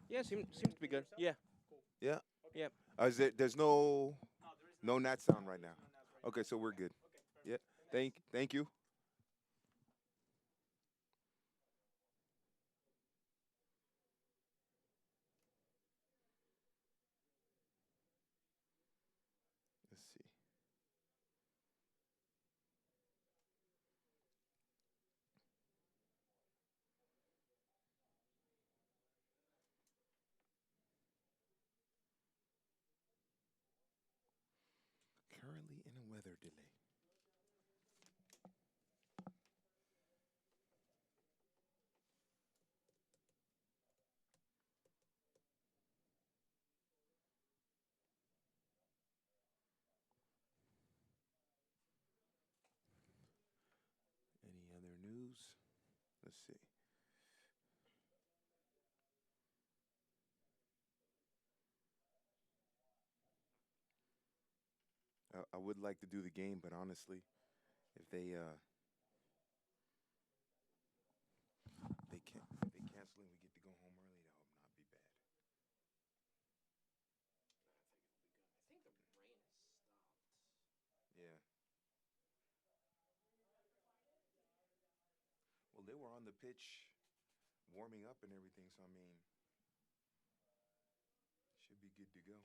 Yeah, seems to be good. Yeah, Yeah. yeah. There's no nat sound right now. Okay, so we're good. Yeah. Thank you. Let's see. Currently in a weather delay. Any other news? Let's see. I would like to do the game, but honestly, if if they cancel and we get to go home early, that would not be bad. I think the rain has stopped. Yeah. Well, they were on the pitch warming up and everything, so I mean, should be good to go.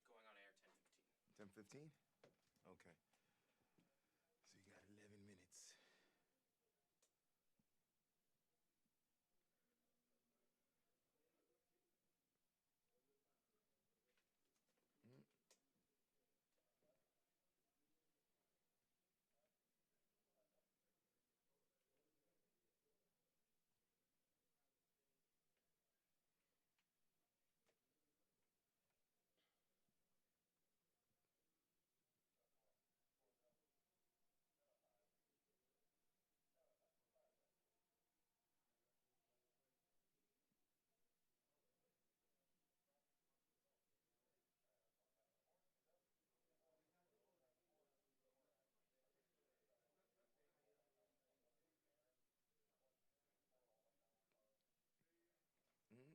Going on air 10:15. 10:15. Okay. So you got 11 minutes. Mm. Mm.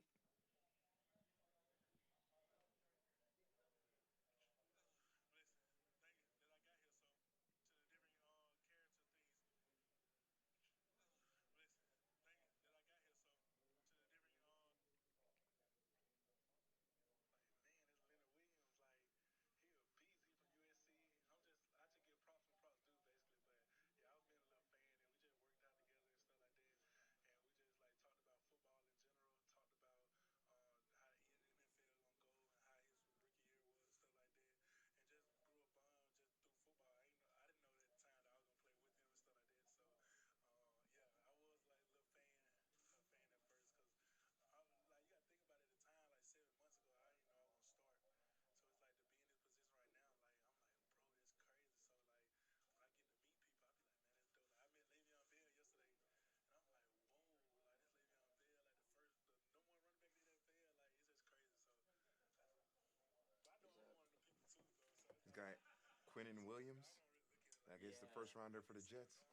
This guy, Quinton Williams, I guess the first rounder for the Jets.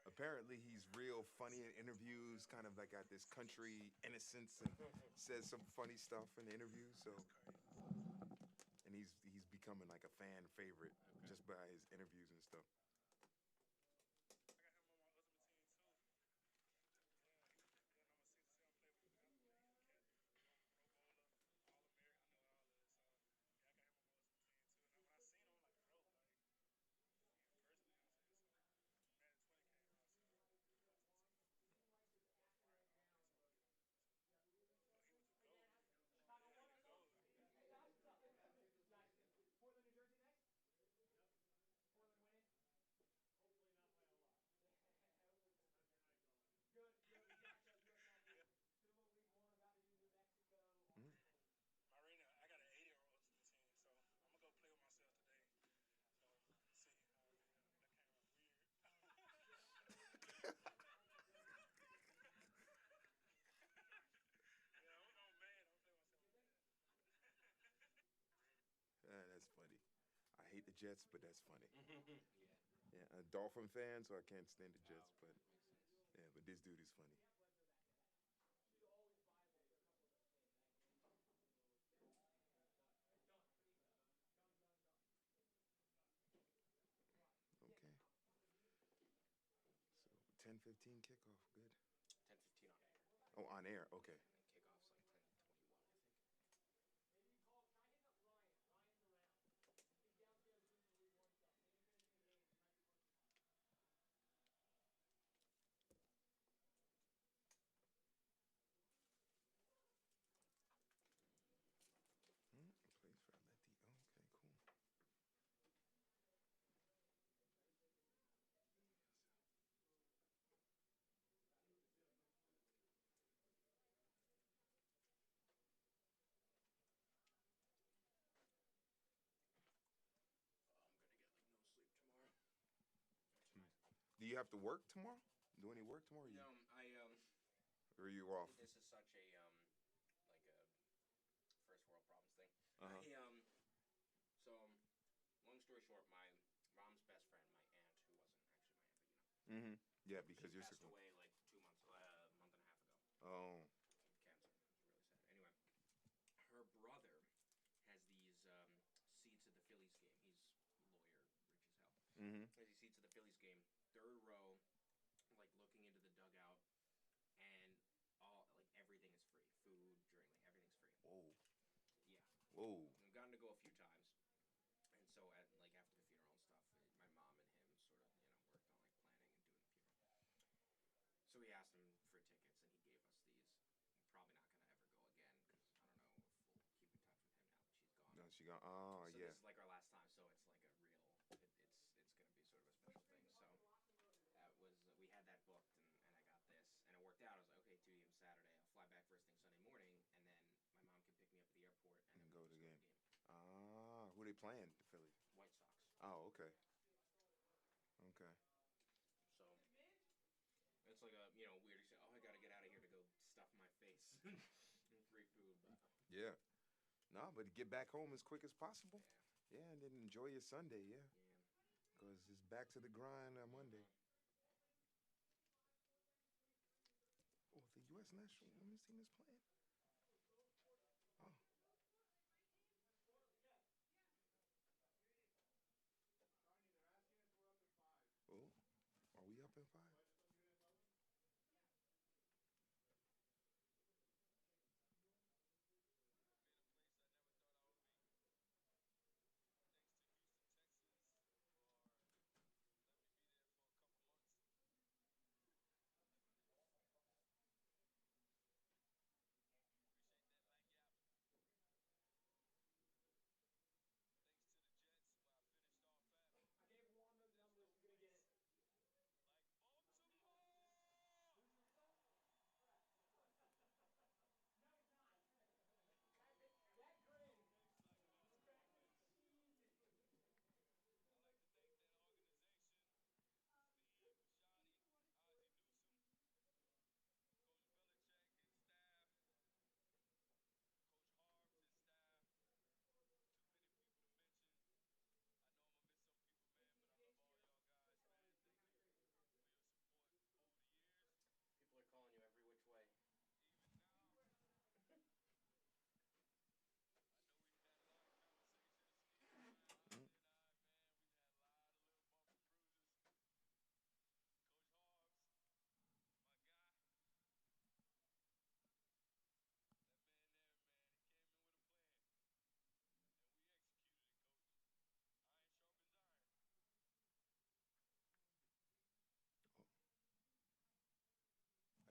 Apparently, he's real funny in interviews, kind of like got this country innocence and says some funny stuff in the interviews. So, and he's becoming like a fan favorite just by his interviews and stuff. Portland, New Jersey next. Portland winning. Jets, but that's funny. Yeah. Yeah, a Dolphin fan, so I can't stand the Jets, Oh, but makes sense. yeah, but this dude is funny. Okay. So 10:15 kickoff. Good. 10:15 on air. Oh, on air. Okay. And then kickoff's like 10:21, I think. Plays for Leti. Okay, cool. I'm gonna get like no sleep tomorrow. Or Hmm. tonight. Do you have to work tomorrow? Do any work tomorrow? No, Or are you off? this is such a like a first world problems thing. Uh-huh. So long story short, my mom's best friend, my aunt, who wasn't actually my aunt, but you know, Mm-hmm. Yeah, she because you're passed sick. away like 2 months, month and a half ago. Oh. Cancer. It was really sad. Anyway, her brother has these seats at the Phillies game. He's a lawyer, rich as hell. Mm-hmm. Has these seats at the Phillies game, third row, like looking into the dugout, and all like everything is free. Food, drink, like everything's free. Whoa. Yeah. Whoa. I've gotten to go a few times. And so, at like after the funeral and stuff, my mom and him sort of, worked on like planning and doing the funeral. So we asked him for tickets, and he gave us these. We're probably not gonna ever go again because I don't know if we'll keep in touch with him now that she's gone. No, she gone. Oh, So yeah. this is like our last time. So it's like a real. It's gonna be sort of a special thing. So that was we had that booked, and I got this, and it worked out. I was like, okay, 2 p.m. Saturday. I'll fly back first thing Sunday morning, and then my mom can pick me up at the airport and then Go we'll to just the go game. to the game. Ah, who they playing? The Phillies. White Sox. Oh, okay. Okay. So it's like a weird. Oh, I gotta get out of here to go stuff my face in free food, but Yeah. No, but get back home as quick as possible. yeah, Yeah, and then enjoy your Sunday. Yeah, yeah. because it's back to the grind on Monday. Oh, the U.S. national women's team is playing. Oh. Oh, are we up in 5? People are calling you every which way. Mm.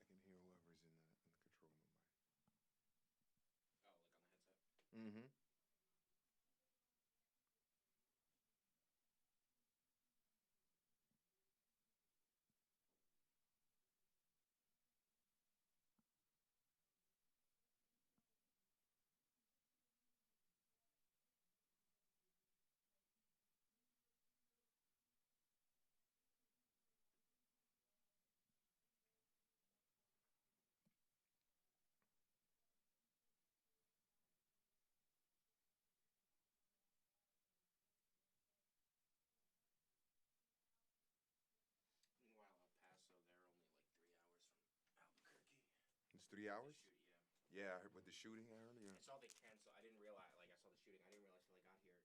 Oh, I can hear whoever's in the control room. Oh, like on the headset. Mm-hmm. 3 hours? Shoot, yeah. Yeah, I heard with the shooting earlier. I saw they cancel. I didn't realize. Like I saw the shooting. I didn't realize till I got here.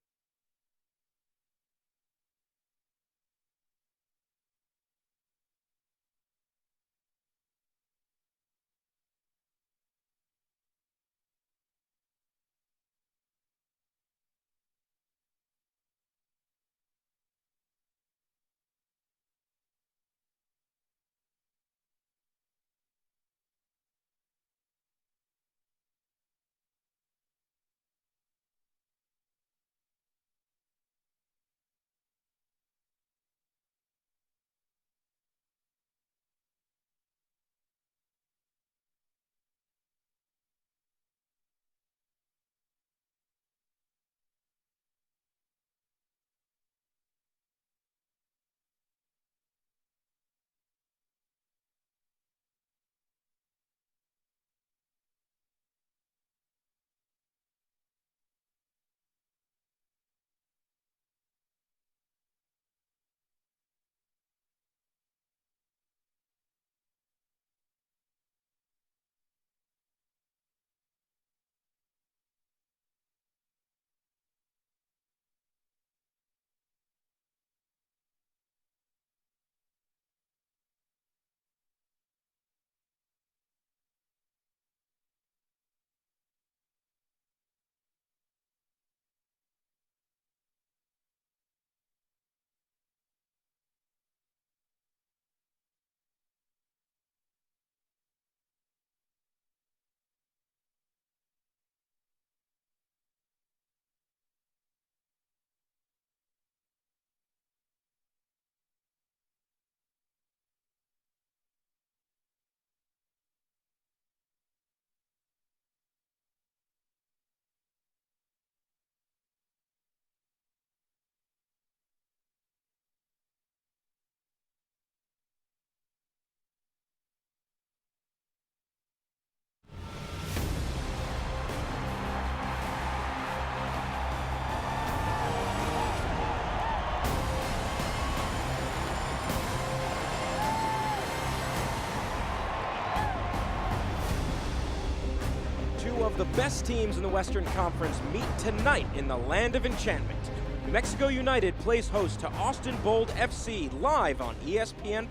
Of the best teams in the Western Conference meet tonight in the Land of Enchantment. New Mexico United plays host to Austin Bold FC live on ESPN+.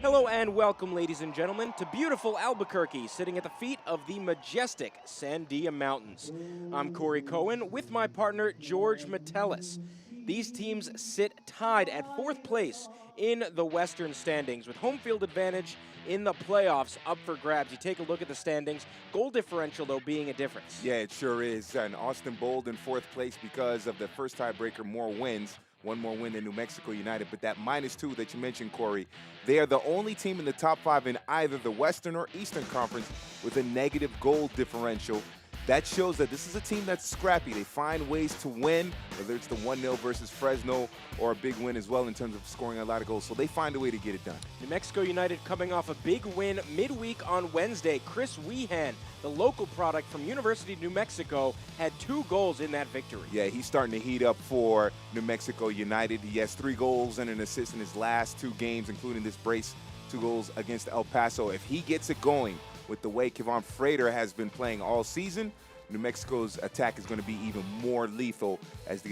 Hello and welcome, ladies and gentlemen, to beautiful Albuquerque, sitting at the feet of the majestic Sandia Mountains. I'm Corey Cohen with my partner George Metellus. These teams sit tied at 4th place in the Western standings, with home field advantage in the playoffs up for grabs. You take a look at the standings, goal differential, though, being a difference. Yeah, it sure is. And Austin Bold in 4th place because of the first tiebreaker, more wins. One more win than New Mexico United. But that -2 that you mentioned, Corey, they are the only team in the top 5 in either the Western or Eastern Conference with a negative goal differential. That shows that this is a team that's scrappy. They find ways to win, whether it's the 1-0 versus Fresno or a big win as well in terms of scoring a lot of goals. So they find a way to get it done. New Mexico United coming off a big win midweek on Wednesday. Chris Wehan, the local product from University of New Mexico, had 2 goals in that victory. Yeah, he's starting to heat up for New Mexico United. He has 3 goals and an assist in his last 2 games, including this brace, 2 goals against El Paso. If he gets it going with the way Kevon Frater has been playing all season, New Mexico's attack is going to be even more lethal as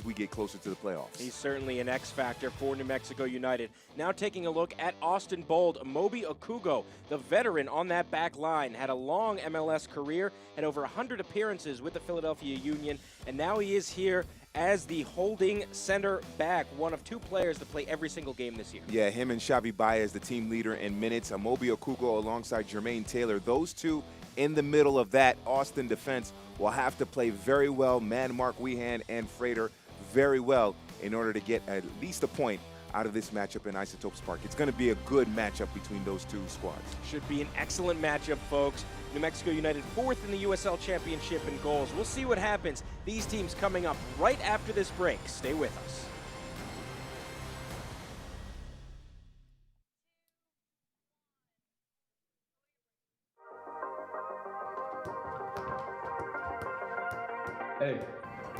we get closer to the playoffs. He's certainly an X factor for New Mexico United. Now taking a look at Austin Bold, Moby Okugo, the veteran on that back line, had a long MLS career, had over 100 appearances with the Philadelphia Union, and now he is here as the holding center back, one of 2 players that play every single game this year. Yeah, him and Xavi Baez, the team leader in minutes. Moby Okugo alongside Jermaine Taylor. Those 2 in the middle of that Austin defense will have to play very well, man Mark Wehan and Frater very well in order to get at least a point out of this matchup in Isotopes Park. It's going to be a good matchup between those 2 squads. Should be an excellent matchup, folks. New Mexico United 4th in the USL Championship in goals. We'll see what happens. These teams coming up right after this break. Stay with us. Hey,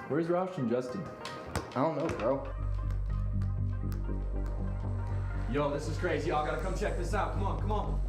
where's Roush and Justin? I don't know, bro. Yo, this is crazy. Y'all gotta come check this out. Come on, come on.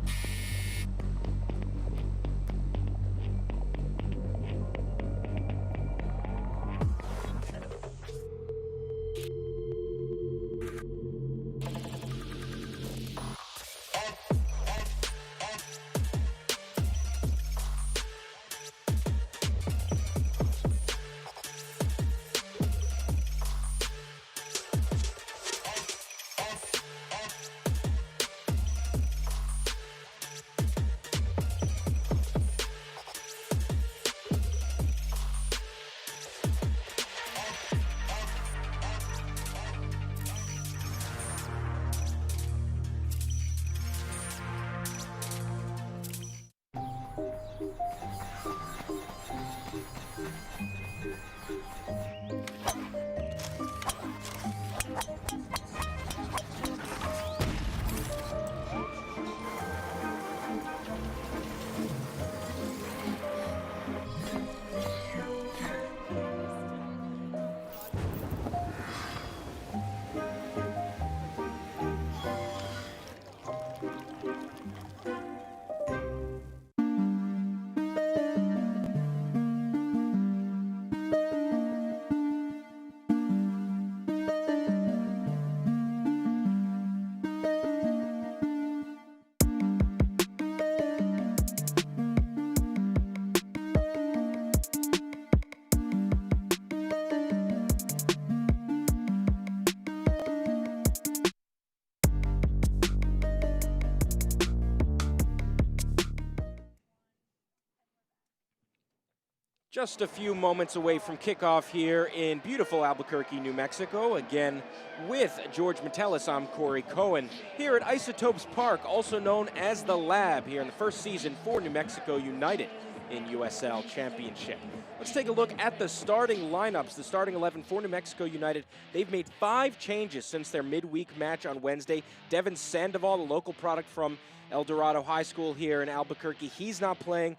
Just a few moments away from kickoff here in beautiful Albuquerque, New Mexico. Again, with George Metellus, I'm Corey Cohen. Here at Isotopes Park, also known as The Lab, here in the first season for New Mexico United in USL Championship. Let's take a look at the starting lineups, the starting 11 for New Mexico United. They've made 5 changes since their midweek match on Wednesday. Devin Sandoval, the local product from El Dorado High School here in Albuquerque. He's not playing,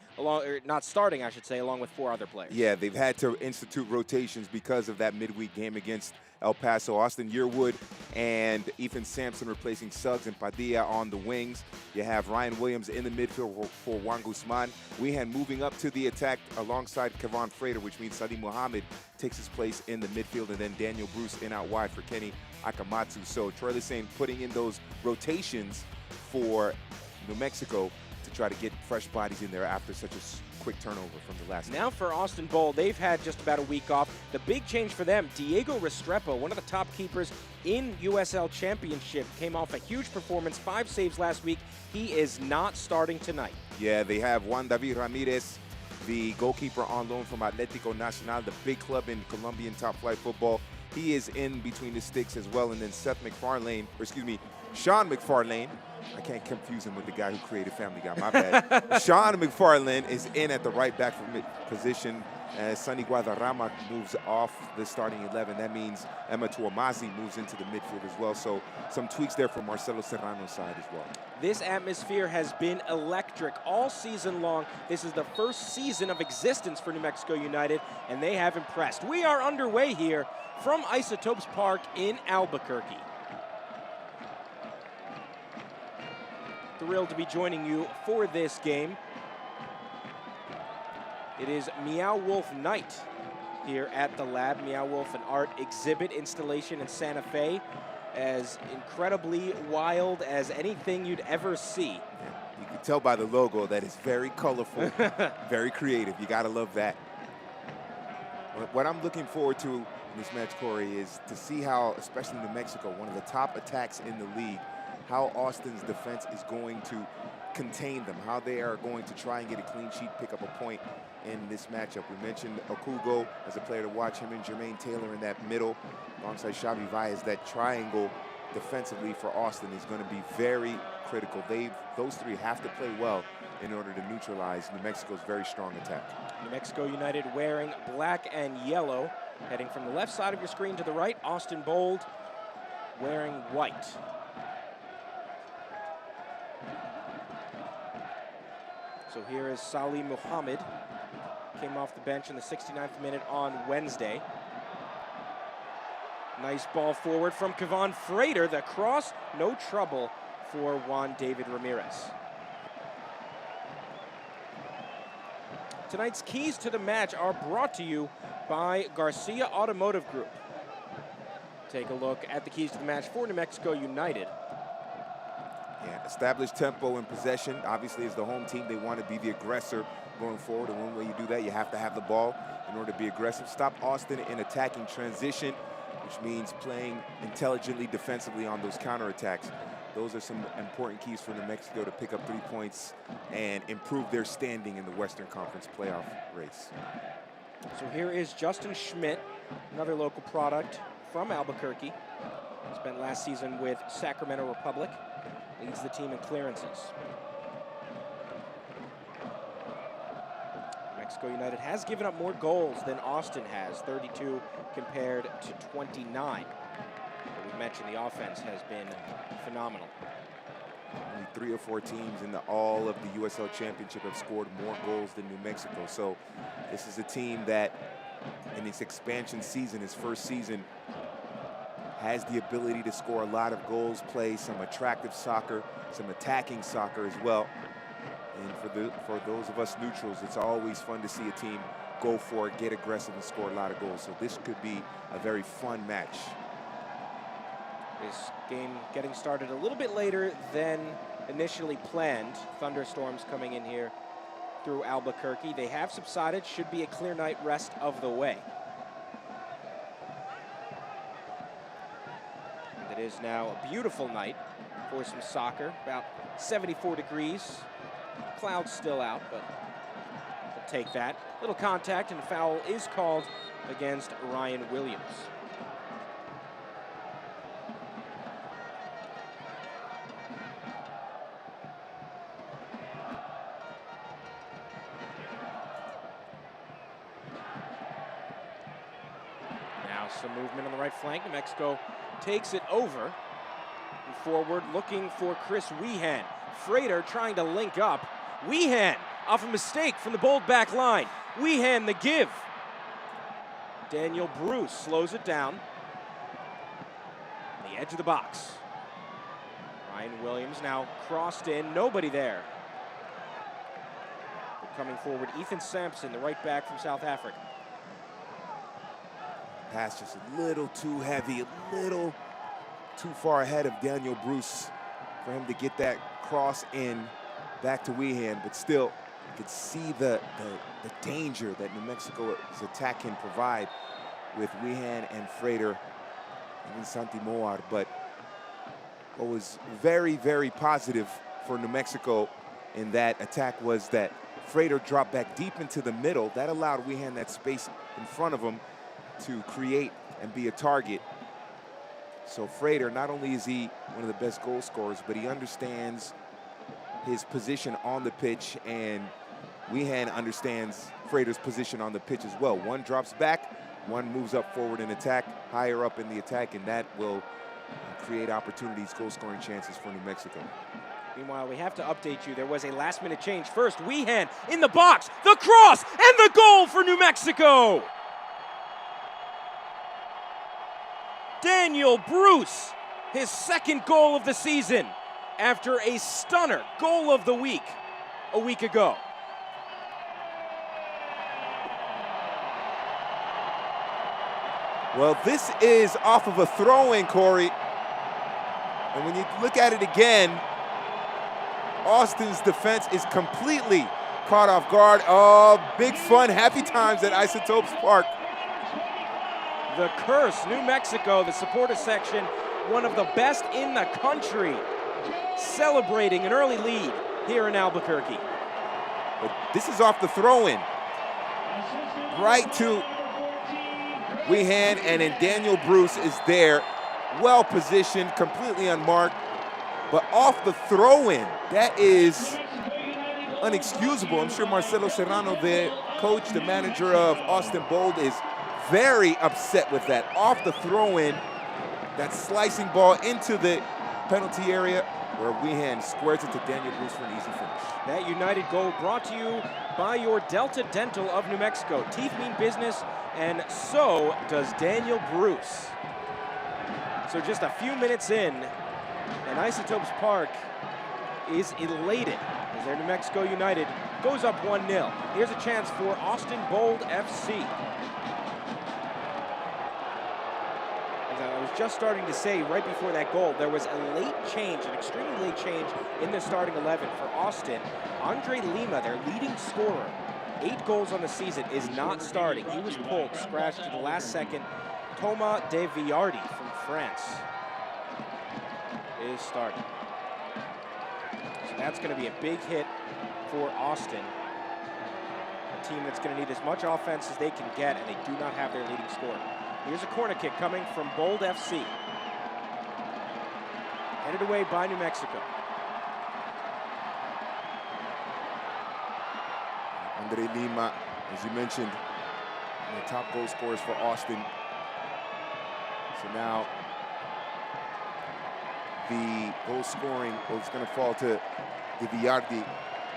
not starting, I should say, along with 4 other players. Yeah, they've had to institute rotations because of that midweek game against El Paso. Austin Yearwood and Ethan Sampson replacing Suggs and Padilla on the wings. You have Ryan Williams in the midfield for Juan Guzman. Wehan moving up to the attack alongside Kevon Frater, which means Sadi Muhammad takes his place in the midfield, and then Daniel Bruce in out wide for Kenny Akamatsu. So Troy Lesesne putting in those rotations for New Mexico to try to get fresh bodies in there after such a quick turnover from the last Now for Austin Bold, they've had just about a week off. The big change for them, Diego Restrepo, one of the top keepers in USL Championship, came off a huge performance, 5 saves last week. He is not starting tonight. Yeah, they have Juan David Ramirez, the goalkeeper on loan from Atlético Nacional, the big club in Colombian top flight football. He is in between the sticks as well. And then Sean McFarlane. I can't confuse him with the guy who created Family Guy, my bad. Sean McFarlane is in at the right back position as Sonny Guadarrama moves off the starting 11. That means Emma Tuamazi moves into the midfield as well. So some tweaks there from Marcelo Serrano's side as well. This atmosphere has been electric all season long. This is the first season of existence for New Mexico United, and they have impressed. We are underway here from Isotopes Park in Albuquerque. Thrilled to be joining you for this game. It is Meow Wolf Night here at the Lab. Meow Wolf, an art exhibit installation in Santa Fe, as incredibly wild as anything you'd ever see. You can tell by the logo that it's very colorful, very creative. You gotta love that. What I'm looking forward to in this match, Corey, is to see how, especially New Mexico, one of the top attacks in the league, how Austin's defense is going to contain them, how they are going to try and get a clean sheet, pick up a point in this matchup. We mentioned Okugo as a player to watch, him and Jermaine Taylor in that middle, alongside Xavi Valles. That triangle defensively for Austin is going to be very critical. Those 3 have to play well in order to neutralize New Mexico's very strong attack. New Mexico United wearing black and yellow. Heading from the left side of your screen to the right, Austin Bold wearing white. So here is Salih Muhammad, came off the bench in the 69th minute on Wednesday. Nice ball forward from Kevon Frater. The cross, no trouble for Juan David Ramirez. Tonight's keys to the match are brought to you by Garcia Automotive Group. Take a look at the keys to the match for New Mexico United. Yeah, established tempo and possession. Obviously, as the home team, they want to be the aggressor going forward. And one way you do that, you have to have the ball in order to be aggressive. Stop Austin in attacking transition, which means playing intelligently defensively on those counterattacks. Those are some important keys for New Mexico to pick up 3 points and improve their standing in the Western Conference playoff race. So here is Justin Schmidt, another local product from Albuquerque. Spent last season with Sacramento Republic. Leads the team in clearances. Mexico United has given up more goals than Austin has, 32 compared to 29. But we mentioned the offense has been phenomenal. Only 3 or 4 teams in all of the USL Championship have scored more goals than New Mexico. So this is a team that, in its expansion season, its first season, has the ability to score a lot of goals, play some attractive soccer, some attacking soccer as well. And for those of us neutrals, it's always fun to see a team go for it, get aggressive, and score a lot of goals. So this could be a very fun match. This game getting started a little bit later than initially planned. Thunderstorms coming in here through Albuquerque. They have subsided, should be a clear night rest of the way. And it is now a beautiful night for some soccer, about 74 degrees. Clouds still out, but we'll take that. Little contact, and a foul is called against Ryan Williams. Now some movement on the right flank. New Mexico takes it over and forward, looking for Chris Wehan. Frater trying to link up. Wehan off a mistake from the Bold back line. Wehan the give. Daniel Bruce slows it down. The edge of the box. Ryan Williams now crossed in, nobody there. Coming forward, Ethan Sampson, the right back from South Africa. Pass just a little too heavy, a little too far ahead of Daniel Bruce for him to get that cross in back to Wehan, but still you could see the danger that New Mexico's attack can provide with Wehan and Frater and Santi Moar. But what was very, very positive for New Mexico in that attack was that Frater dropped back deep into the middle. That allowed Wehan that space in front of him to create and be a target. So Frater, not only is he one of the best goal scorers, but he understands his position on the pitch, and Wehan understands Frater's position on the pitch as well. One drops back, one moves up forward in attack, higher up in the attack, and that will create opportunities, goal-scoring chances for New Mexico. Meanwhile, we have to update you. There was a last-minute change. First, Wehan in the box, the cross, and the goal for New Mexico! Daniel Bruce, his second goal of the season after a stunner goal of the week a week ago. Well, this is off of a throw-in, Corey. And when you look at it again, Austin's defense is completely caught off guard. Oh, big fun, happy times at Isotopes Park. The Curse, New Mexico, the supporter section, one of the best in the country, celebrating an early lead here in Albuquerque. But this is off the throw-in. Right to Wehan, and then Daniel Bruce is there, well positioned, completely unmarked. But off the throw-in, that is unexcusable. I'm sure Marcelo Serrano, the coach, the manager of Austin Bold, is very upset with that. Off the throw-in, that slicing ball into the penalty area where Wehan squares it to Daniel Bruce for an easy finish. That United goal brought to you by your Delta Dental of New Mexico. Teeth mean business, and so does Daniel Bruce. So just a few minutes in, and Isotopes Park is elated as their New Mexico United goes up 1-0. Here's a chance for Austin Bold FC. As I was just starting to say right before that goal, there was a late change, an extremely late change in the starting 11 for Austin. Andre Lima, their leading scorer, 8 goals on the season, is not starting. He was pulled, scratched at the last second. Thomas de Villardi from France is starting. So that's going to be a big hit for Austin. A team that's going to need as much offense as they can get, and they do not have their leading scorer. Here's a corner kick coming from Bold FC. Headed away by New Mexico. Andre Lima, as you mentioned, the top goal scorers for Austin. So now the goal scoring is going to fall to De Villardi,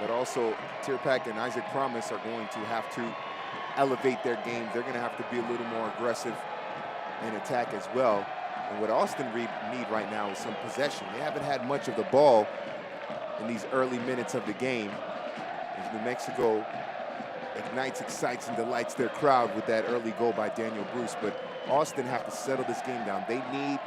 but also Tirpak and Isaac Promise are going to have to elevate their game. They're going to have to be a little more aggressive in attack as well. And what Austin need right now is some possession. They haven't had much of the ball in these early minutes of the game, as New Mexico ignites, excites, and delights their crowd with that early goal by Daniel Bruce. But Austin have to settle this game down. They need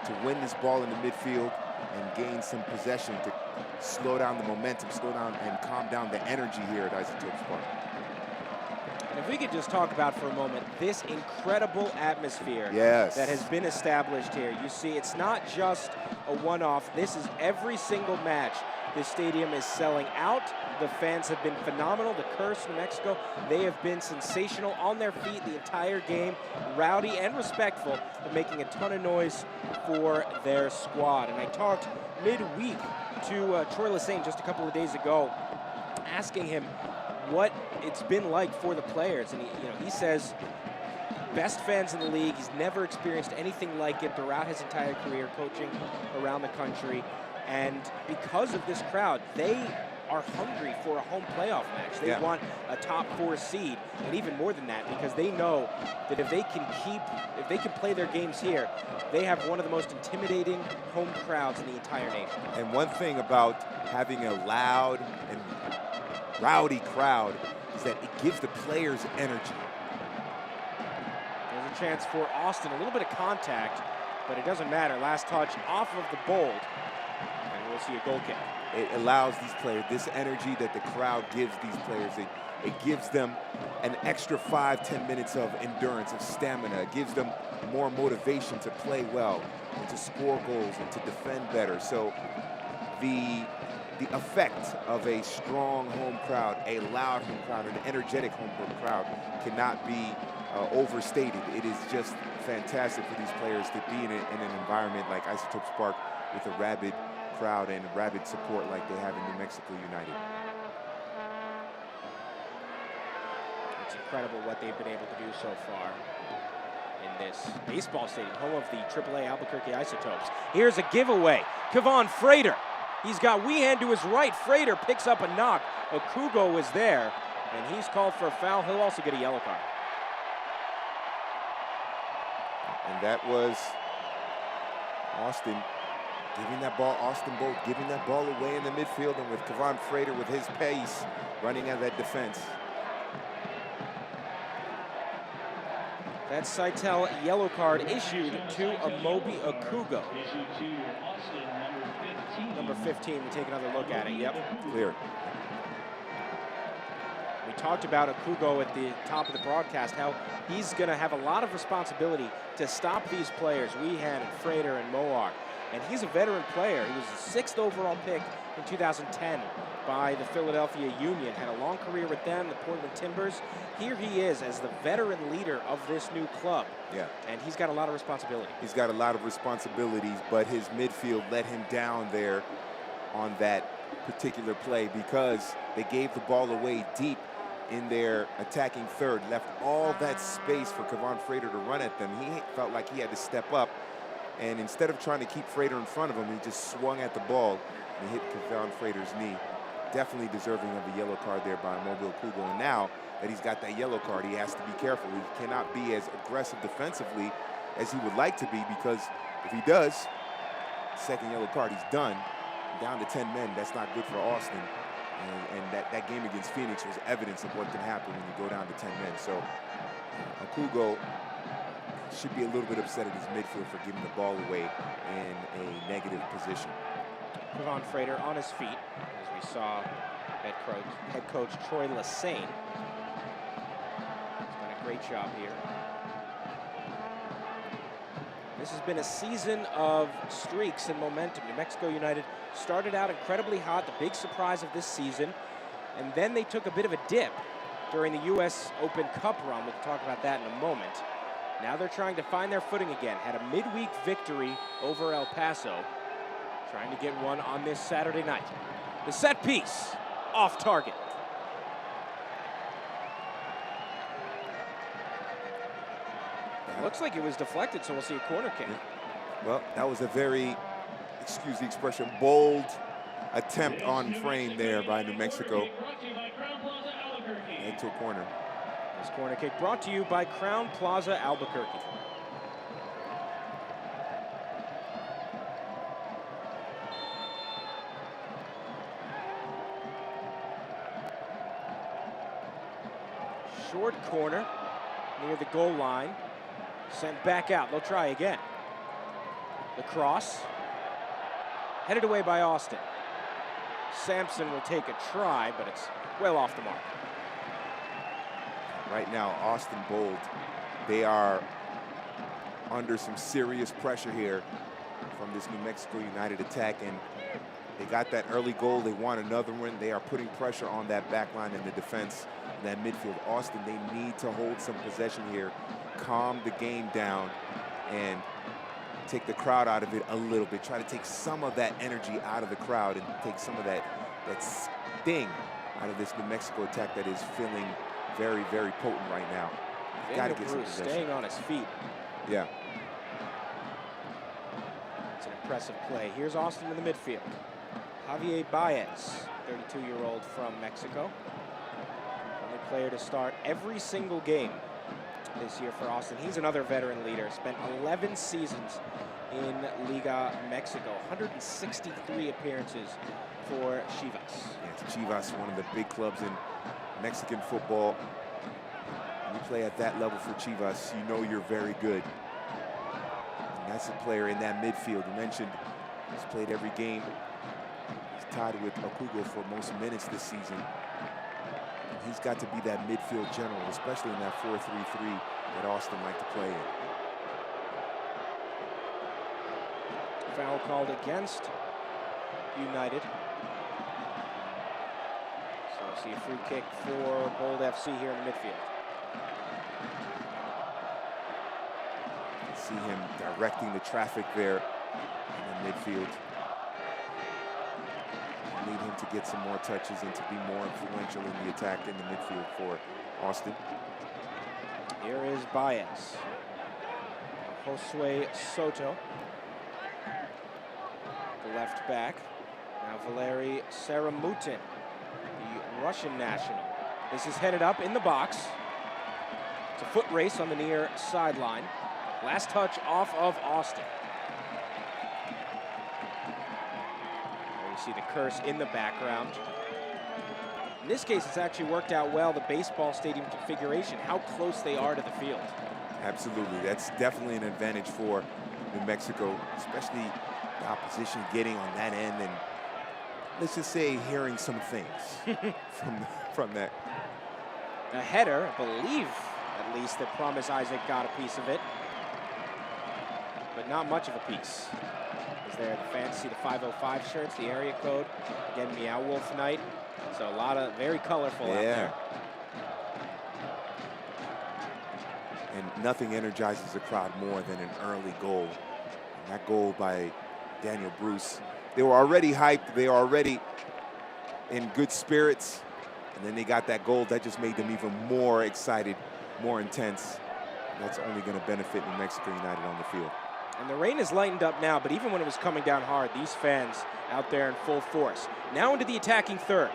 to win this ball in the midfield and gain some possession to slow down the momentum, slow down and calm down the energy here at Isotopes Park. And if we could just talk about for a moment this incredible atmosphere that has been established here. You see, it's not just a one-off. This is every single match. This stadium is selling out. The fans have been phenomenal. The Curse, New Mexico, they have been sensational on their feet the entire game, rowdy and respectful, but making a ton of noise for their squad. And I talked midweek to Troy Lesane just a couple of days ago, asking him what it's been like for the players. And he says, best fans in the league. He's never experienced anything like it throughout his entire career coaching around the country. And because of this crowd, they are hungry for a home playoff match. They want a top 4 seed, and even more than that, because they know that if they can play their games here, they have one of the most intimidating home crowds in the entire nation. And one thing about having a loud and rowdy crowd is that it gives the players energy. There's a chance for Austin, a little bit of contact, but it doesn't matter. Last touch off of the Bold. We'll see a goal kick. It allows these players, this energy that the crowd gives these players, it gives them an extra 5-10 minutes of endurance, of stamina. It gives them more motivation to play well and to score goals and to defend better. So the effect of a strong home crowd, a loud home crowd, an energetic home crowd cannot be overstated. It is just fantastic for these players to be in an environment like Isotopes Park with a rabid crowd and rabid support like they have in New Mexico United. It's incredible what they've been able to do so far in this baseball stadium, home of the AAA Albuquerque Isotopes. Here's a giveaway. Kevon Frater. He's got Wehan to his right. Frater picks up a knock. Okugo was there, and he's called for a foul. He'll also get a yellow card. And that was Austin Bolt giving that ball away in the midfield, and with Kevon Frater with his pace running at that defense. That Seitel yellow card issued to Amobi Okugo. Number 15, we take another look at it, yep. Clear. We talked about Okugo at the top of the broadcast, how he's going to have a lot of responsibility to stop these players, Wehan and Frater and Moar. And he's a veteran player. He was the 6th overall pick in 2010 by the Philadelphia Union. Had a long career with them, the Portland Timbers. Here he is as the veteran leader of this new club. Yeah. And he's got a lot of responsibility. He's got a lot of responsibilities, but his midfield let him down there on that particular play because they gave the ball away deep in their attacking third, left all that space for Kevon Frater to run at them. He felt like he had to step up. And instead of trying to keep Frater in front of him, he just swung at the ball and hit Kevon Frater's knee. Definitely deserving of a yellow card there by Amobi Okugo. And now that he's got that yellow card, he has to be careful. He cannot be as aggressive defensively as he would like to be, because if he does, second yellow card, he's done. Down to 10 men, that's not good for Austin. And that game against Phoenix was evidence of what can happen when you go down to 10 men. So Okugo should be a little bit upset at his midfield for giving the ball away in a negative position. Kevon Frater on his feet, as we saw head coach Troy Lesane. He's done a great job here. This has been a season of streaks and momentum. New Mexico United started out incredibly hot, the big surprise of this season, and then they took a bit of a dip during the U.S. Open Cup run. We'll talk about that in a moment. Now they're trying to find their footing again. Had a midweek victory over El Paso. Trying to get one on this Saturday night. The set piece, off target. Looks like it was deflected, so we'll see a corner kick. Well, that was a very, excuse the expression, bold attempt on frame there by New Mexico. Into a corner. This corner kick brought to you by Crown Plaza Albuquerque. Short corner near the goal line. Sent back out. They'll try again. The cross. Headed away by Austin. Sampson will take a try, but it's well off the mark. Right now, Austin Bold, they are under some serious pressure here from this New Mexico United attack, and they got that early goal. They want another one. They are putting pressure on that back line and the defense, that midfield. Austin, they need to hold some possession here, calm the game down, and take the crowd out of it a little bit. Try to take some of that energy out of the crowd and take some of that sting out of this New Mexico attack that is feeling very, very potent right now. Got to get some possession. Staying on his feet. Yeah. It's an impressive play. Here's Austin in the midfield. Javier Baez, 32-year-old from Mexico. Only player to start every single game this year for Austin. He's another veteran leader. Spent 11 seasons in Liga Mexico. 163 appearances for Chivas. Yes, Chivas, one of the big clubs in Mexican football. When you play at that level for Chivas, you know you're very good. And that's a player in that midfield. You mentioned he's played every game. He's tied with Okugo for most minutes this season. And he's got to be that midfield general, especially in that 4-3-3 that Austin liked to play in. Foul called against United. So we'll see a free kick for Bold FC here in the midfield. See him directing the traffic there in the midfield. We need him to get some more touches and to be more influential in the attack in the midfield for Austin. Here is Baez. Josue Soto. The left back. Now Valeri Saramutin, the Russian national. This is headed up in the box. It's a foot race on the near sideline. Last touch off of Austin. There you see the curse in the background. In this case, it's actually worked out well, the baseball stadium configuration, how close they are to the field. Absolutely. That's definitely an advantage for New Mexico, especially the opposition getting on that end and, let's just say, hearing some things from that. A header, I believe, at least, that Promise Isaac got a piece of it. But not much of a piece. Is there the fans see the 505 shirts, the area code? Again, Meow Wolf night. So a lot of very colorful out there. And nothing energizes the crowd more than an early goal. And that goal by Daniel Bruce. They were already hyped. They were already in good spirits. And then they got that goal that just made them even more excited, more intense. And that's only going to benefit New Mexico United on the field. And the rain has lightened up now, but even when it was coming down hard, these fans out there in full force. Now into the attacking third.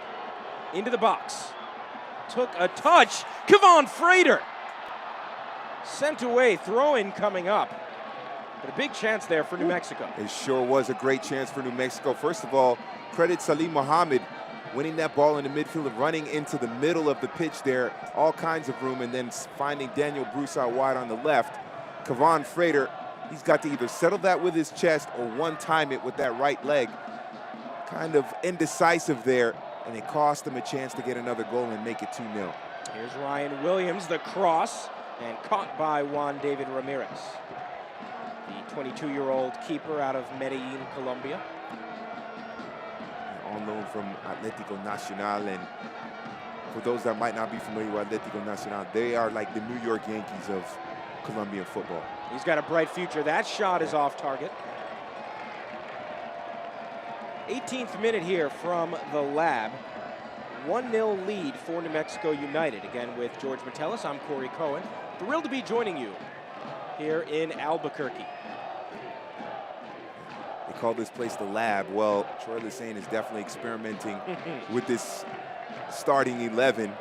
Into the box. Took a touch. Kevon Frater. Sent away. Throw-in coming up. But a big chance there for New Mexico. It sure was a great chance for New Mexico. First of all, credit Salim Mohammed winning that ball in the midfield and running into the middle of the pitch there. All kinds of room, and then finding Daniel Bruce out wide on the left. Kevon Frater, he's got to either settle that with his chest or one-time it with that right leg. Kind of indecisive there, and it cost him a chance to get another goal and make it 2-0. Here's Ryan Williams, the cross, and caught by Juan David Ramirez. The 22-year-old keeper out of Medellin, Colombia. On loan from Atlético Nacional, and for those that might not be familiar with Atlético Nacional, they are like the New York Yankees of Colombian football. He's got a bright future. That shot is off target. 18th minute here from the lab. 1-0 lead for New Mexico United. Again with George Metellus, I'm Corey Cohen. Thrilled to be joining you here in Albuquerque. They call this place the lab. Well, Troy Lesane is definitely experimenting with this starting 11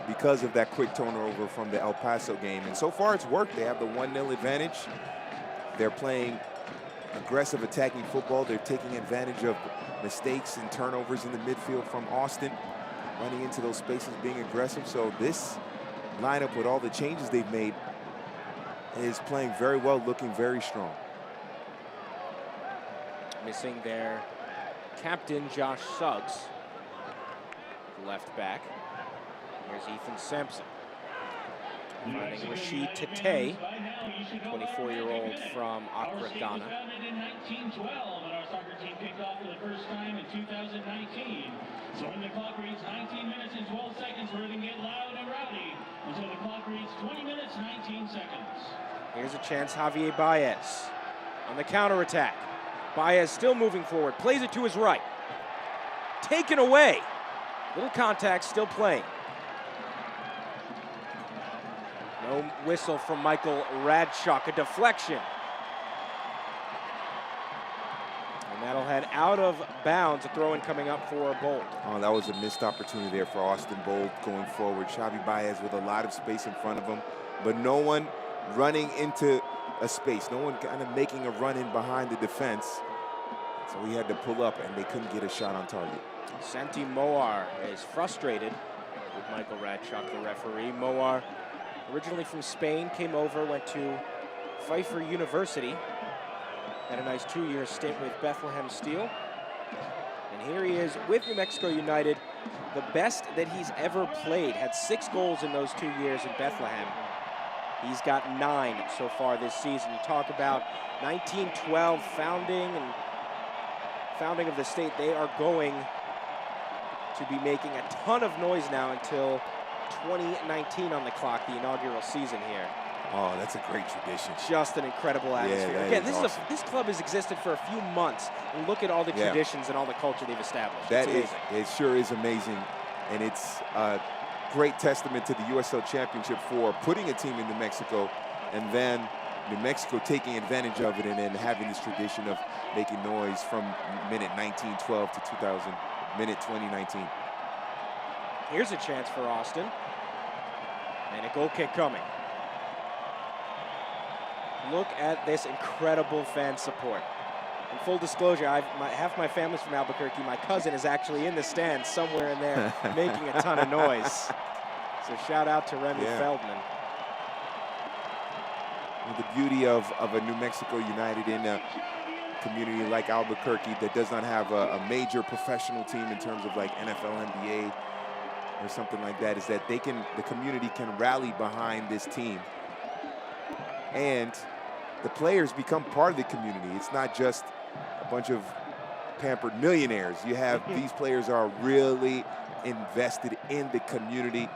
because of that quick turnover from the El Paso game. And so far it's worked. They have the 1-0 advantage. They're playing aggressive attacking football. They're taking advantage of mistakes and turnovers in the midfield from Austin, running into those spaces, being aggressive. So this lineup with all the changes they've made is playing very well, looking very strong. Missing their captain, Josh Suggs, left back. Here's Ethan Sampson. Finding Rashid Tate, 24-year-old from Accra, Ghana. In 1912, and our soccer team kicked off for the first time in 2019. So when the clock reads 19 minutes and 12 seconds, we're going to get loud and rowdy until the clock reads 20 minutes, 19 seconds. Here's a chance, Javier Baez on the counterattack. Baez still moving forward, plays it to his right. Taken away. Little contact, still playing. No whistle from Michael Radchuk, a deflection. And that'll head out of bounds, a throw-in coming up for Bold. Oh, that was a missed opportunity there for Austin Bold going forward. Xavi Baez with a lot of space in front of him, but no one running into a space. No one kind of making a run in behind the defense. So he had to pull up, and they couldn't get a shot on target. Santi Moar is frustrated with Michael Radchuk, the referee. Moar, originally from Spain, came over, went to Pfeiffer University, had a nice 2-year stint with Bethlehem Steel. And here he is with New Mexico United, the best that he's ever played. Had 6 goals in those 2 years in Bethlehem. He's got 9 so far this season. You talk about 1912 founding of the state. They are going to be making a ton of noise now until 2019 on the clock, the inaugural season here. Oh, that's a great tradition. Just an incredible atmosphere. Yeah, again, awesome. This club has existed for a few months, and look at all the traditions and all the culture they've established. It sure is amazing, and it's a great testament to the USL Championship for putting a team in New Mexico, and then New Mexico taking advantage of it, and then having this tradition of making noise from minute 1912 to 2000, minute 2019. Here's a chance for Austin, and a goal kick coming. Look at this incredible fan support. In full disclosure, half my family's from Albuquerque. My cousin is actually in the stands somewhere in there making a ton of noise. So shout out to Remy Feldman. Well, the beauty of a New Mexico United in a community like Albuquerque that does not have a major professional team in terms of like NFL, NBA, or something like that, is that the community can rally behind this team. And the players become part of the community. It's not just a bunch of pampered millionaires. You have these players are really invested in the community,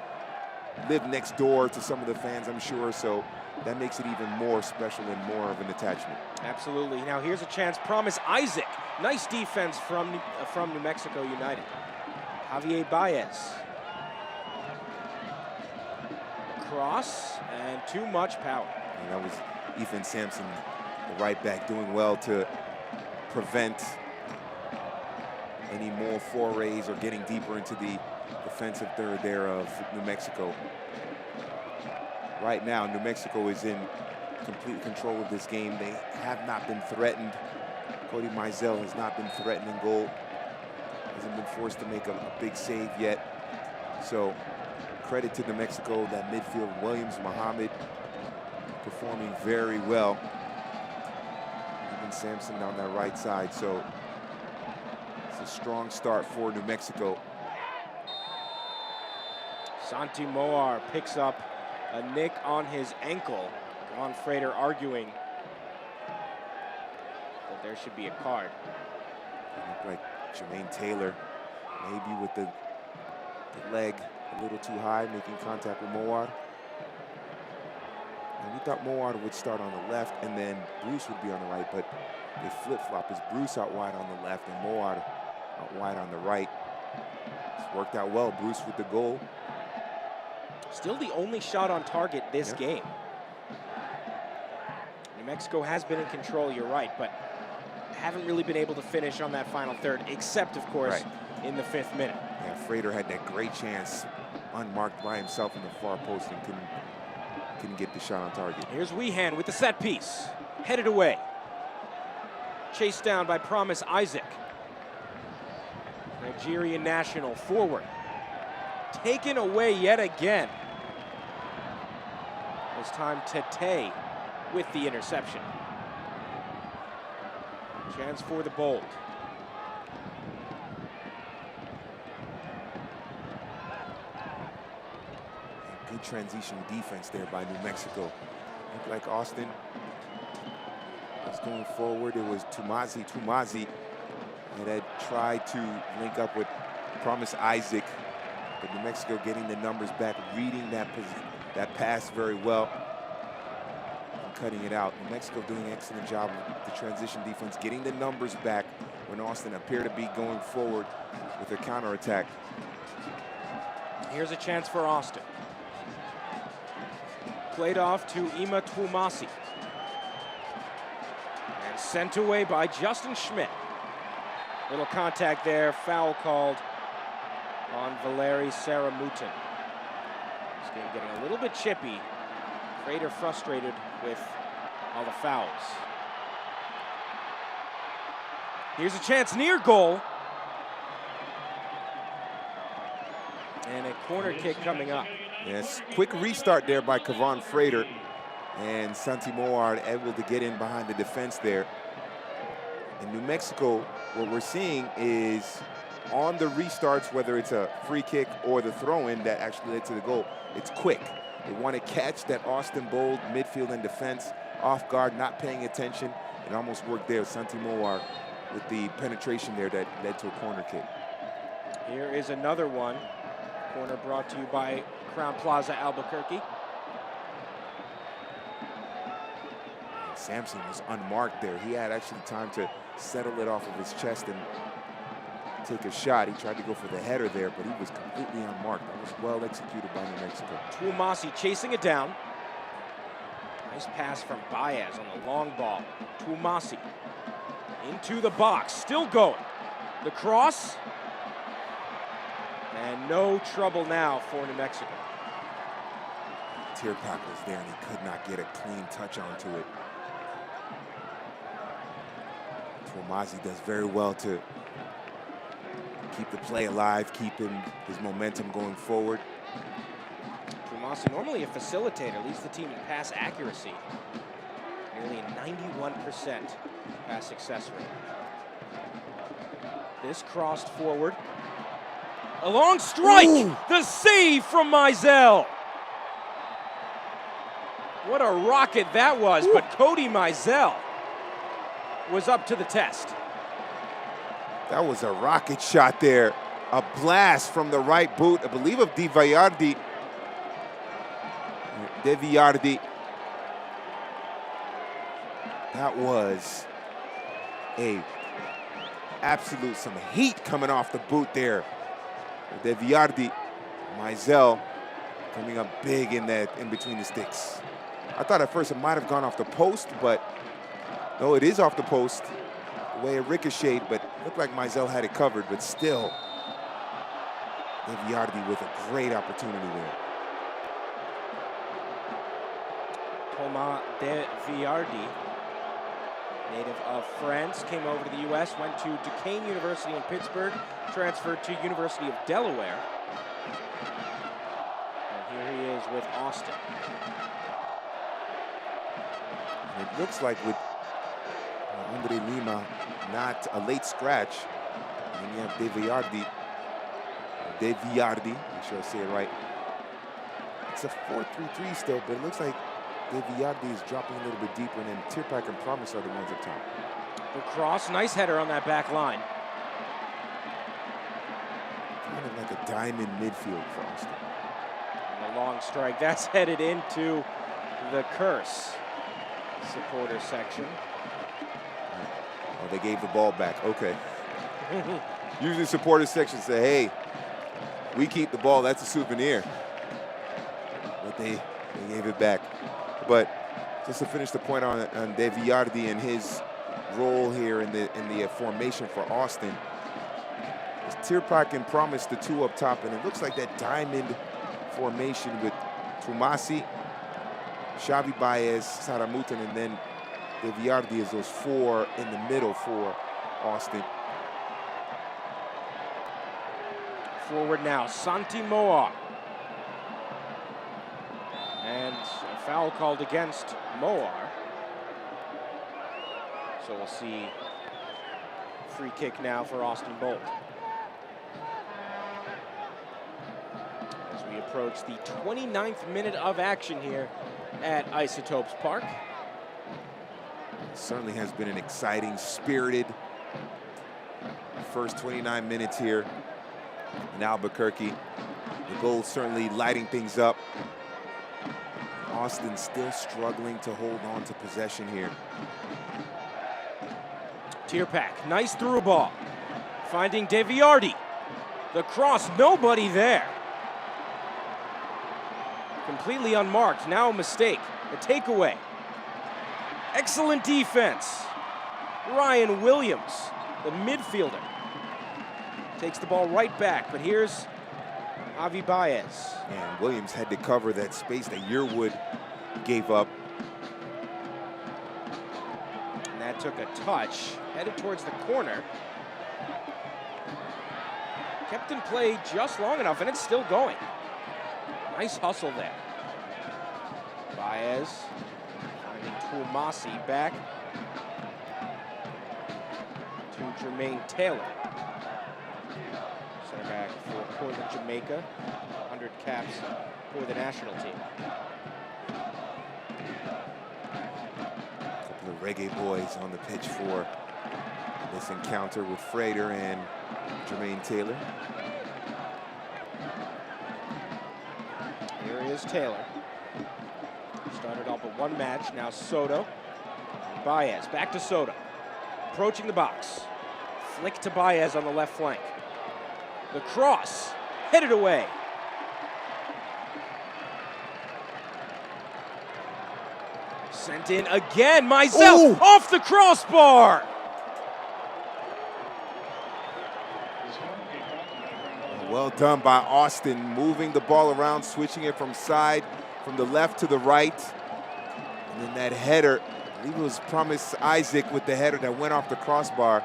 live next door to some of the fans, I'm sure, so that makes it even more special and more of an attachment. Absolutely. Now here's a chance. Promise Isaac. Nice defense from New Mexico United. Javier Baez. Cross, and too much power. And that was Ethan Sampson, the right back, doing well to prevent any more forays or getting deeper into the defensive third there of New Mexico. Right now, New Mexico is in complete control of this game. They have not been threatened. Cody Mizell has not been threatened in goal. Hasn't been forced to make a big save yet. So credit to New Mexico, that midfield, Williams, Muhammad, performing very well. Even Sampson on that right side. So it's a strong start for New Mexico. Santi Moar picks up a nick on his ankle. Von Frater arguing that there should be a card. It looked like Jermaine Taylor, maybe with the leg a little too high, making contact with Moar. And we thought Moar would start on the left and then Bruce would be on the right, but they flip-flop. It's Bruce out wide on the left and Moar out wide on the right. It's worked out well. Bruce with the goal. Still the only shot on target this game. New Mexico has been in control, you're right, but haven't really been able to finish on that final third, except, of course, in the 5th minute. Yeah, Frater had that great chance, unmarked by himself in the far post, and couldn't get the shot on target. Here's Weehan with the set piece, headed away. Chased down by Promise Isaac. Nigerian national forward. Taken away yet again. This time Tete with the interception. Chance for the Bold. Good transition defense there by New Mexico. Looked like Austin was going forward. It was Tumazi that had tried to link up with Promise Isaac, but New Mexico getting the numbers back, reading that pass very well, and cutting it out. New Mexico doing an excellent job of the transition defense, getting the numbers back when Austin appeared to be going forward with a counterattack. Here's a chance for Austin. Played off to Ima Tuamasi. And sent away by Justin Schmidt. Little contact there, foul called on Valeri Saramutin. This game getting a little bit chippy. Frater frustrated with all the fouls. Here's a chance near goal. And a corner kick coming up. Yes, quick restart there by Kavan Frater, and Santi Moar able to get in behind the defense there. In New Mexico, what we're seeing is on the restarts, whether it's a free kick or the throw-in that actually led to the goal, it's quick. They want to catch that Austin Bold midfield and defense off guard, not paying attention. It almost worked there. Santi Moar with the penetration there that led to a corner kick. Here is another one. Corner brought to you by Crown Plaza Albuquerque. Sampson was unmarked there. He had actually time to settle it off of his chest and take a shot. He tried to go for the header there, but he was completely unmarked. That was well executed by New Mexico. Tuamasi chasing it down. Nice pass from Baez on the long ball. Tuamasi into the box, still going. The cross. And no trouble now for New Mexico. Tierpak was there and he could not get a clean touch onto it. Tuamasi does very well to keep the play alive, keep his momentum going forward. Tuamasi, normally a facilitator, leads the team in pass accuracy. Nearly a 91% pass success rate. This crossed forward. A long strike! Ooh. The save from Mizell! What a rocket that was, but Cody Mizell was up to the test. That was a rocket shot there. A blast from the right boot, I believe of De Villardi. That was some heat coming off the boot there. De Villardi, Mizell coming up big in between the sticks. I thought at first it might have gone off the post, but no, it is off the post. The way it ricocheted, but looked like Mizell had it covered, but still, De Villardi with a great opportunity there. Thomas De Villardi, native of France, came over to the U.S., went to Duquesne University in Pittsburgh, transferred to University of Delaware. And here he is with Austin. And it looks like with Andre Lima, not a late scratch. And then you have De Villardi, make sure I say it right. It's a 4-3-3 still, but it looks like De Villardi is dropping a little bit deeper, and then Tierpak and Promise are the ones up top. The cross, nice header on that back line. Kind of like a diamond midfield for Austin. And the long strike, that's headed into the Curse supporter section. Oh, they gave the ball back, okay. Usually supporter section say, hey, we keep the ball, that's a souvenir. But they gave it back. But just to finish the point on De Villardi and his role here in the formation for Austin, it's Tierpak and Promise, the two up top, and it looks like that diamond formation with Tuamasi, Xavi Baez, Saramutin, and then De Villardi is those four in the middle for Austin. Forward now, Santi Moar. And A foul called against Moar. So we'll see free kick now for Austin Bolt. As we approach the 29th minute of action here at Isotopes Park. Certainly has been an exciting, spirited first 29 minutes here in Albuquerque. The goal certainly lighting things up. Austin still struggling to hold on to possession here. Tierpak, nice through ball. Finding Deviardi. The cross, nobody there. Completely unmarked, now a mistake. A takeaway. Excellent defense. Ryan Williams, the midfielder, takes the ball right back, but here's Javi Baez. And Williams had to cover that space that Yearwood gave up. And that took a touch, headed towards the corner. Kept in play just long enough, and it's still going. Nice hustle there. Baez finding Tuamasi back to Jermaine Taylor. Center back for Portland, Jamaica. 100 caps for the national team. A couple of reggae boys on the pitch for this encounter with Frater and Jermaine Taylor. Here is Taylor. Started off with one match, now Soto. Baez, back to Soto. Approaching the box. Flick to Baez on the left flank. The cross, headed away. Sent in again, Mizell off the crossbar. Well done by Austin, moving the ball around, switching it from the left to the right. And then that header, I believe it was Promise Isaac with the header that went off the crossbar.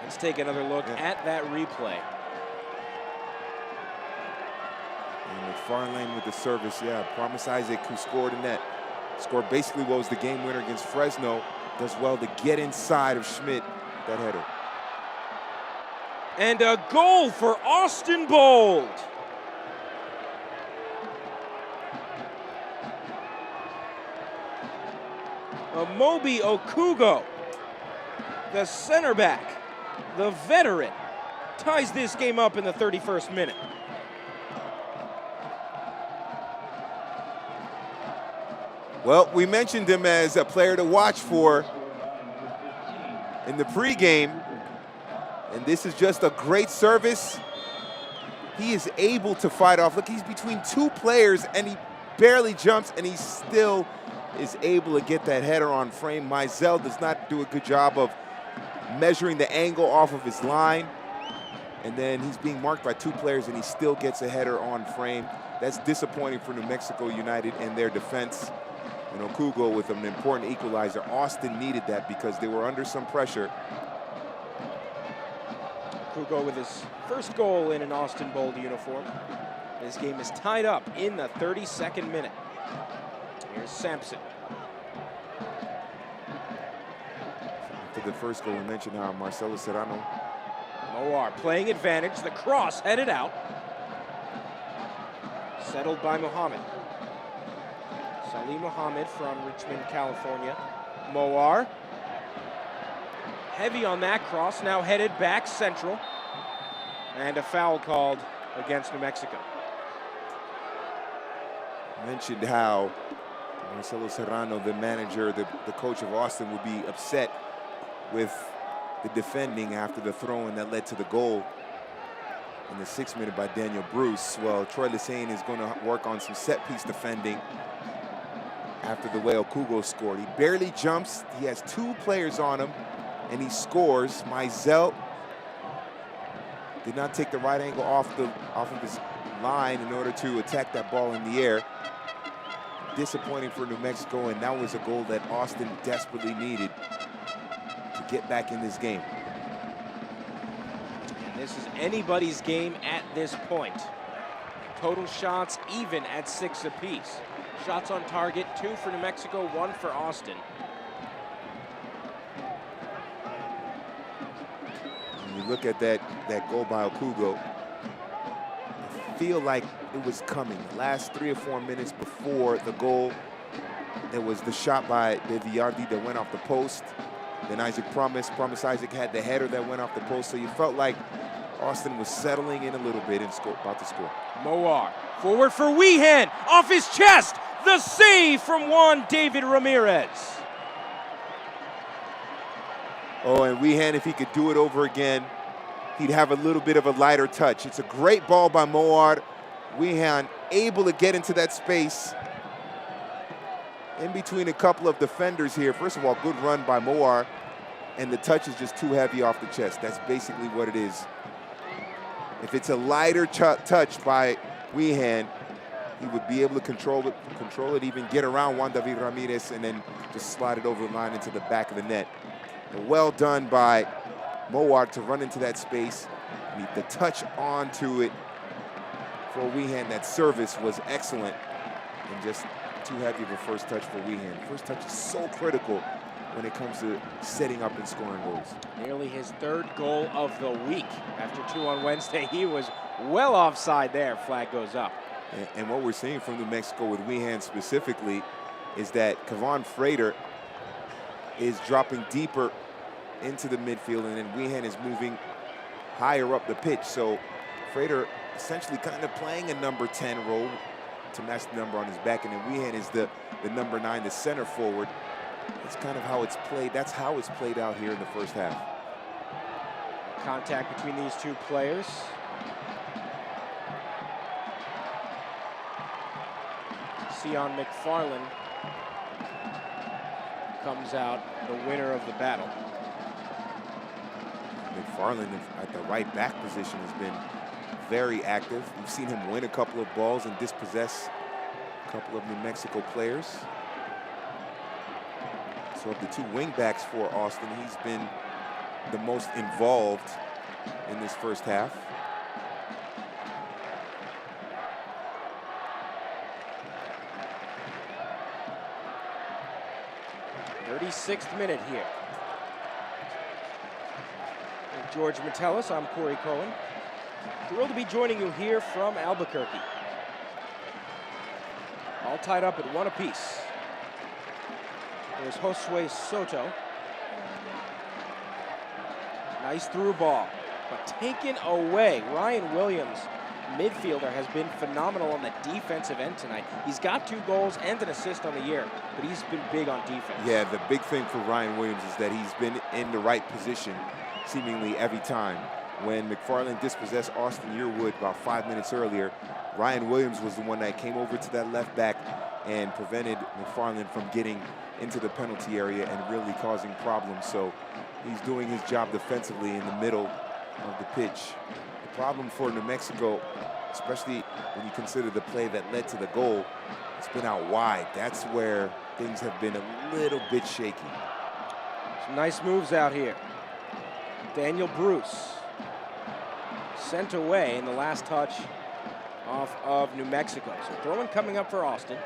Let's take another look at that replay. And McFarlane with the service, Promise Isaac, who scored in that, scored basically what was the game winner against Fresno, does well to get inside of Schmidt, that header. And a goal for Austin Bold. Amobi Okugo, the center back, the veteran, ties this game up in the 31st minute. Well, we mentioned him as a player to watch for in the pregame, and this is just a great service. He is able to fight off. Look, he's between two players, and he barely jumps, and he still is able to get that header on frame. Mizell does not do a good job of measuring the angle off of his line, and then he's being marked by two players, and he still gets a header on frame. That's disappointing for New Mexico United and their defense. And Okugo with an important equalizer. Austin needed that because they were under some pressure. Okugo with his first goal in an Austin Bold uniform. This game is tied up in the 32nd minute. Here's Sampson. After the first goal, we mentioned how Marcelo Serrano. Moar playing advantage. The cross headed out. Settled by Mohammed. Salim Mohammed from Richmond, California. Moar. Heavy on that cross, now headed back central. And a foul called against New Mexico. Mentioned how Marcelo Serrano, the manager, the coach of Austin, would be upset with the defending after the throw-in that led to the goal in the 6th minute by Daniel Bruce. Well, Troy Lesane is going to work on some set-piece defending after the way Okugo scored. He barely jumps. He has two players on him, and he scores. Mizell did not take the right angle off of his line in order to attack that ball in the air. Disappointing for New Mexico, and that was a goal that Austin desperately needed to get back in this game. And this is anybody's game at this point. Total shots even at 6 apiece. Shots on target, 2 for New Mexico, 1 for Austin. When you look at that goal by Okugo, I feel like it was coming. The last 3 or 4 minutes before the goal, there was the shot by Villardi that went off the post. Then Isaac Promise Isaac had the header that went off the post. So you felt like Austin was settling in a little bit and about to score. Moar, forward for Weehan, off his chest. The save from Juan David Ramirez. Oh, and Weehan, if he could do it over again, he'd have a little bit of a lighter touch. It's a great ball by Moar. Weehan able to get into that space in between a couple of defenders here. First of all, good run by Moar, and the touch is just too heavy off the chest. That's basically what it is. If it's a lighter touch by Weehan, he would be able to control it, even get around Juan David Ramirez, and then just slide it over the line into the back of the net. But well done by Moar to run into that space. The touch onto it for Weehan, that service was excellent, and just too heavy of a first touch for Weehan. First touch is so critical when it comes to setting up and scoring goals. Nearly his 3rd goal of the week. After 2 on Wednesday, he was well offside there. Flag goes up. And what we're seeing from New Mexico with Weehan specifically is that Kevon Frater is dropping deeper into the midfield, and then Weehan is moving higher up the pitch. So Frater essentially kind of playing a number 10 role to match the number on his back, and then Weehan is the number 9, the center forward. That's kind of how it's played. That's how it's played out here in the first half. Contact between these 2 players. Sion McFarland comes out the winner of the battle. McFarland at the right back position has been very active. We've seen him win a couple of balls and dispossess a couple of New Mexico players. So of the 2 wing backs for Austin, he's been the most involved in this first half. 36th minute here. With George Metellus, I'm Corey Cohen. Thrilled to be joining you here from Albuquerque. All tied up at 1 apiece. There's Josue Soto. Nice through ball, but taken away. Ryan Williams, midfielder, has been phenomenal on the defensive end tonight. He's got 2 goals and an assist on the year, but he's been big on defense. Yeah, the big thing for Ryan Williams is that he's been in the right position seemingly every time. When McFarland dispossessed Austin Yearwood about 5 minutes earlier, Ryan Williams was the one that came over to that left back and prevented McFarland from getting into the penalty area and really causing problems. So he's doing his job defensively in the middle of the pitch. The problem for New Mexico, especially when you consider the play that led to the goal, it's been out wide. That's where things have been a little bit shaky. Some nice moves out here. Daniel Bruce sent away in the last touch off of New Mexico. So throw-in coming up for Austin.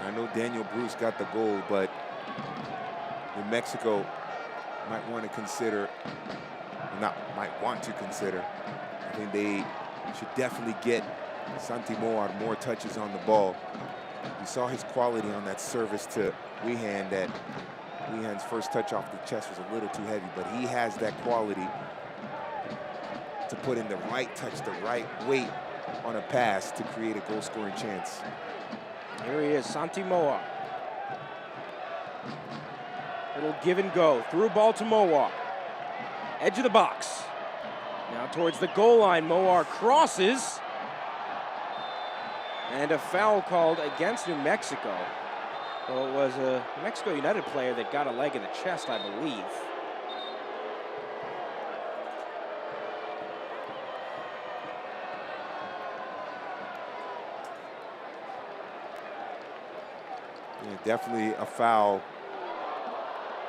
I know Daniel Bruce got the goal, but New Mexico might want to consider, I think they should definitely get Santi Moar more touches on the ball. We saw his quality on that service to Weehan. That Weehan's first touch off the chest was a little too heavy, but he has that quality to put in the right touch, the right weight on a pass to create a goal-scoring chance. Here he is, Santi Moar. Little give and go. Through ball to Moar. Edge of the box. Now towards the goal line. Moar crosses. And a foul called against New Mexico. Well, it was a New Mexico United player that got a leg in the chest, I believe. Yeah, definitely a foul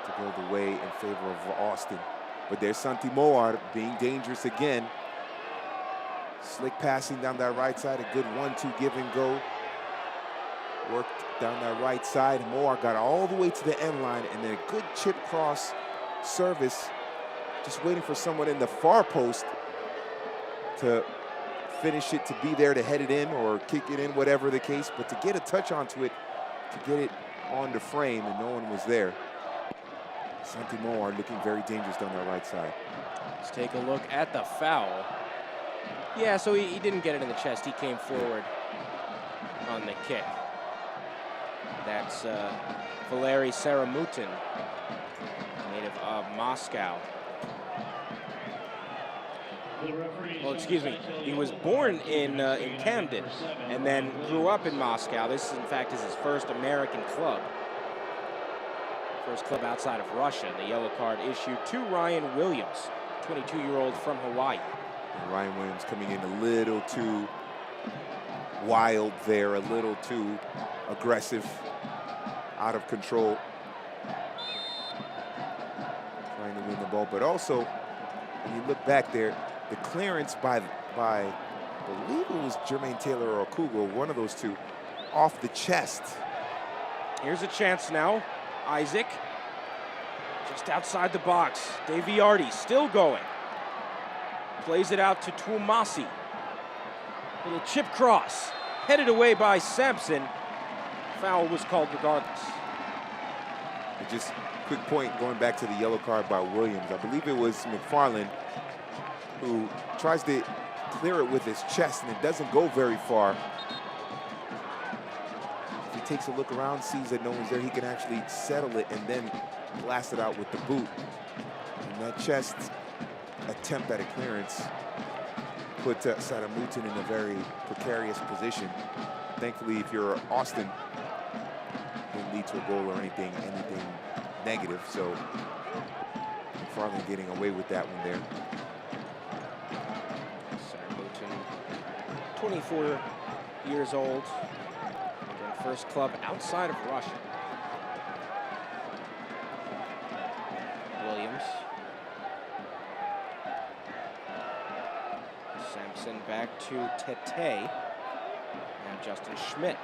to go the way in favor of Austin. But there's Santi Moar being dangerous again. Slick passing down that right side, a good 1-2 give and go. Worked down that right side. Moar got all the way to the end line, and then a good chip cross service. Just waiting for someone in the far post to finish it, to be there to head it in or kick it in, whatever the case. But to get a touch onto it, to get it on the frame, and no one was there. Santi Moar looking very dangerous down that right side. Let's take a look at the foul. Yeah, so he didn't get it in the chest. He came forward on the kick. That's Valeri Saramutin, native of Moscow. Well, excuse me. He was born in Camden and then grew up in Moscow. This, in fact, is his first American club. First club outside of Russia. The yellow card issued to Ryan Williams, 22-year-old from Hawaii. And Ryan Williams coming in a little too wild there, a little too aggressive, out of control. Trying to win the ball, but also, when you look back there, the clearance by I believe it was Jermaine Taylor or Okugo, one of those two, off the chest. Here's a chance now. Isaac, just outside the box. Daviardi still going. Plays it out to Tuomasi. Little chip cross. Headed away by Sampson. Foul was called regardless. And just quick point, going back to the yellow card by Williams. I believe it was McFarland who tries to clear it with his chest, and it doesn't go very far. If he takes a look around, sees that no one's there, he can actually settle it and then blast it out with the boot. And that chest attempt at a clearance put Saramutin in a very precarious position. Thankfully, if you're Austin, it didn't lead to a goal or anything negative, so McFarland getting away with that one there. Saramutin, 24 years old, again, first club outside of Russia. Williams. Sampson back to Tete. And Justin Schmidt.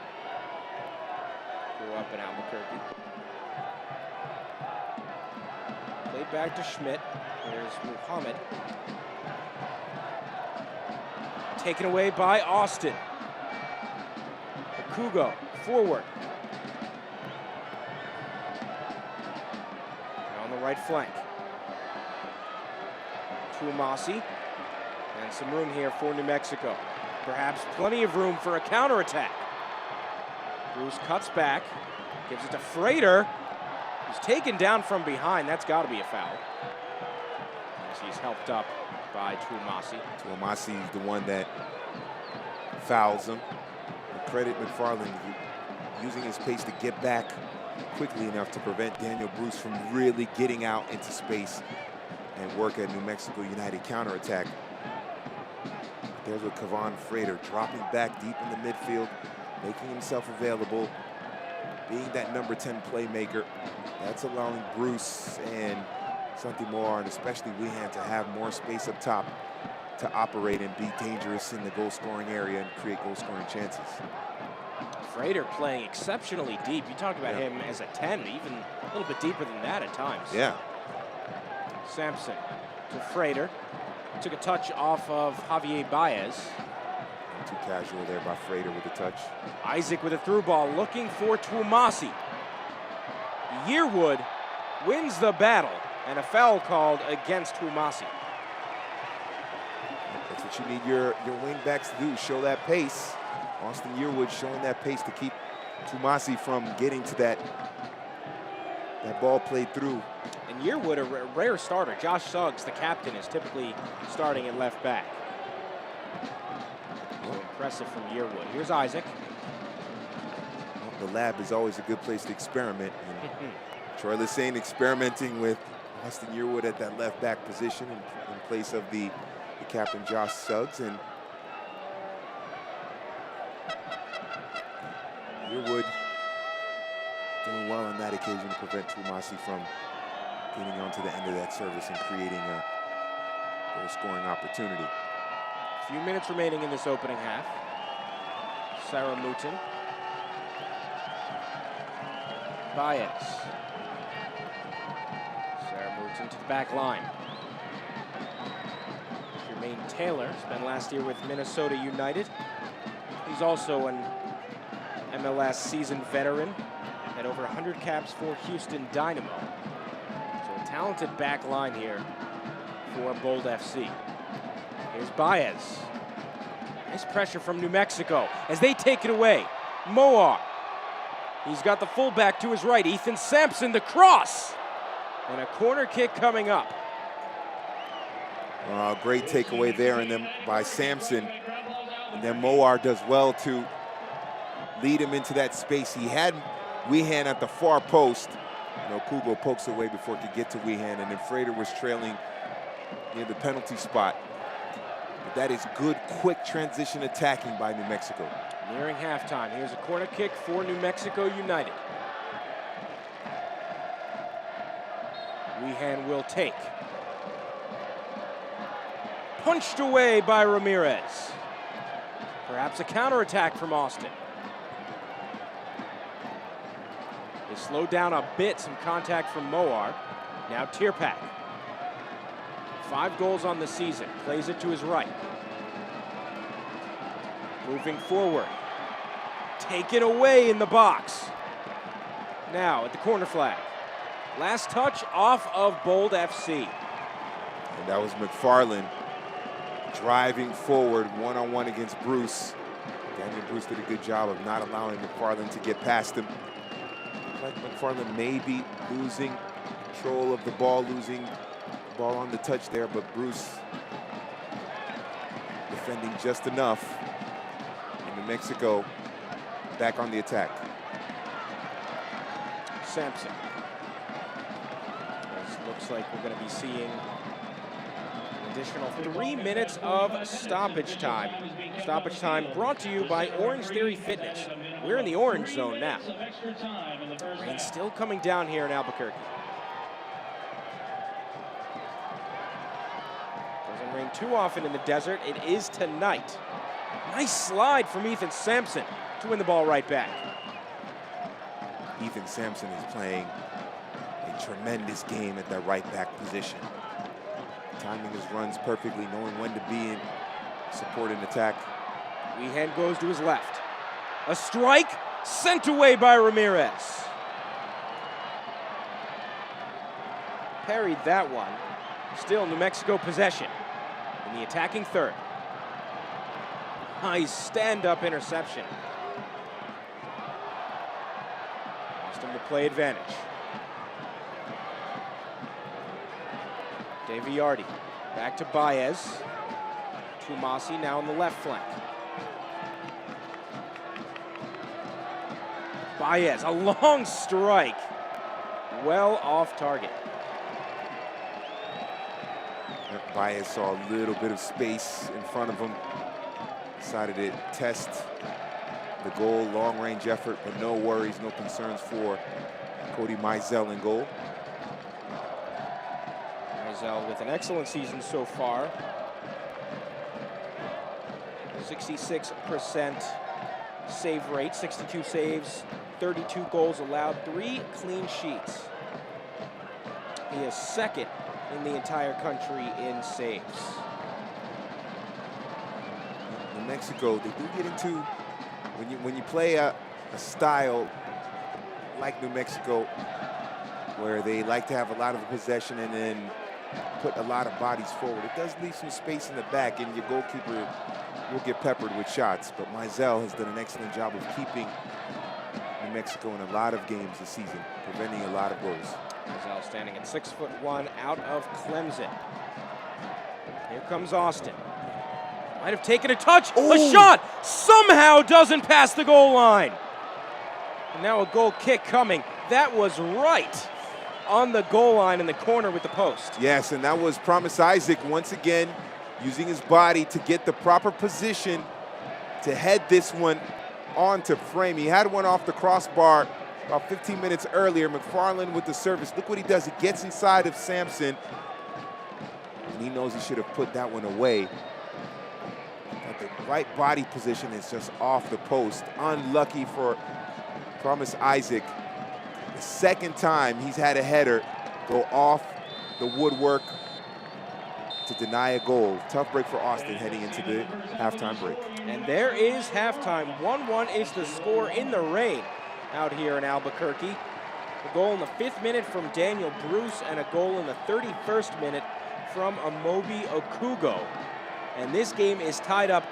Grew up in Albuquerque. Played back to Schmidt. There's Muhammad. Taken away by Austin. Okugo forward. And on the right flank. Tuomasi. And some room here for New Mexico. Perhaps plenty of room for a counterattack. Bruce cuts back, gives it to Frater. He's taken down from behind. That's got to be a foul. As he's helped up by Tuomasi. Tuomasi is the one that fouls him. Credit McFarland using his pace to get back quickly enough to prevent Daniel Bruce from really getting out into space and work at New Mexico United counterattack. There's with Kavan Frater dropping back deep in the midfield, making himself available, being that number 10 playmaker. That's allowing Bruce and Santi Moar, and especially Wehan, to have more space up top to operate and be dangerous in the goal-scoring area and create goal-scoring chances. Frater playing exceptionally deep. You talked about him as a 10, even a little bit deeper than that at times. Yeah. Sampson to Frater. Took a touch off of Javier Baez. Too casual there by Frater with the touch. Isaac with a through ball, looking for Tuomasi. Yearwood wins the battle, and a foul called against Tuomasi. That's what you need your wing backs to do, show that pace. Austin Yearwood showing that pace to keep Tuomasi from getting to that ball played through. And Yearwood, a rare starter. Josh Suggs, the captain, is typically starting at left back. So impressive from Yearwood. Here's Isaac. Well, the lab is always a good place to experiment. And Troy Lesane experimenting with Austin Yearwood at that left back position in place of the captain Josh Suggs. And Yearwood doing well on that occasion to prevent Tuomasi from getting onto the end of that service and creating a scoring opportunity. A few minutes remaining in this opening half. Sarah Mouton. Baez. Sarah Mouton to the back line. Jermaine Taylor spent last year with Minnesota United. He's also an MLS seasoned veteran. Had over 100 caps for Houston Dynamo. So a talented back line here for Bold FC. Here's Baez. Nice pressure from New Mexico as they take it away. Moar. He's got the fullback to his right. Ethan Sampson, the cross. And a corner kick coming up. Great takeaway there, and then by Sampson. And then Moar does well to lead him into that space. He had Wehan at the far post. Kubo pokes away before he could get to Wehan, and then Frater was trailing near the penalty spot. But that is good, quick transition attacking by New Mexico. Nearing halftime. Here's a corner kick for New Mexico United. Wehan will take. Punched away by Ramirez. Perhaps a counterattack from Austin. They slowed down a bit, some contact from Moar. Now Tierpak. 5 goals on the season, plays it to his right. Moving forward. Taken away in the box. Now at the corner flag. Last touch off of Bold FC. And that was McFarland driving forward one-on-one against Bruce. Daniel Bruce did a good job of not allowing McFarland to get past him. Like McFarland may be losing control of the ball, losing the ball on the touch there, but Bruce defending just enough. And New Mexico back on the attack. Sampson. This looks like we're going to be seeing an additional 3 minutes of stoppage time. Stoppage time brought to you by Orange Theory Fitness. We're in the orange zone now. Rain still coming down here in Albuquerque. Doesn't rain too often in the desert. It is tonight. Nice slide from Ethan Sampson to win the ball right back. Ethan Sampson is playing a tremendous game at that right back position. Timing his runs perfectly, knowing when to be in support and attack. Wehan goes to his left. A strike sent away by Ramirez. Parried that one. Still New Mexico possession in the attacking third. Nice stand-up interception. Austin will play advantage. Daviardi back to Baez. Tumasi now on the left flank. Baez, a long strike. Well off target. Baez saw a little bit of space in front of him. Decided to test the goal, long-range effort, but no worries, no concerns for Cody Mizell in goal. Mizell with an excellent season so far. 66% save rate, 62 saves, 32 goals allowed, 3 clean sheets. He is second in the entire country in saves. New Mexico, they do get into, when you play a style like New Mexico, where they like to have a lot of possession and then put a lot of bodies forward, it does leave some space in the back, and your goalkeeper will get peppered with shots. But Mizell has done an excellent job of keeping New Mexico in a lot of games this season, preventing a lot of goals. Mizell standing at 6'1" out of Clemson. Here comes Austin. Might have taken a touch. Ooh. A shot somehow doesn't pass the goal line. And now a goal kick coming. That was right on the goal line in the corner with the post. Yes, and that was Promise Isaac once again using his body to get the proper position to head this one onto frame. He had one off the crossbar about 15 minutes earlier. McFarland with the service. Look what he does. He gets inside of Sampson, and he knows he should have put that one away. But the right body position is just off the post. Unlucky for Promise Isaac. The second time he's had a header go off the woodwork to deny a goal. Tough break for Austin heading into the halftime break. And there is halftime. 1-1 is the score in the rain out here in Albuquerque. A goal in the 5th minute from Daniel Bruce and a goal in the 31st minute from Amobi Okugo. And this game is tied up.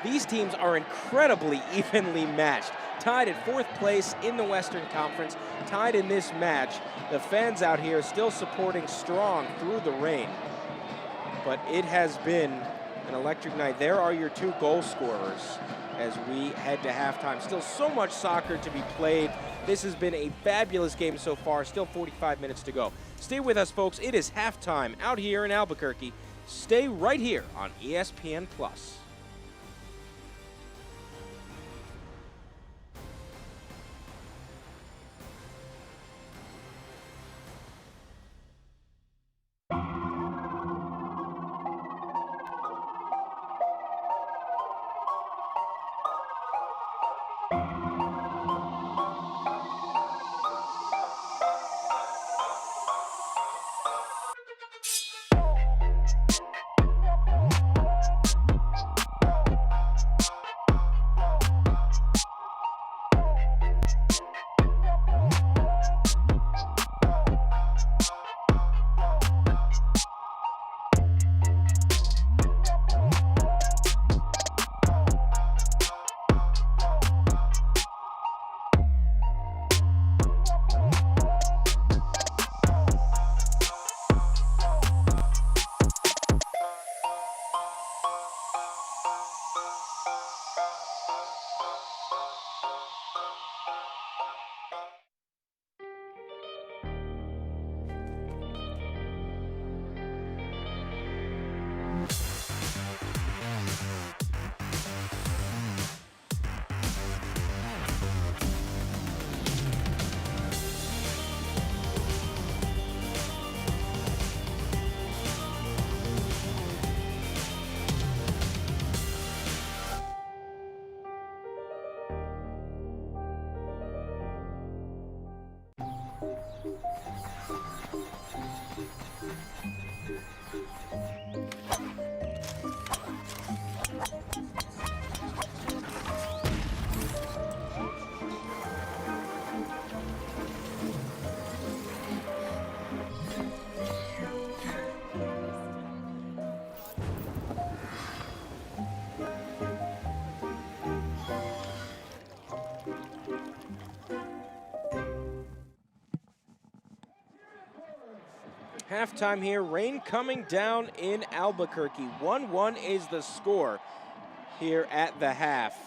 These teams are incredibly evenly matched. Tied at 4th place in the Western Conference, tied in this match. The fans out here still supporting strong through the rain. But it has been an electric night. There are your 2 goal scorers as we head to halftime. Still so much soccer to be played. This has been a fabulous game so far. Still 45 minutes to go. Stay with us, folks. It is halftime out here in Albuquerque. Stay right here on ESPN+. Halftime here, rain coming down in Albuquerque. 1-1 is the score here at the half.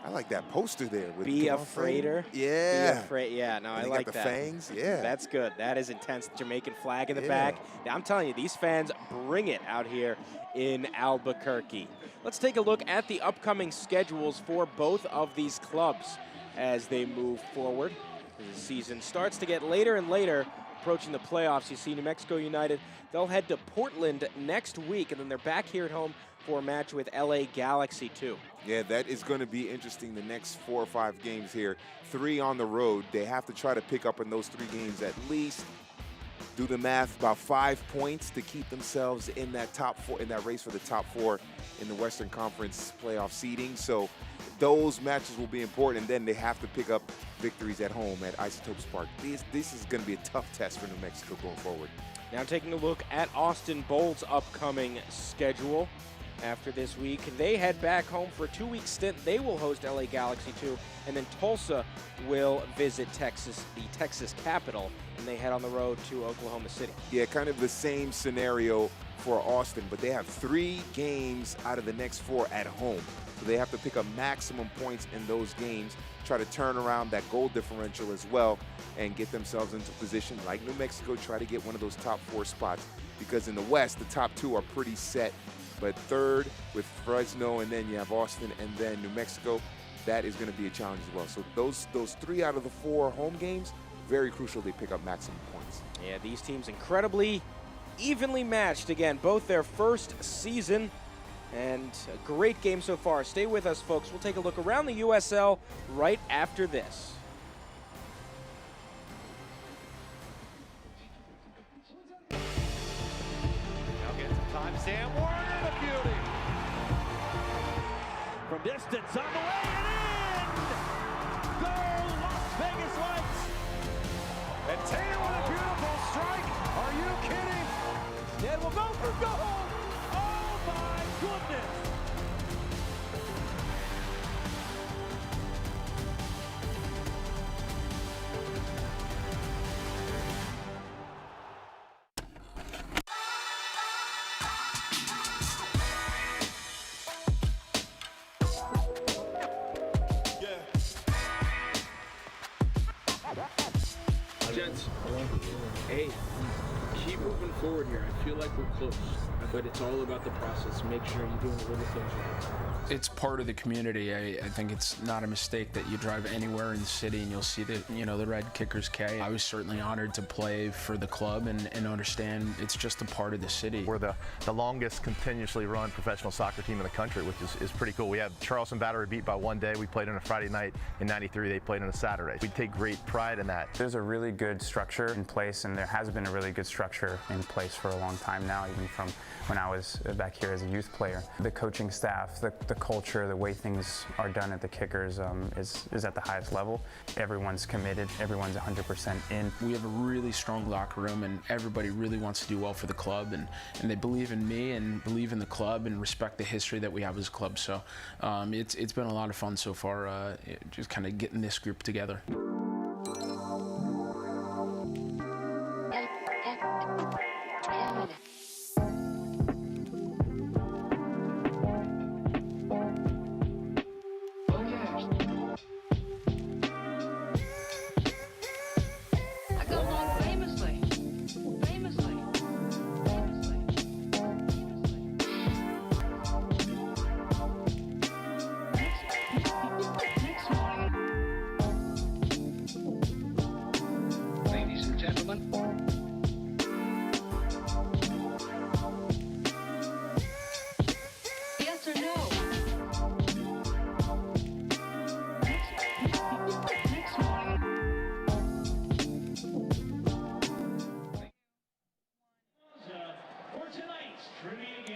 I like that poster there. With Be a Freighter. Yeah. Be a Freighter. Yeah, no, I like got the that. fangs. Yeah. That's good. That is intense. Jamaican flag in the back. I'm telling you, these fans bring it out here in Albuquerque. Let's take a look at the upcoming schedules for both of these clubs as they move forward. As the season starts to get later and later, approaching the playoffs. You see New Mexico United, they'll head to Portland next week, and then they're back here at home for a match with LA Galaxy 2. Yeah, that is going to be interesting the next 4 or 5 games here. 3 on the road. They have to try to pick up in those 3 games at least, do the math, about 5 points to keep themselves in that top 4, in that race for the top 4 in the Western Conference playoff seeding. So those matches will be important, and then they have to pick up victories at home at Isotopes Park. This is going to be a tough test for New Mexico going forward. Now taking a look at Austin Bold's upcoming schedule. After this week, they head back home for a 2-week stint. They will host LA Galaxy 2, and then Tulsa will visit Texas, the Texas Capital, and they head on the road to Oklahoma City. Yeah, kind of the same scenario for Austin, but they have 3 games out of the next 4 at home. So they have to pick up maximum points in those games, try to turn around that goal differential as well, and get themselves into position, like New Mexico, try to get one of those top 4 spots. Because in the West, the top 2 are pretty set. But third with Fresno, and then you have Austin, and then New Mexico. that is going to be a challenge as well. So those 3 out of the 4 home games, very crucial they pick up maximum points. Yeah, these teams incredibly evenly matched. Again, both their first season, and a great game so far. Stay with us, folks. We'll take a look around the USL right after this. Now get some time. Sam Warner, the beauty. From distance, on the way and in! Goal, Las Vegas Lights! And Taylor with a beautiful strike. Are you kidding? It will go for goal! Oh my goodness! Gents, hey, keep moving forward here. I feel like we're close, but it's all about the process. Make sure you're doing the little things right. It's part of the community. I think it's not a mistake that you drive anywhere in the city and you'll see the Red Kickers K. I was certainly honored to play for the club and understand it's just a part of the city. We're the longest continuously run professional soccer team in the country, which is pretty cool. We have Charleston Battery beat by one day. We played on a Friday night. In '93, they played on a Saturday. We take great pride in that. There's a really good structure in place, and there has been a really good structure in place for a long time now, even from when I was back here as a youth player. The coaching staff, the culture, the way things are done at the Kickers is at the highest level. Everyone's committed, everyone's 100% in. We have a really strong locker room and everybody really wants to do well for the club, and they believe in me and believe in the club and respect the history that we have as a club. So it's been a lot of fun so far, just kind of getting this group together.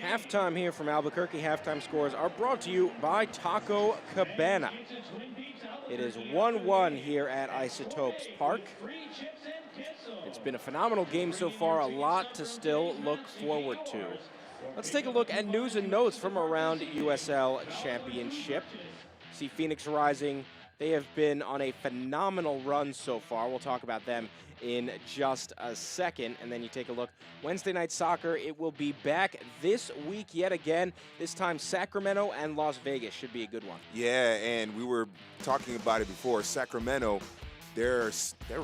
Halftime here from Albuquerque. Halftime scores are brought to you by Taco Cabana. It is 1-1 here at Isotopes Park. It's been a phenomenal game so far, a lot to still look forward to. Let's take a look at news and notes from around USL Championship. See Phoenix Rising. They have been on a phenomenal run so far. We'll talk about them in just a second. And then you take a look. Wednesday Night Soccer, it will be back this week yet again. This time Sacramento and Las Vegas should be a good one. Yeah, and we were talking about it before. Sacramento, their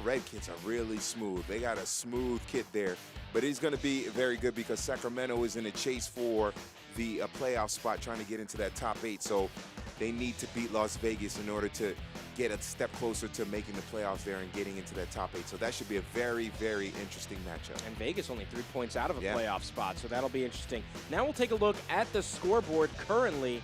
red kits are really smooth. They got a smooth kit there. But it's going to be very good because Sacramento is in a chase for the playoff spot, trying to get into that top 8. So they need to beat Las Vegas in order to get a step closer to making the playoffs there and getting into that top 8. So that should be a very, very interesting matchup. And Vegas only 3 points out of a playoff spot, so that'll be interesting. Now we'll take a look at the scoreboard currently.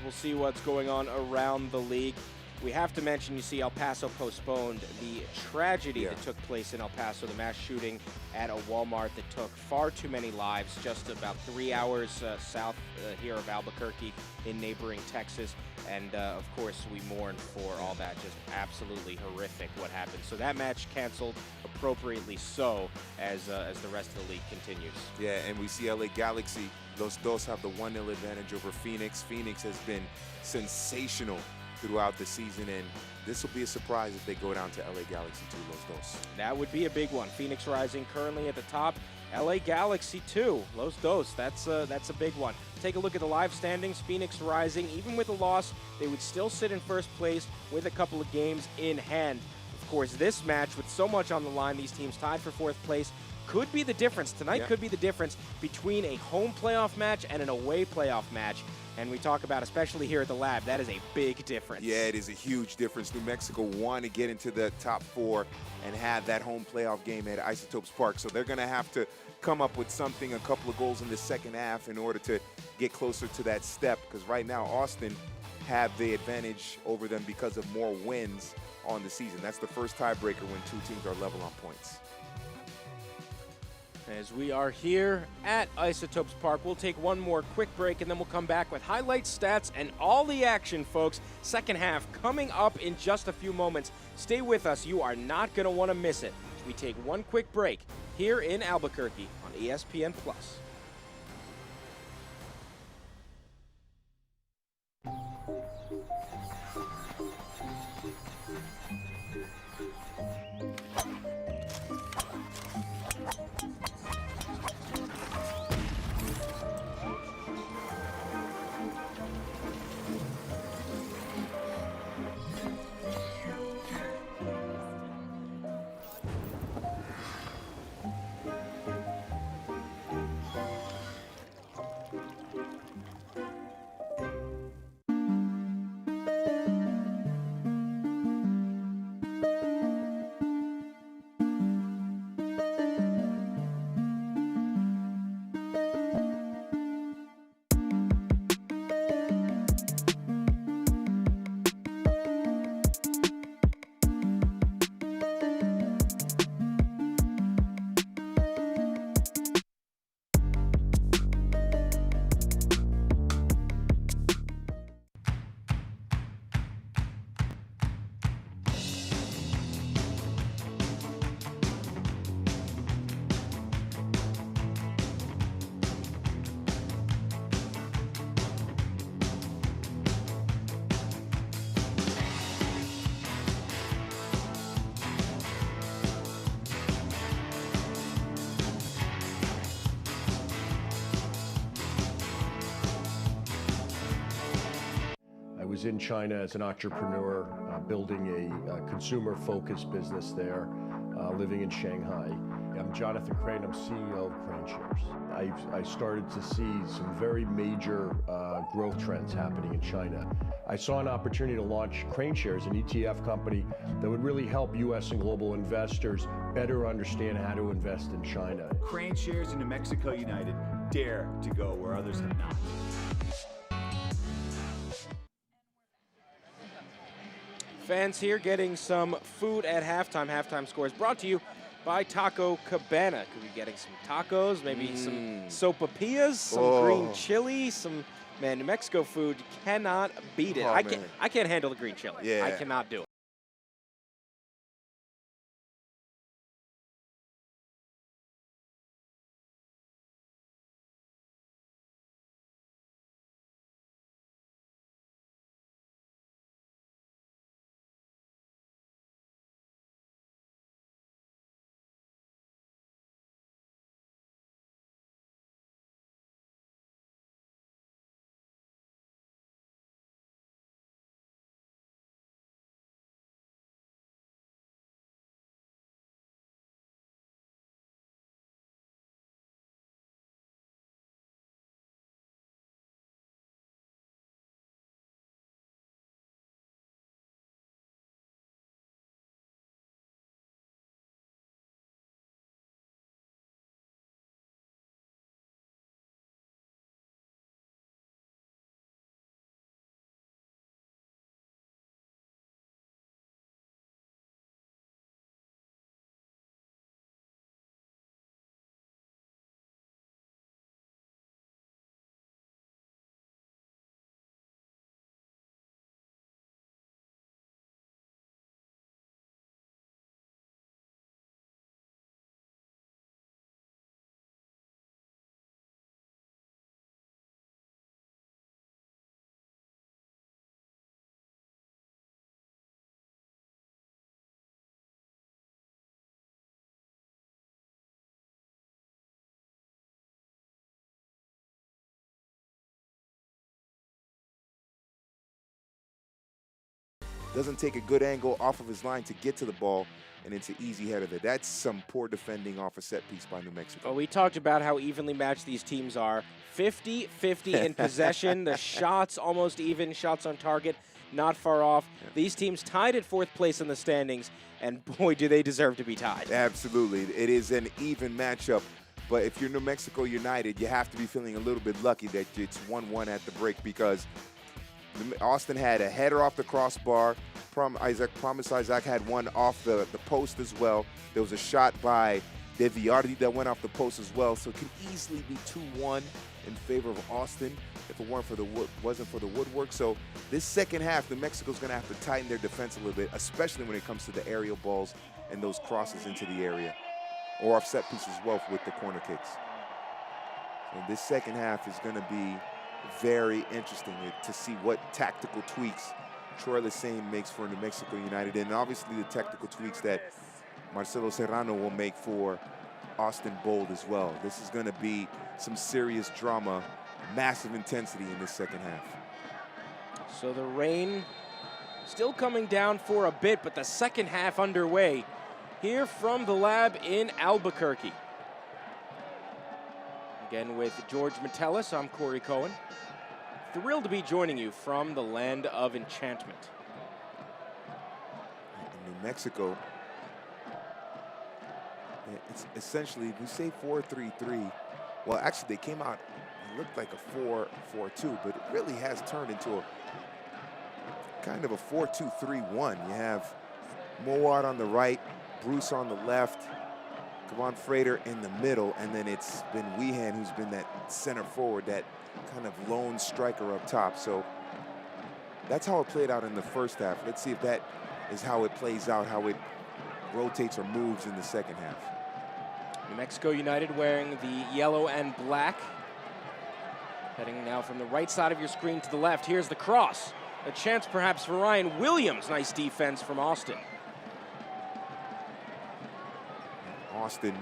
We'll see what's going on around the league. We have to mention, you see, El Paso postponed the tragedy that took place in El Paso, the mass shooting at a Walmart that took far too many lives, just about 3 hours south here of Albuquerque in neighboring Texas. And, of course, we mourn for all that. Just absolutely horrific what happened. So that match canceled, appropriately so, as the rest of the league continues. Yeah, and we see LA Galaxy. Los Dos have the 1-0 advantage over Phoenix. Phoenix has been sensational throughout the season, and this will be a surprise if they go down to LA Galaxy 2, Los Dos. That would be a big one. Phoenix Rising currently at the top. LA Galaxy 2, Los Dos, that's a big one. Take a look at the live standings. Phoenix Rising, even with a loss, they would still sit in first place with a couple of games in hand. Of course, this match with so much on the line, these teams tied for 4th place, could be the difference. Tonight could be the difference between a home playoff match and an away playoff match. And we talk about, especially here at the Lab, that is a big difference. Yeah, it is a huge difference. New Mexico want to get into the top 4 and have that home playoff game at Isotopes Park. So they're going to have to come up with something, a couple of goals in the second half in order to get closer to that step. Because right now, Austin have the advantage over them because of more wins on the season. That's the first tiebreaker when 2 teams are level on points. As we are here at Isotopes Park, we'll take one more quick break, and then we'll come back with highlights, stats, and all the action, folks. Second half coming up in just a few moments. Stay with us. You are not going to want to miss it. We take one quick break here in Albuquerque on ESPN+. I was in China as an entrepreneur, building a consumer-focused business there, living in Shanghai. I'm Jonathan Crane, I'm CEO of Crane Shares. I started to see some very major growth trends happening in China. I saw an opportunity to launch Crane Shares, an ETF company that would really help U.S. and global investors better understand how to invest in China. Crane Shares and New Mexico United dare to go where others have not. Fans here getting some food at halftime. Halftime scores brought to you by Taco Cabana. Could be getting some tacos, maybe some sopapillas, some green chili, some, man, New Mexico food, cannot beat it. I can't handle the green chili. Yeah. I cannot do it. doesn't take a good angle off of his line to get to the ball, and it's an easy header there. That's some poor defending off a set piece by New Mexico. Well, we talked about how evenly matched these teams are. 50-50 in possession. The shots almost even. Shots on target not far off. Yeah. These teams tied at 4th place in the standings, and boy, do they deserve to be tied. Absolutely. It is an even matchup. But if you're New Mexico United, you have to be feeling a little bit lucky that it's 1-1 at the break, because Austin had a header off the crossbar. Promise Isaac had one off the post as well. There was a shot by De Villardi that went off the post as well. So it could easily be 2-1 in favor of Austin if it wasn't for the woodwork. So this second half, New Mexico's going to have to tighten their defense a little bit, especially when it comes to the aerial balls and those crosses into the area, or off set pieces as well with the corner kicks. So this second half is going to be very interesting to see what tactical tweaks Troy Lesesne makes for New Mexico United, and obviously the tactical tweaks that Marcelo Serrano will make for Austin Bold as well. This is going to be some serious drama, massive intensity in this second half. So the rain still coming down for a bit, but the second half underway here from the lab in Albuquerque. Again with George Metellus, I'm Corey Cohen. Thrilled to be joining you from the land of enchantment. In New Mexico, it's essentially, we say 4-3-3. Well, actually, they came out, it looked like a 4-4-2, but it really has turned into a kind of a 4-2-3-1. You have Mowat on the right, Bruce on the left, Kevon Frater in the middle, and then it's been Weehan who's been that center forward, that kind of lone striker up top. So that's how it played out in the first half. Let's see if that is how it plays out, how it rotates or moves in the second half. New Mexico United wearing the yellow and black. Heading now from the right side of your screen to the left. Here's the cross. A chance perhaps for Ryan Williams. Nice defense from Austin. Austin,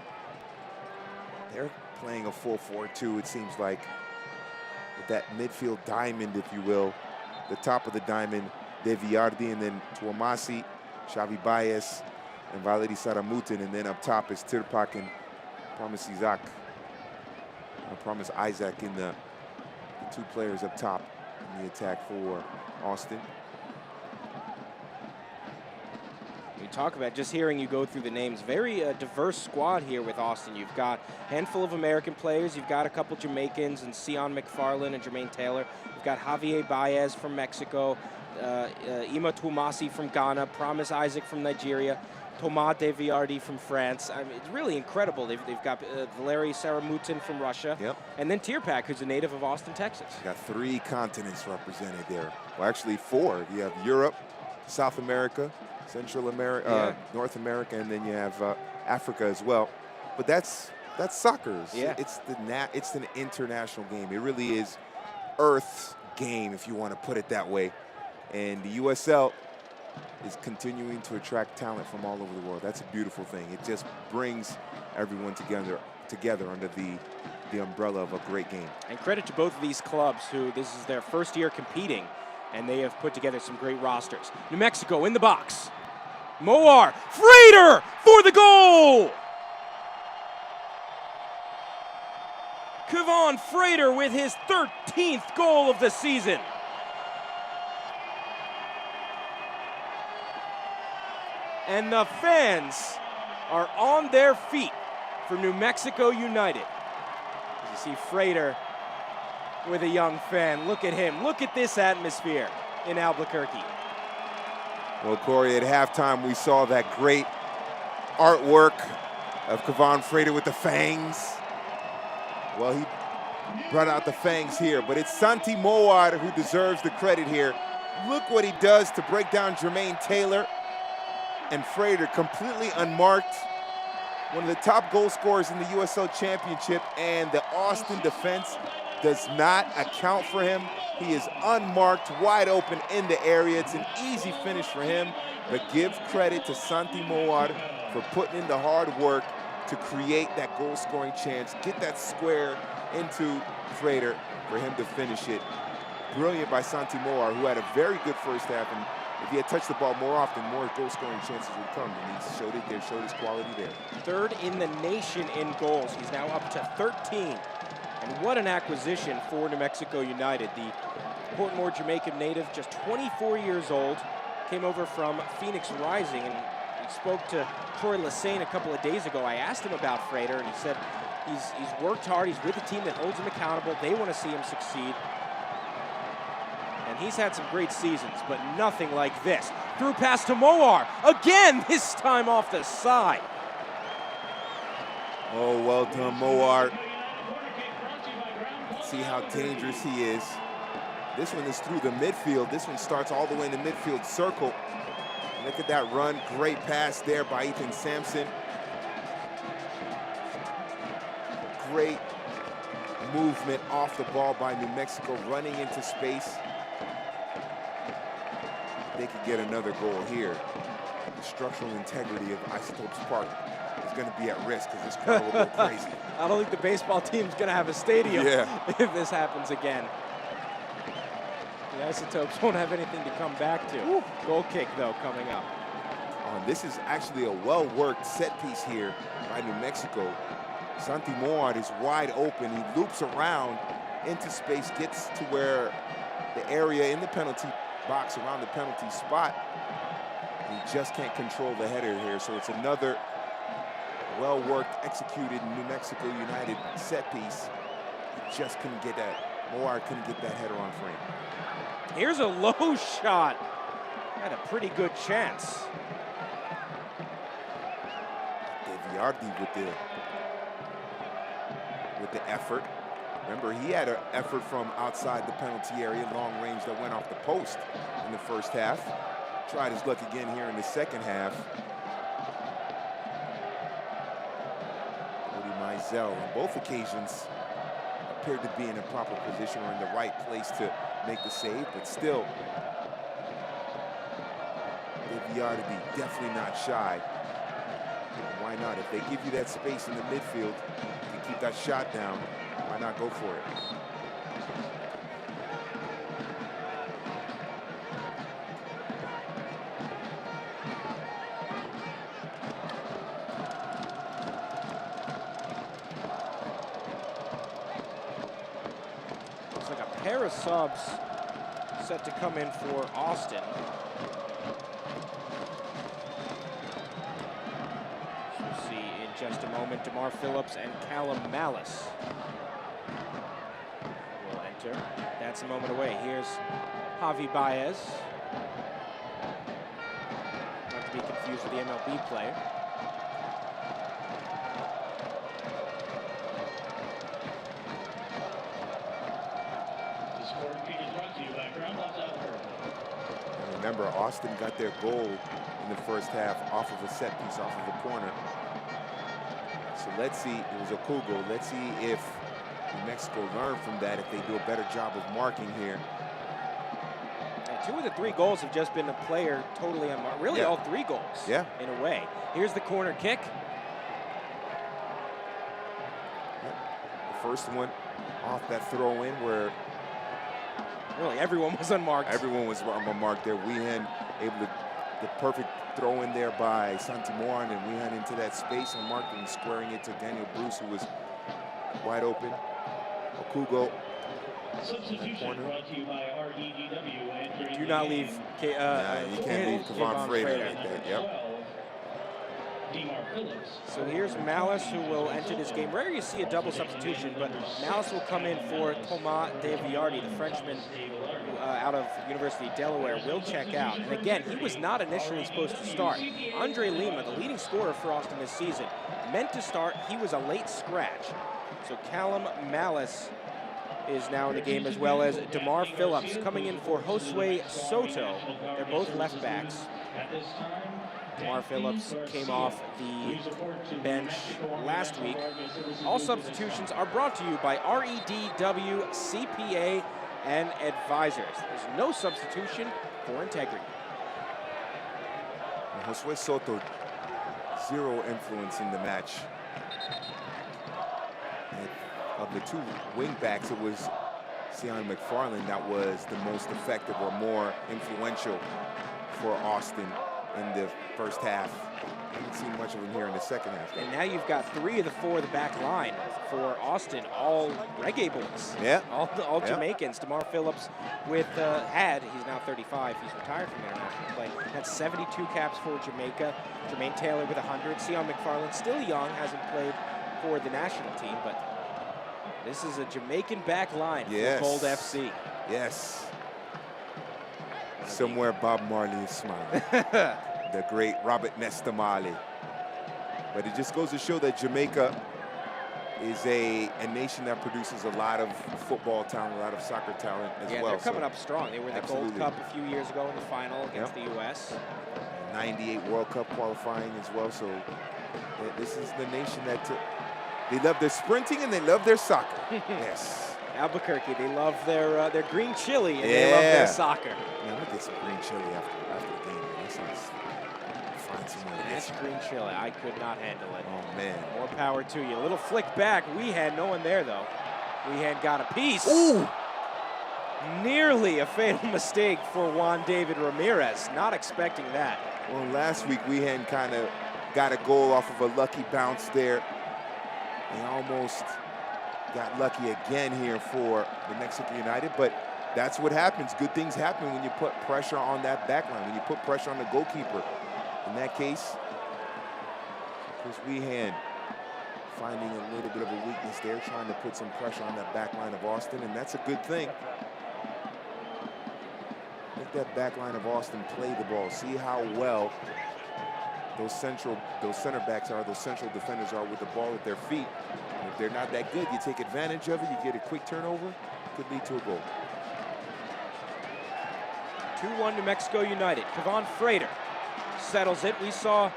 they're playing a 4-4-2, it seems like, with that midfield diamond, if you will. The top of the diamond, De Villardi, and then Tuamasi, Xavi Baez, and Valeri Saramutin, and then up top is Tirpak and Promise Isaac in the 2 players up top in the attack for Austin. We talk about, just hearing you go through the names, very diverse squad here with Austin. You've got a handful of American players. You've got a couple Jamaicans and Sion McFarlane and Jermaine Taylor. You've got Javier Baez from Mexico, Ima Tuamasi from Ghana, Promise Isaac from Nigeria, Thomas De Villardi from France. I mean, it's really incredible. They've got Valeri Saramutin from Russia, and then Tirpak, who's a native of Austin, Texas. You got 3 continents represented there. Well, actually 4. You have Europe, South America, Central America, North America, and then you have Africa as well. But that's soccer. Yeah. It's an international game. It really is Earth's game, if you want to put it that way. And the USL is continuing to attract talent from all over the world. That's a beautiful thing. It just brings everyone together under the umbrella of a great game. And credit to both of these clubs, who this is their first year competing, and they have put together some great rosters. New Mexico in the box. Moar, Frater for the goal! Kevon Frater with his 13th goal of the season. And the fans are on their feet for New Mexico United. As you see Frater with a young fan. Look at him. Look at this atmosphere in Albuquerque. Well, Corey, at halftime, we saw that great artwork of Kevon Frater with the fangs. Well, he brought out the fangs here, but it's Santi Mowad who deserves the credit here. Look what he does to break down Jermaine Taylor, and Frater completely unmarked. One of the top goal scorers in the USL Championship, and the Austin defense does not account for him. He is unmarked, wide open in the area. It's an easy finish for him, but give credit to Santi Mowad for putting in the hard work to create that goal-scoring chance, get that square into Frater for him to finish it. Brilliant by Santi Mowad, who had a very good first half, and if he had touched the ball more often, more goal-scoring chances would come. And he showed it there, showed his quality there. Third in the nation in goals. He's now up to 13. And what an acquisition for New Mexico United. The Portmore Jamaican native, just 24 years old, came over from Phoenix Rising, and he spoke to Troy Lassane a couple of days ago. I asked him about Frater, and he said he's worked hard. He's with a team that holds him accountable. They want to see him succeed. And he's had some great seasons, but nothing like this. Through pass to Moar. Again, this time off the side. Oh, well done, Moar. See how dangerous he is. This one is through the midfield. This one starts all the way in the midfield circle. Look at that run. Great pass there by Ethan Sampson. Great movement off the ball by New Mexico, running into space. They could get another goal here. The structural integrity of Isotopes Park is going to be at risk because this crowd will go crazy. I don't think the baseball team's going to have a stadium if this happens again. The Isotopes won't have anything to come back to. Ooh. Goal kick, though, coming up. This is actually a well-worked set piece here by New Mexico. Santi Moar is wide open. He loops around into space, gets to where the area in the penalty box around the penalty spot. He just can't control the header here, so it's another well-worked, executed New Mexico United set piece. He just couldn't get that. Moar couldn't get that header on frame. Here's a low shot. Had a pretty good chance. Deviardi with the effort. Remember, he had an effort from outside the penalty area, long range, that went off the post in the first half. Tried his luck again here in the second half. Cody Mizell on both occasions appeared to be in a proper position or in the right place to make the save, but still, Deviardi definitely not shy. Why not? If they give you that space in the midfield to keep that shot down, why not go for it? Looks like a pair of subs set to come in for Austin. We'll see in just a moment. DeMar Phillips and Callum Malice will enter. That's a moment away. Here's Javi Baez. Not to be confused with the MLB player. Remember, Austin got their goal in the first half off of a set piece, off of a corner. So let's see, it was a Kugo. Let's see if New Mexico learn from that, if they do a better job of marking here. And 2 of the 3 goals have just been a player totally unmarked. Really, all 3 goals, in a way. Here's the corner kick. The first one off that throw-in where really everyone was unmarked. Everyone was unmarked there. Weehan able to, the perfect throw in there by Santi Moar, and then Weehan into that space unmarked and squaring it to Daniel Bruce, who was wide open. Okugo. Substitution brought to you by REDW. Do not leave. You can't leave Kevon Frater like that. Yep. So here's Malice, who will enter this game. Rarely you see a double substitution, but Malice will come in for Thomas Deviardi, the Frenchman out of University of Delaware, will check out. And again, he was not initially supposed to start. Andre Lima, the leading scorer for Austin this season, meant to start. He was a late scratch. So Callum Malice is now in the game, as well as DeMar Phillips coming in for Josue Soto. They're both left backs. DeMar Phillips came off the bench last week. All substitutions are brought to you by REDW CPA and Advisors. There's no substitution for integrity. Josue Soto, 0 influence in the match. And of the 2 wing backs, it was Sion McFarland that was the most effective or more influential for Austin in the first half. I haven't seen much of him here in the second half. And now you've got 3 of the 4 of the back line for Austin, all reggae boys. Yeah. All Jamaicans. DeMar Phillips with he's now 35. He's retired from international play. That's 72 caps for Jamaica. Jermaine Taylor with 100. Sion McFarland, still young, hasn't played for the national team, but this is a Jamaican back line for Bold FC. Yes. Somewhere Bob Marley is smiling. The great Robert Nesta Marley. But it just goes to show that Jamaica is a nation that produces a lot of football talent, a lot of soccer talent as well. Yeah, they're coming up strong. They were in the Absolutely. Gold Cup a few years ago in the final against the U.S. 98 World Cup qualifying as well. So this is the nation that they love their sprinting and they love their soccer. Yes. Albuquerque, they love their green chili and they love their soccer. Man, I'm gonna get some green chili after the game. Let's find somewhere to get That's some. green chili. I could not handle it. Oh man. More power to you. A little flick back. Weehan, no one there though. Weehan got a piece. Ooh. Nearly a fatal mistake for Juan David Ramirez. Not expecting that. Well, last week we had kind of got a goal off of a lucky bounce there. And almost got lucky again here for the Mexico United, but that's what happens. Good things happen when you put pressure on that back line, when you put pressure on the goalkeeper. In that case, Chris Weehan finding a little bit of a weakness there, trying to put some pressure on that back line of Austin, and that's a good thing. Let that back line of Austin play the ball. See how well those center backs are, those central defenders are with the ball at their feet. And if they're not that good, you take advantage of it, you get a quick turnover, could lead to a goal. 2-1 New Mexico United. Kevon Frater settles it. We saw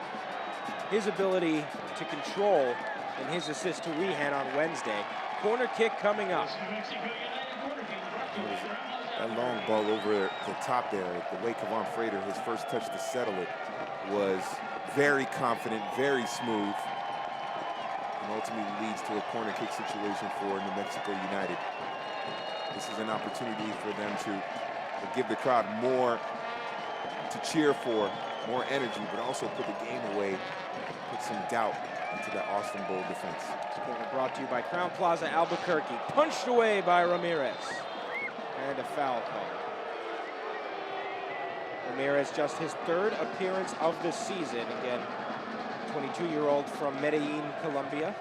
his ability to control in his assist to Weehan on Wednesday. Corner kick coming up. That long ball over the top there, the way Kevon Frater, his first touch to settle it, was very confident, very smooth, and ultimately leads to a corner kick situation for New Mexico United. This is an opportunity for them to give the crowd more to cheer for, more energy, but also put the game away, put some doubt into that Austin Bold defense. This corner brought to you by Crown Plaza Albuquerque. Punched away by Ramirez. And a foul call. Ramirez, just his 3rd appearance of the season. Again, 22-year-old from Medellin, Colombia.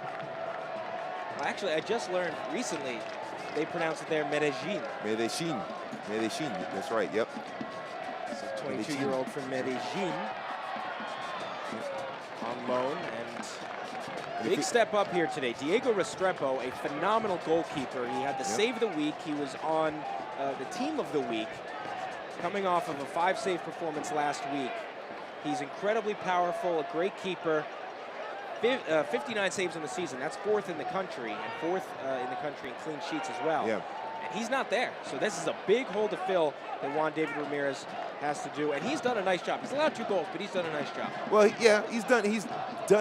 Well, actually, I just learned recently they pronounce it there Medellin. Medellin. Medellin. That's right. Yep. So 22-year-old from Medellin on loan, and big step up here today. Diego Restrepo, a phenomenal goalkeeper. He had the save of the week. He was on the team of the week, coming off of a 5-save performance last week. He's incredibly powerful, a great keeper. 59 saves in the season. That's 4th in the country, and 4th in the country in clean sheets as well. Yeah. And he's not there. So this is a big hole to fill that Juan David Ramirez has to do, and he's done a nice job. He's allowed 2 goals, but he's done a nice job. Well, yeah, he's done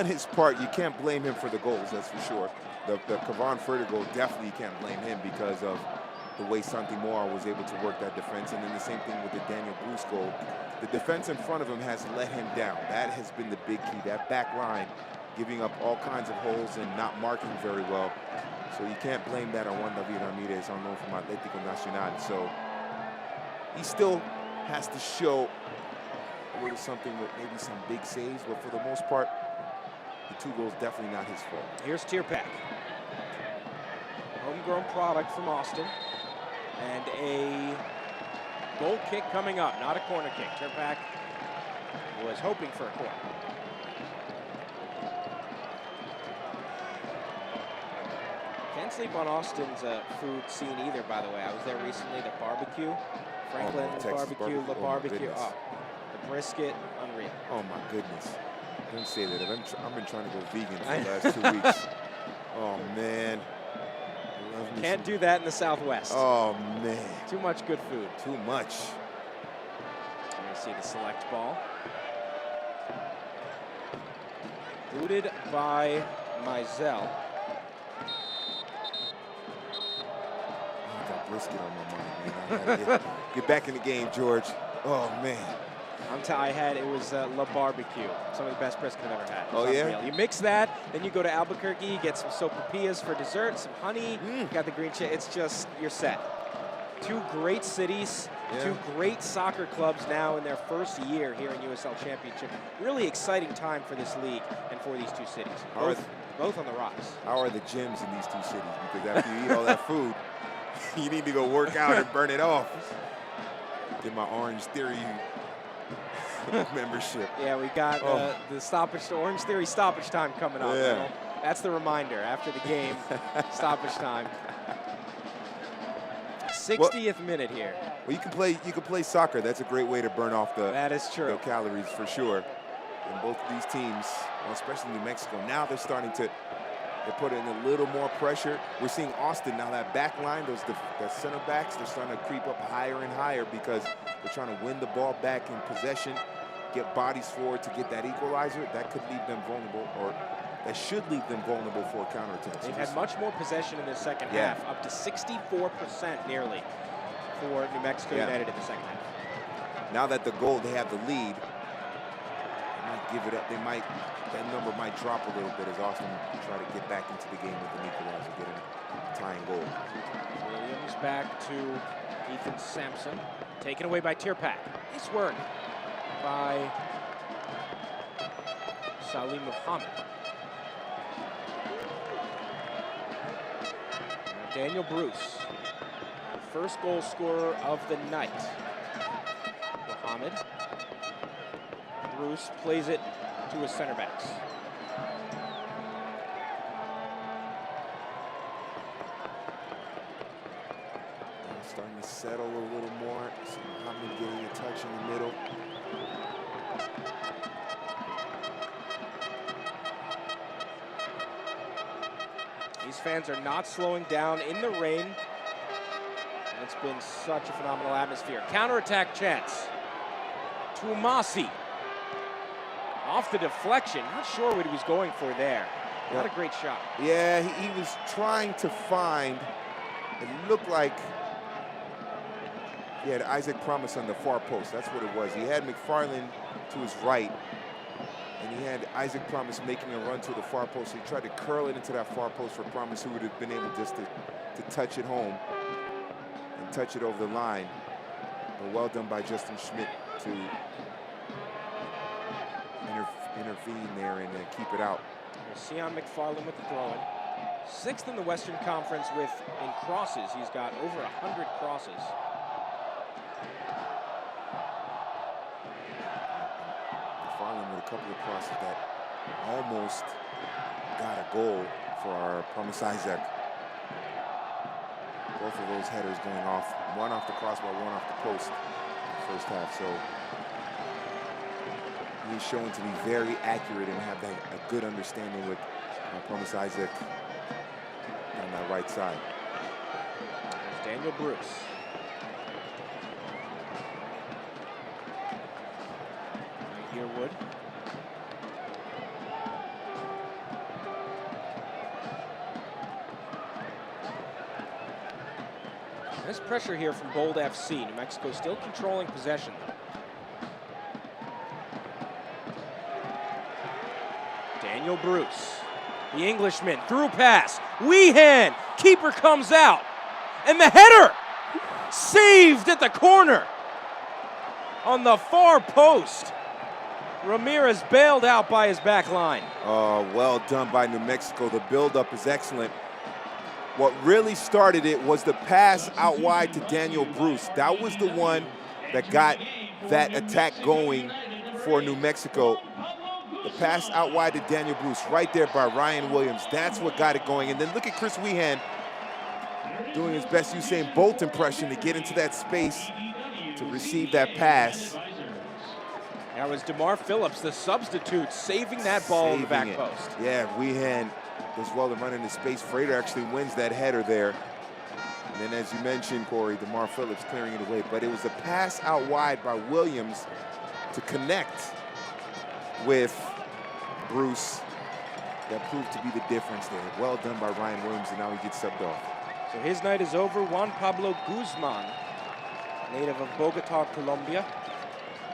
his part. You can't blame him for the goals, that's for sure. The Kevon Frater goal, definitely you can't blame him because of the way Santi Mora was able to work that defense, and then the same thing with the Daniel Bruce goal. The defense in front of him has let him down. That has been the big key. That back line giving up all kinds of holes and not marking very well. So you can't blame that on Juan David Ramirez, on loan from Atlético Nacional. So he still has to show a little something with maybe some big saves, but for the most part, the 2 goals definitely not his fault. Here's Tierpak. Homegrown product from Austin. And a goal kick coming up, not a corner kick. Tierpak was hoping for a corner. Can't sleep on Austin's food scene either, by the way. I was there recently, the barbecue. Franklin's barbecue, the barbecue. Oh, the brisket, unreal. Oh my goodness. Don't say that. I've been trying to go vegan for the last 2 weeks. Oh man. Can't do that in the Southwest. Oh man. Too much good food. Too much. Let me see the select ball. Booted by Mizell. I got brisket on my mind, man. I gotta get back in the game, George. Oh man. It was La Barbecue, some of the best brisket I've ever had. Oh, yeah? Unreal. You mix that, then you go to Albuquerque, you get some sopapillas for dessert, some honey, you got the green chili. It's just, you're set. Two great cities, two great soccer clubs now in their first year here in USL Championship. Really exciting time for this league and for these two cities. Both on the rocks. How are the gyms in these two cities? Because after you eat all that food, you need to go work out and burn it off. Get my Orange Theory membership. Yeah, we got the Orange Theory stoppage time coming up. Yeah. You know? That's the reminder after the game, stoppage time. 60th minute here. Well, you can play soccer. That's a great way to burn off the calories for sure. And both of these teams, especially New Mexico, now they're starting to put in a little more pressure. We're seeing Austin now, that back line, the center backs, they're starting to creep up higher and higher because they're trying to win the ball back in possession, get bodies forward to get that equalizer. That could leave them vulnerable, or that should leave them vulnerable for a counterattack. They've had much more possession in the second half, up to 64% nearly for New Mexico United in the second half. Now that they have the lead, they might give it up. That number might drop a little bit as Austin try to get back into the game with an equalizer, get a tying goal. Williams back to Ethan Sampson, taken away by Tirpak. Nice work by Salim Muhammad. Daniel Bruce, first goal scorer of the night. Muhammad. Bruce plays it to his center backs. Starting to settle a little more. So Muhammad getting a touch in the middle. These fans are not slowing down in the rain. And it's been such a phenomenal atmosphere. Counterattack chance. Tumasi. Off the deflection. Not sure what he was going for there. Not a great shot. Yeah, he was trying to find, it looked like he had Isaac Promise on the far post. That's what it was. He had McFarland to his right, and he had Isaac Promise making a run to the far post. So he tried to curl it into that far post for Promise, who would have been able just to touch it home and touch it over the line. But well done by Justin Schmidt to intervene there and keep it out. Sion McFarland with the throw-in. 6th in the Western Conference in crosses. He's got over 100 crosses. McFarland with a couple of crosses that almost got a goal for our Promise Isaac. Both of those headers going off, one off the crossbar, one off the post in the first half. So he's shown to be very accurate and have a good understanding with Promise Isaac on that right side. There's Daniel Bruce. Right here, Wood. Nice pressure here from Bold FC. New Mexico still controlling possession. Daniel Bruce, the Englishman, through pass, Weehan, keeper comes out, and the header saved at the corner on the far post. Ramirez bailed out by his back line. Oh, well done by New Mexico. The buildup is excellent. What really started it was the pass out wide to Daniel Bruce. That was the one that got that attack going for New Mexico. The pass out wide to Daniel Bruce, right there by Ryan Williams. That's what got it going. And then look at Chris Weehan doing his best Usain Bolt impression to get into that space to receive that pass. That was DeMar Phillips, the substitute, saving that ball in the back post. Yeah, Weehan does well to run into space. Frater actually wins that header there. And then, as you mentioned, Corey, DeMar Phillips clearing it away. But it was a pass out wide by Williams to connect with Bruce that proved to be the difference there. Well done by Ryan Williams, and now he gets subbed off. So his night is over. Juan Pablo Guzman, native of Bogota, Colombia,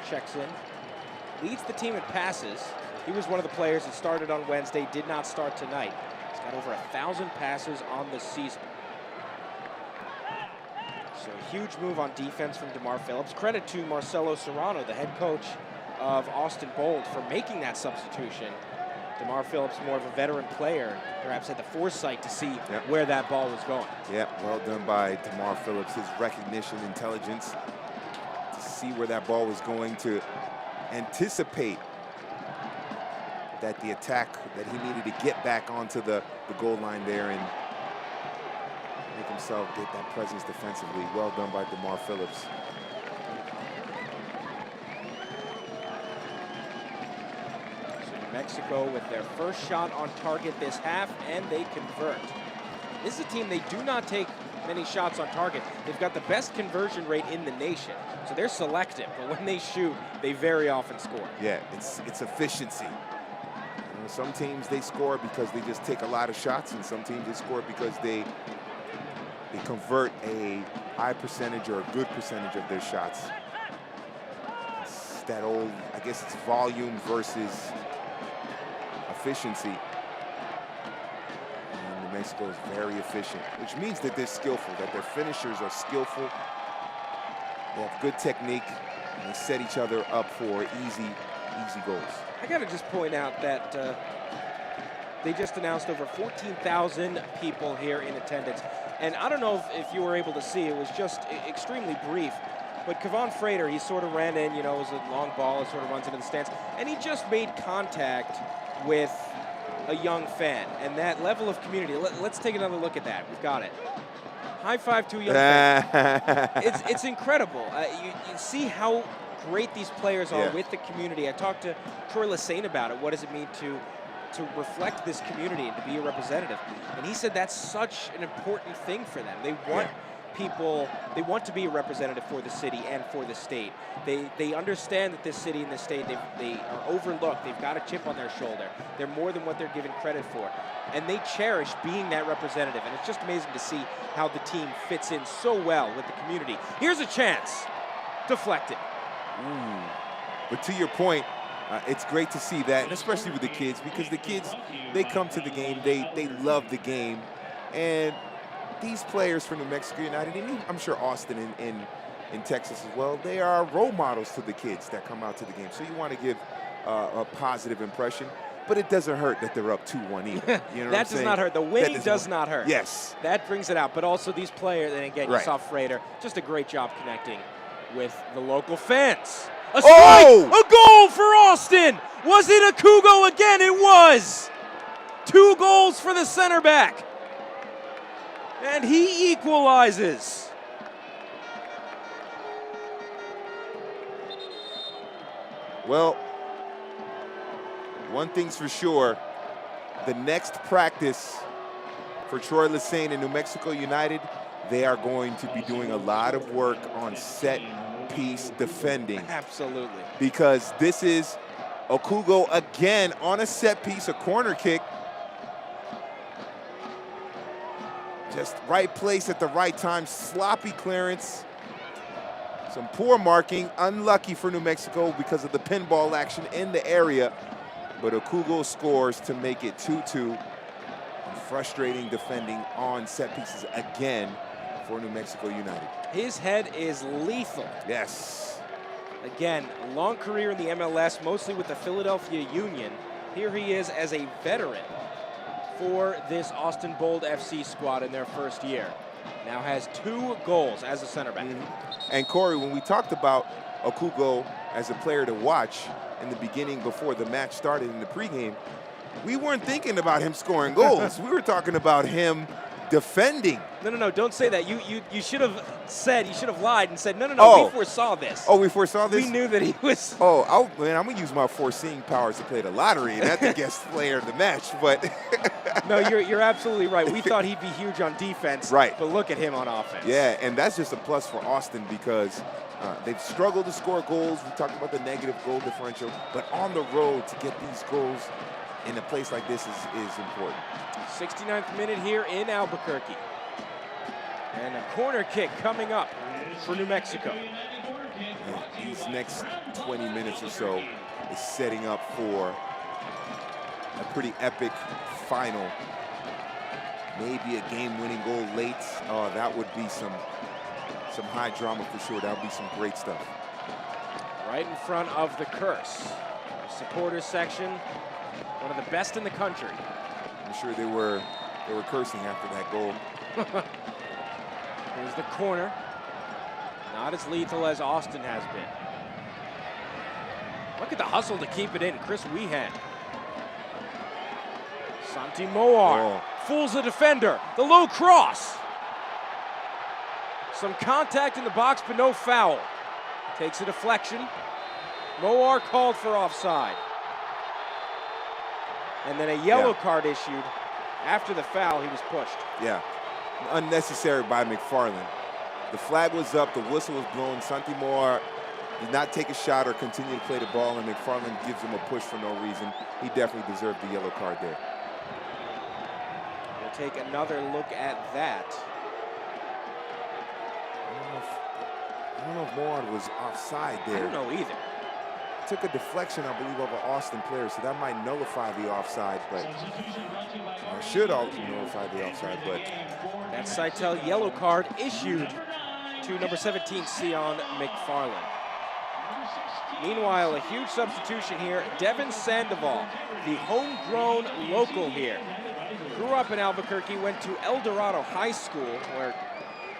checks in. Leads the team in passes. He was one of the players that started on Wednesday, did not start tonight. He's got over 1,000 passes on the season. So a huge move on defense from DeMar Phillips. Credit to Marcelo Serrano, the head coach of Austin Bold, for making that substitution. DeMar Phillips, more of a veteran player, perhaps had the foresight to see where that ball was going. Yeah, well done by DeMar Phillips. His recognition, intelligence, to see where that ball was going, to anticipate that the attack that he needed to get back onto the goal line there and make himself get that presence defensively. Well done by DeMar Phillips. Mexico with their first shot on target this half, and they convert. This is a team, they do not take many shots on target. They've got the best conversion rate in the nation, so they're selective, but when they shoot, they very often score. Yeah, it's efficiency. You know, some teams, they score because they just take a lot of shots, and some teams, they score because they convert a high percentage or a good percentage of their shots. It's that old, I guess it's volume versus efficiency. And New Mexico is very efficient, which means that they're skillful, that their finishers are skillful. They have good technique, and they set each other up for easy goals. I gotta just point out that they just announced over 14,000 people here in attendance. And I don't know if you were able to see, it was just extremely brief. But Kevon Frater, he sort of ran in, you know, it was a long ball, it sort of runs into the stands, and he just made contact with a young fan. And that level of community, let's take another look at that. We've got it. High five to a young fan. It's incredible. You see how great these players are with the community. I talked to Troy Lesane about it. What does it mean to reflect this community and to be a representative? And he said that's such an important thing for them. They want people, they want to be a representative for the city and for the state. They understand that this city and this state, they are overlooked. They've got a chip on their shoulder. They're more than what they're given credit for. And they cherish being that representative. And it's just amazing to see how the team fits in so well with the community. Here's a chance. Deflected. But to your point, it's great to see that, and especially with the kids, because the kids, they come to the game, they love the game. And these players from New Mexico United, and I'm sure Austin in Texas as well, they are role models to the kids that come out to the game. So you want to give a positive impression, but it doesn't hurt that they're up 2-1 either. You know that does not hurt. The winning does not hurt. Yes. That brings it out. But also these players, and again, you saw Frater, just a great job connecting with the local fans. A strike! A goal for Austin! Was it a Kugo again? It was! 2 goals for the center back. And he equalizes. Well, one thing's for sure, the next practice for Troy Lesane and New Mexico United, they are going to be doing a lot of work on set piece defending. Absolutely. Because this is Okugo again on a set piece, a corner kick. Just right place at the right time, sloppy clearance. Some poor marking, unlucky for New Mexico because of the pinball action in the area. But Okugo scores to make it 2-2. Frustrating defending on set pieces again for New Mexico United. His head is lethal. Yes. Again, a long career in the MLS, mostly with the Philadelphia Union. Here he is as a veteran for this Austin Bold FC squad in their first year. Now has 2 goals as a center back. And Corey, when we talked about Okugo as a player to watch in the beginning before the match started in the pregame, we weren't thinking about him scoring goals. We were talking about him defending. No, don't say that. You should have said, you should have lied and said, no, we foresaw this. Oh, we foresaw this? We knew that he was. Oh, man, I'm going to use my foreseeing powers to play the lottery and not the guest player of the match, but. No, you're absolutely right. We thought he'd be huge on defense. Right. But look at him on offense. Yeah, and that's just a plus for Austin because they've struggled to score goals. We talked about the negative goal differential, but on the road to get these goals in a place like this is important. 69th minute here in Albuquerque. And a corner kick coming up for New Mexico. And these next 20 minutes or so is setting up for a pretty epic final. Maybe a game-winning goal late. Oh, that would be some high drama for sure. That would be some great stuff. Right in front of the curse. The supporters section, one of the best in the country. I'm sure they were cursing after that goal. Here's the corner. Not as lethal as Austin has been. Look at the hustle to keep it in. Chris Wehan. Santi Moar fools the defender. The low cross. Some contact in the box, but no foul. Takes a deflection. Moar called for offside. And then a yellow card issued. After the foul, he was pushed. Yeah, unnecessary by McFarland. The flag was up, the whistle was blown. Santi Moar did not take a shot or continue to play the ball, and McFarland gives him a push for no reason. He definitely deserved the yellow card there. We'll take another look at that. I don't know if Moar was offside there. I don't know either. Took a deflection, I believe, of an Austin player, so that might nullify the offside, but or should nullify the offside, but that Seitel yellow card issued to number 17, Sion McFarland. Meanwhile, a huge substitution here. Devin Sandoval, the homegrown local here. Grew up in Albuquerque, went to El Dorado High School, where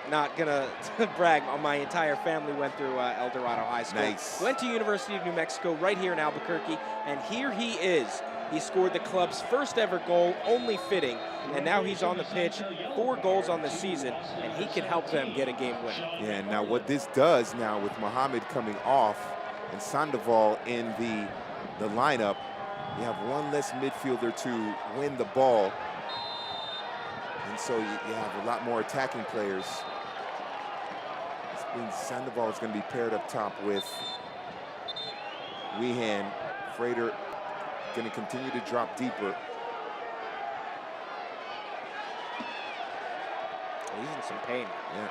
not gonna brag, my entire family went through El Dorado High School. Nice. Went to University of New Mexico right here in Albuquerque, and here he is. He scored the club's first ever goal, only fitting, and now he's on the pitch, 4 goals on the season, and he can help them get a game winner. Yeah, now what this does now with Mohamed coming off and Sandoval in the lineup, you have one less midfielder to win the ball, and so you have a lot more attacking players. Means Sandoval is going to be paired up top with Wehan. Frater going to continue to drop deeper. He's in some pain. Yeah.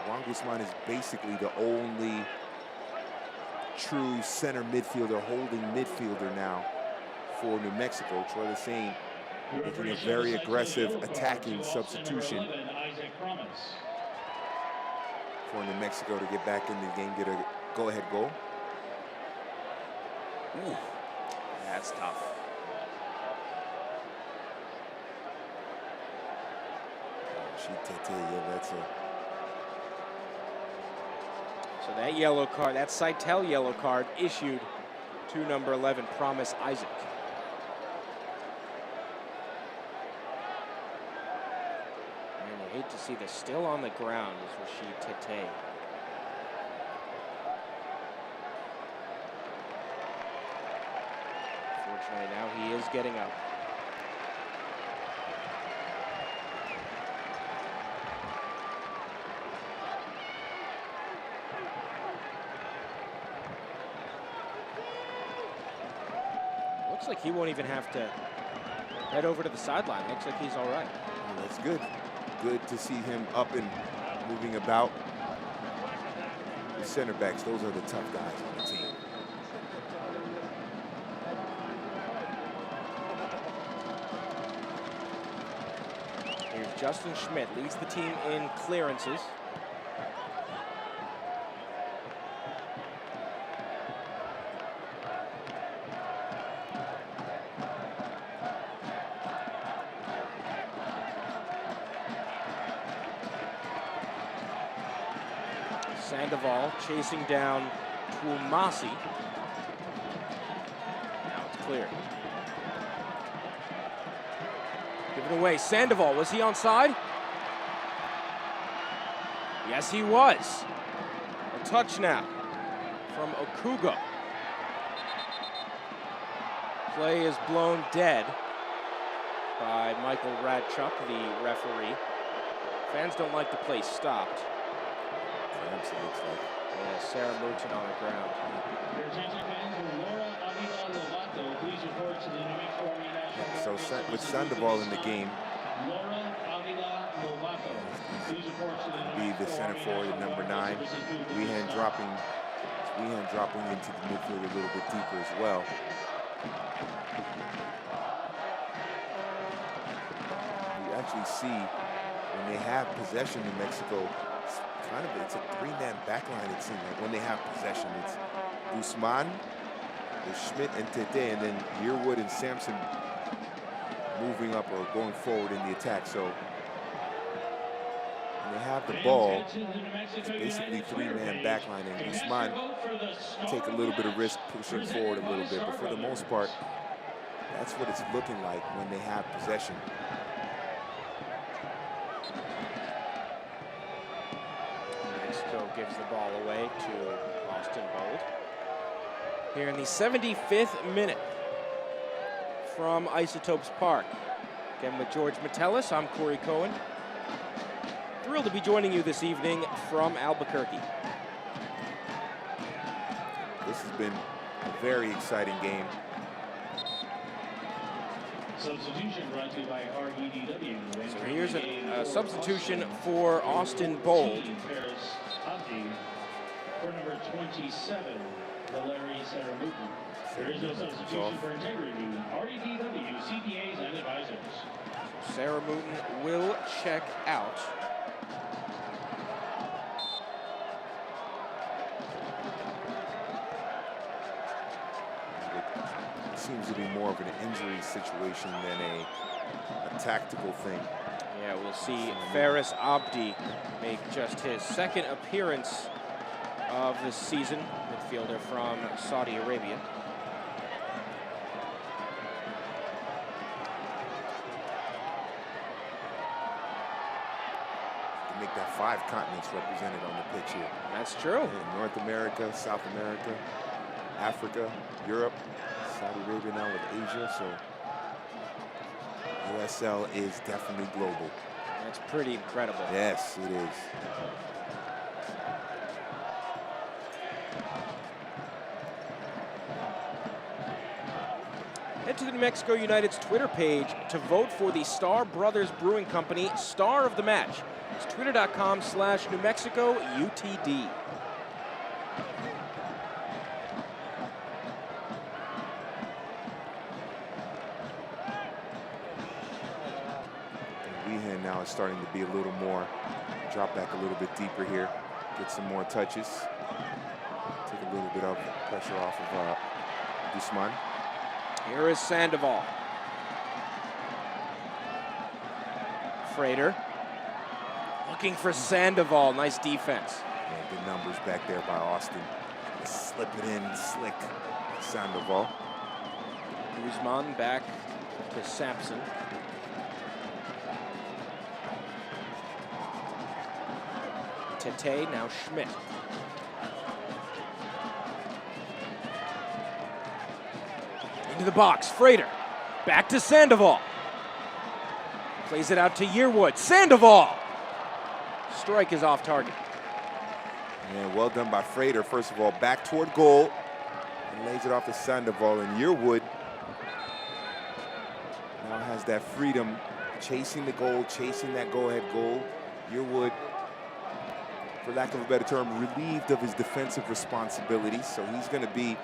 Juan Guzman is basically the only true center midfielder, holding midfielder now for New Mexico. Troy Lesane making a very aggressive attacking substitution for New Mexico to get back in the game, get a go-ahead goal. Ooh, that's tough. Yeah, that's a... So that yellow card, that Seitel yellow card issued to number 11, Promise Isaac. I hate to see this. Still on the ground is Rashid Tete. Fortunately, now he is getting up. Looks like he won't even have to head over to the sideline. Looks like he's all right. Well, that's good. Good to see him up and moving about. The center backs, those are the tough guys on the team. Here's Justin Schmidt, leads the team in clearances. Sandoval chasing down Twumasi. Now it's clear. Given away, Sandoval, was he onside? Yes, he was. A touch now from Okugo. Play is blown dead by Michael Radchuk, the referee. Fans don't like the play stopped. Looks like. Yeah, Sarah Mouton on the ground. So with Sandoval in the game, be the center forward at number 9. Wehan dropping into the midfield a little bit deeper as well. You actually see when they have possession in Mexico, it's a 3-man backline, it seems like. When they have possession, it's Guzman, there's Schmidt and Tete, and then Yearwood and Sampson moving up or going forward in the attack. So when they have the ball, it's basically 3-man backline, and Guzman take a little bit of risk pushing forward a little bit, but for the most part, that's what it's looking like when they have possession. Mexico gives the ball away to Austin Bold. Here in the 75th minute from Isotopes Park. Again with George Metellus, I'm Corey Cohen. Thrilled to be joining you this evening from Albuquerque. This has been a very exciting game. Substitution brought to you by REDW. So here's a substitution for Austin Bold. For number 27, Valery Saramutin. There is no substitution for integrity. REDW, CPAs and advisors. Saramutin will check out. It seems to be more of an injury situation than a tactical thing. Yeah, we'll see Faris Abdi make just his second appearance of the season. Midfielder from Saudi Arabia. To make that 5 continents represented on the pitch here. That's true. Yeah, North America, South America, Africa, Europe, Saudi Arabia now with Asia, so USL is definitely global. That's pretty incredible. Yes, it is. Head to the New Mexico United's Twitter page to vote for the Star Brothers Brewing Company Star of the Match. It's twitter.com/New Mexico UTD. Wehan now is starting to be a little more, drop back a little bit deeper here, get some more touches, take a little bit of pressure off of Guzman. Here is Sandoval. Frater looking for Sandoval. Nice defense. Yeah, good numbers back there by Austin. Slip it in slick. Sandoval. Guzman back to Sampson. Tete, now Schmidt. Into the box, Frater. Back to Sandoval. Plays it out to Yearwood. Sandoval! Strike is off target. Yeah, well done by Frater. First of all, back toward goal. And lays it off to Sandoval. And Yearwood now has that freedom, chasing the goal, chasing that go-ahead goal. Yearwood, for lack of a better term, relieved of his defensive responsibilities. So he's going to be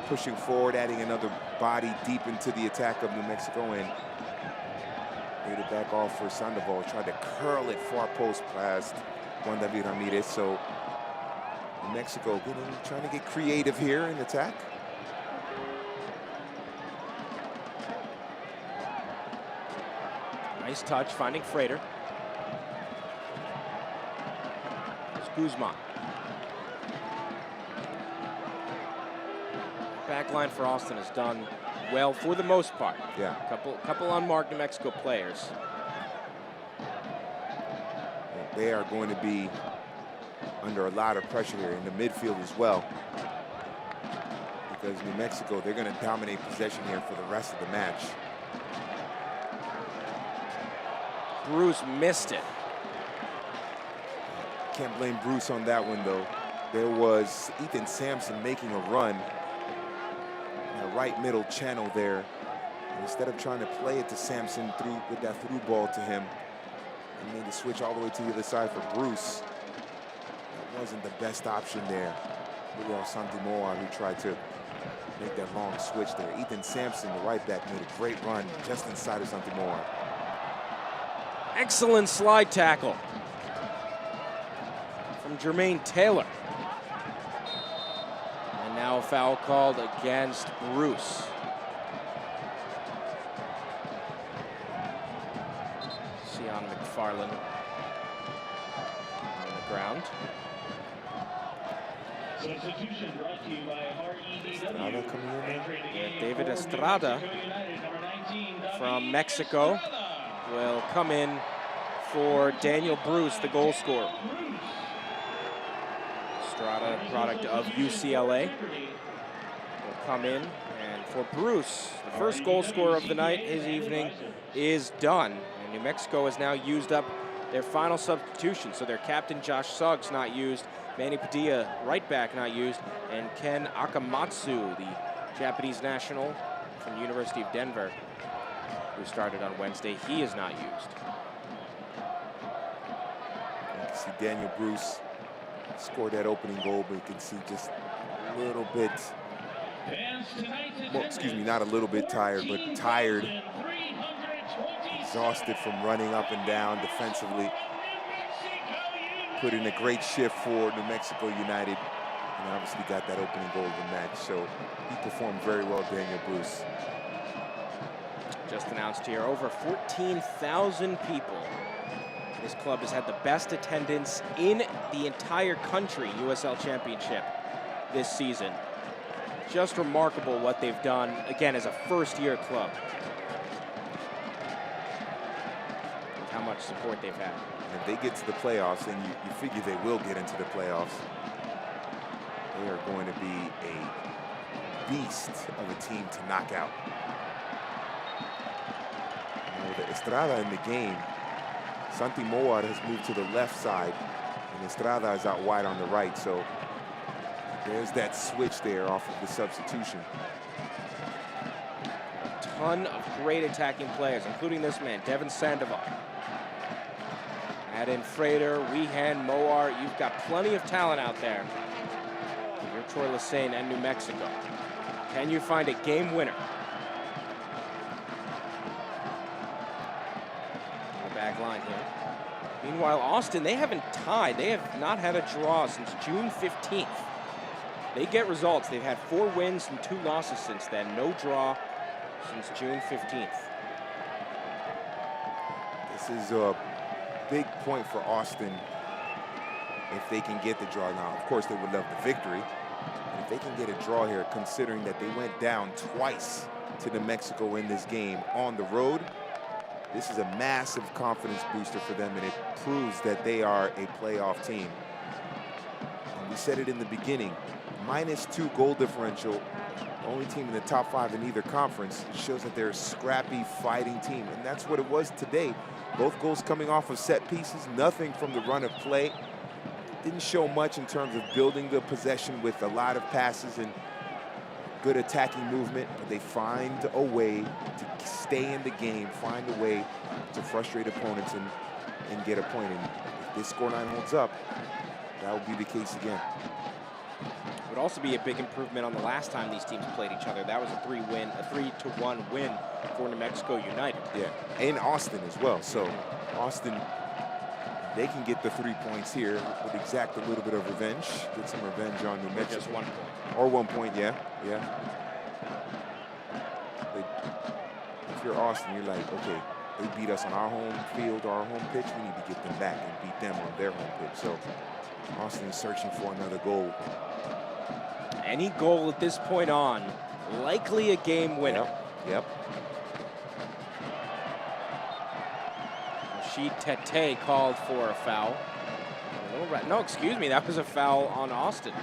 pushing forward, adding another body deep into the attack of New Mexico, and made it back off for Sandoval. Tried to curl it far post past Juan David Ramirez. So New Mexico trying to get creative here in attack. Nice touch, finding Frater. It's Guzman. Back line for Austin has done well for the most part. Yeah. Couple unmarked New Mexico players. They are going to be under a lot of pressure here in the midfield as well. Because New Mexico, they're going to dominate possession here for the rest of the match. Bruce missed it. Can't blame Bruce on that one, though. There was Ethan Sampson making a run in the right middle channel there. And instead of trying to play it to Sampson with that through ball to him, He made the switch all the way to the other side for Bruce. That wasn't the best option there. Julio Santimoa, who tried to make that long switch there. Ethan Sampson, the right back, made a great run just inside of Santimoa. Excellent slide tackle from Jermaine Taylor. And now a foul called against Bruce. Sean McFarland on the ground. Substitution brought to you by Estrada coming in there. Yeah, David Estrada from Mexico will come in for Daniel Bruce, the goal scorer. Estrada, product of UCLA, will come in. And for Bruce, the first goal scorer of the night, his evening is done. And New Mexico has now used up their final substitution. So their captain, Josh Suggs, not used. Manny Padilla, right back, not used. And Ken Akamatsu, the Japanese national from the University of Denver, who started on Wednesday, he is not used. You can see Daniel Bruce scored that opening goal, but you can see just a little bit, well, excuse me, not a little bit tired, but tired, exhausted from running up and down defensively. Put in a great shift for New Mexico United, and obviously got that opening goal of the match. So he performed very well, Daniel Bruce. Just announced here, over 14,000 people. This club has had the best attendance in the entire country USL Championship this season. Just remarkable what they've done, again, as a first-year club. How much support they've had. If they get to the playoffs, and you figure they will get into the playoffs, they are going to be a beast of a team to knock out. And with Estrada in the game, Santimoa has moved to the left side, and Estrada is out wide on the right, so there's that switch there off of the substitution. A ton of great attacking players, including this man, Devin Sandoval. Add in Frater, Weehan, Moar. You've got plenty of talent out there. You're Troy Lesane and New Mexico. Can you find a game winner? On the back line here. Meanwhile, Austin, they haven't tied. They have not had a draw since June 15th. They get results. They've had 4 wins and 2 losses since then. No draw since June 15th. This is a big point for Austin if they can get the draw. Now, of course, they would love the victory. But if they can get a draw here, considering that they went down twice to New Mexico in this game on the road, this is a massive confidence booster for them, and it proves that they are a playoff team. And we said it in the beginning, -2 goal differential, the only team in the top 5 in either conference. It shows that they're a scrappy, fighting team, and that's what it was today. Both goals coming off of set pieces, nothing from the run of play. Didn't show much in terms of building the possession with a lot of passes and good attacking movement, but they find a way to stay in the game, find a way to frustrate opponents and get a point. And if this scoreline holds up, that will be the case again. It would also be a big improvement on the last time these teams played each other. That was a 3-1 win for New Mexico United. Yeah, and Austin as well. So Austin, they can get the 3 points here, would exact a little bit of revenge, get some revenge on New Mexico. Just 1 point. Or 1 point, yeah. If you're Austin, you're like, okay, they beat us on our home field, our home pitch. We need to get them back and beat them on their home pitch. So Austin is searching for another goal. Any goal at this point on, likely a game winner. Yep. Rashid Tete called for a foul. No, excuse me, that was a foul on Austin.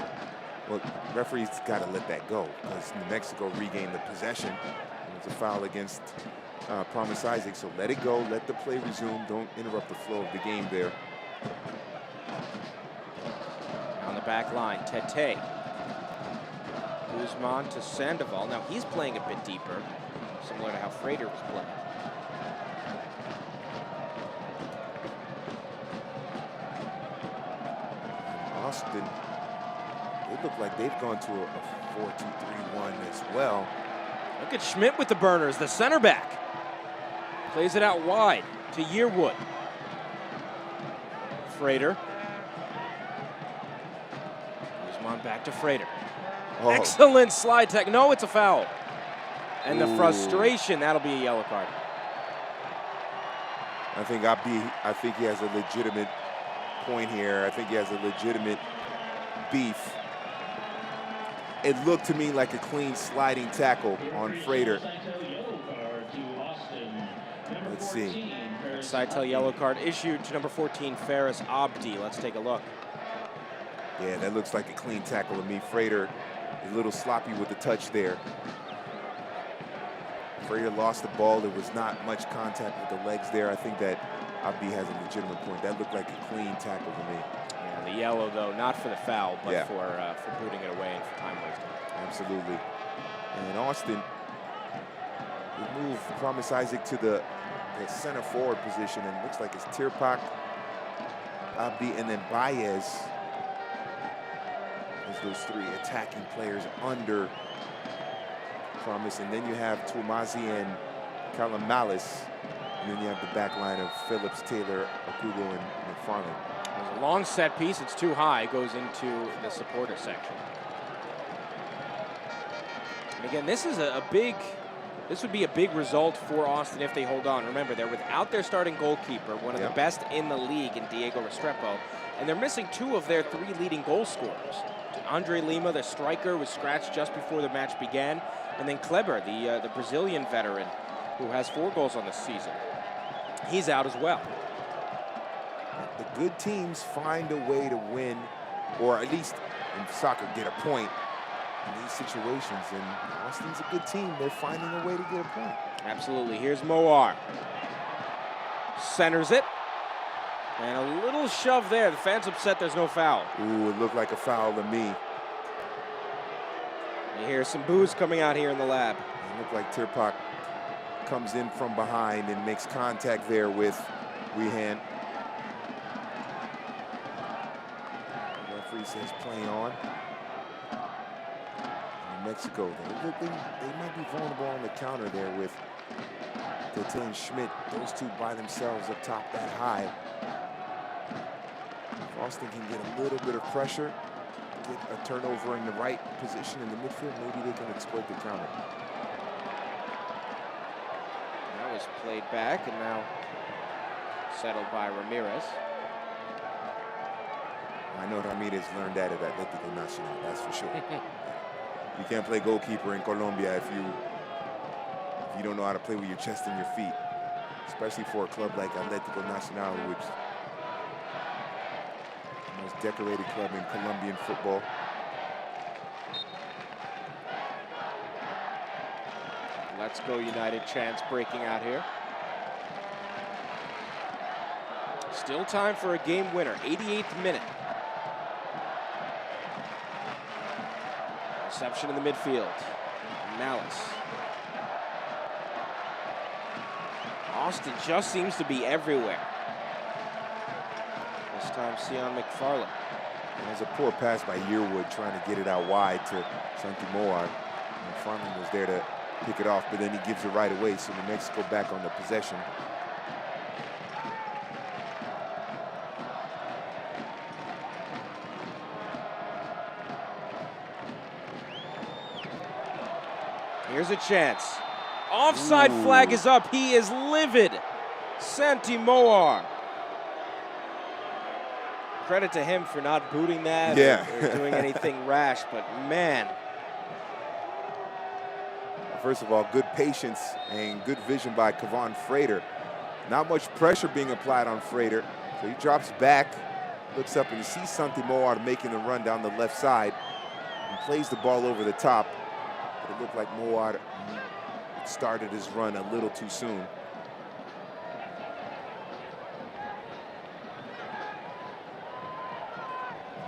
Well, referee's got to let that go because New Mexico regained the possession. It was a foul against Promise Isaac, so let it go, let the play resume. Don't interrupt the flow of the game there. On the back line, Tete. Guzman to Sandoval. Now he's playing a bit deeper, similar to how Frater was playing. Austin, they look like they've gone to a 4-2-3-1 as well. Look at Schmidt with the burners, the center back. Plays it out wide to Yearwood. Frater. Guzman back to Frater. Oh. Excellent slide tech. No, it's a foul. And the frustration, that'll be a yellow card. I think he has a legitimate point here. I think he has a legitimate beef. It looked to me like a clean sliding tackle on Frater. Let's see. Side-tail yellow card issued to number 14, Faris Abdi. Let's take a look. Yeah, that looks like a clean tackle to me. Frater is a little sloppy with the touch there. Frater lost the ball. There was not much contact with the legs there. I think that Abdi has a legitimate point. That looked like a clean tackle to me. Yeah, the yellow, though, not for the foul, but for booting it away and for time wasting. Absolutely. And Austin will move Promise Isaac to the center forward position, and it looks like it's Tirpak, Abdi, and then Baez as those three attacking players under Promise. And then you have Tuamazi and Calamalis, and then you have the back line of Phillips, Taylor, Akugo, and McFarland. There's a long set piece. It's too high. It goes into the supporter section. And again, this is this would be a big result for Austin if they hold on. Remember, they're without their starting goalkeeper, one of the best in the league in Diego Restrepo, and they're missing 2 of their 3 leading goal scorers. Andre Lima, the striker, was scratched just before the match began, and then Kleber, the Brazilian veteran, who has 4 goals on the season. He's out as well. The good teams find a way to win, or at least in soccer get a point in these situations, and Austin's a good team. They're finding a way to get a point. Absolutely. Here's Moar. Centers it. And a little shove there. The fans upset there's no foul. Ooh, it looked like a foul to me. You hear some boos coming out here in the lab. It looked like Tirpak comes in from behind and makes contact there with Wehan. The referee says play on. Mexico, they might be vulnerable on the counter there with Tete and Schmidt. Those two by themselves up top that high. If Austin can get a little bit of pressure, get a turnover in the right position in the midfield, maybe they can exploit the counter. That was played back and now settled by Ramirez. I know Ramirez learned that at Atlético Nacional, that's for sure. You can't play goalkeeper in Colombia if you don't know how to play with your chest and your feet, especially for a club like Atlético Nacional, which is the most decorated club in Colombian football. Let's Go United chants breaking out here. Still time for a game winner, 88th minute. Reception in the midfield. Malice. Austin just seems to be everywhere. This time, Sion McFarland. There's a poor pass by Yearwood trying to get it out wide to Santi Moar. McFarland was there to pick it off, but then he gives it right away, so New Mexico back on the possession. Here's a chance. Offside flag is up. He is livid. Santi Moar. Credit to him for not booting that or doing anything rash, but man. First of all, good patience and good vision by Kevon Frater. Not much pressure being applied on Frater. So he drops back, looks up, and he sees Santi Moar making the run down the left side and plays the ball over the top. But it looked like Moar started his run a little too soon.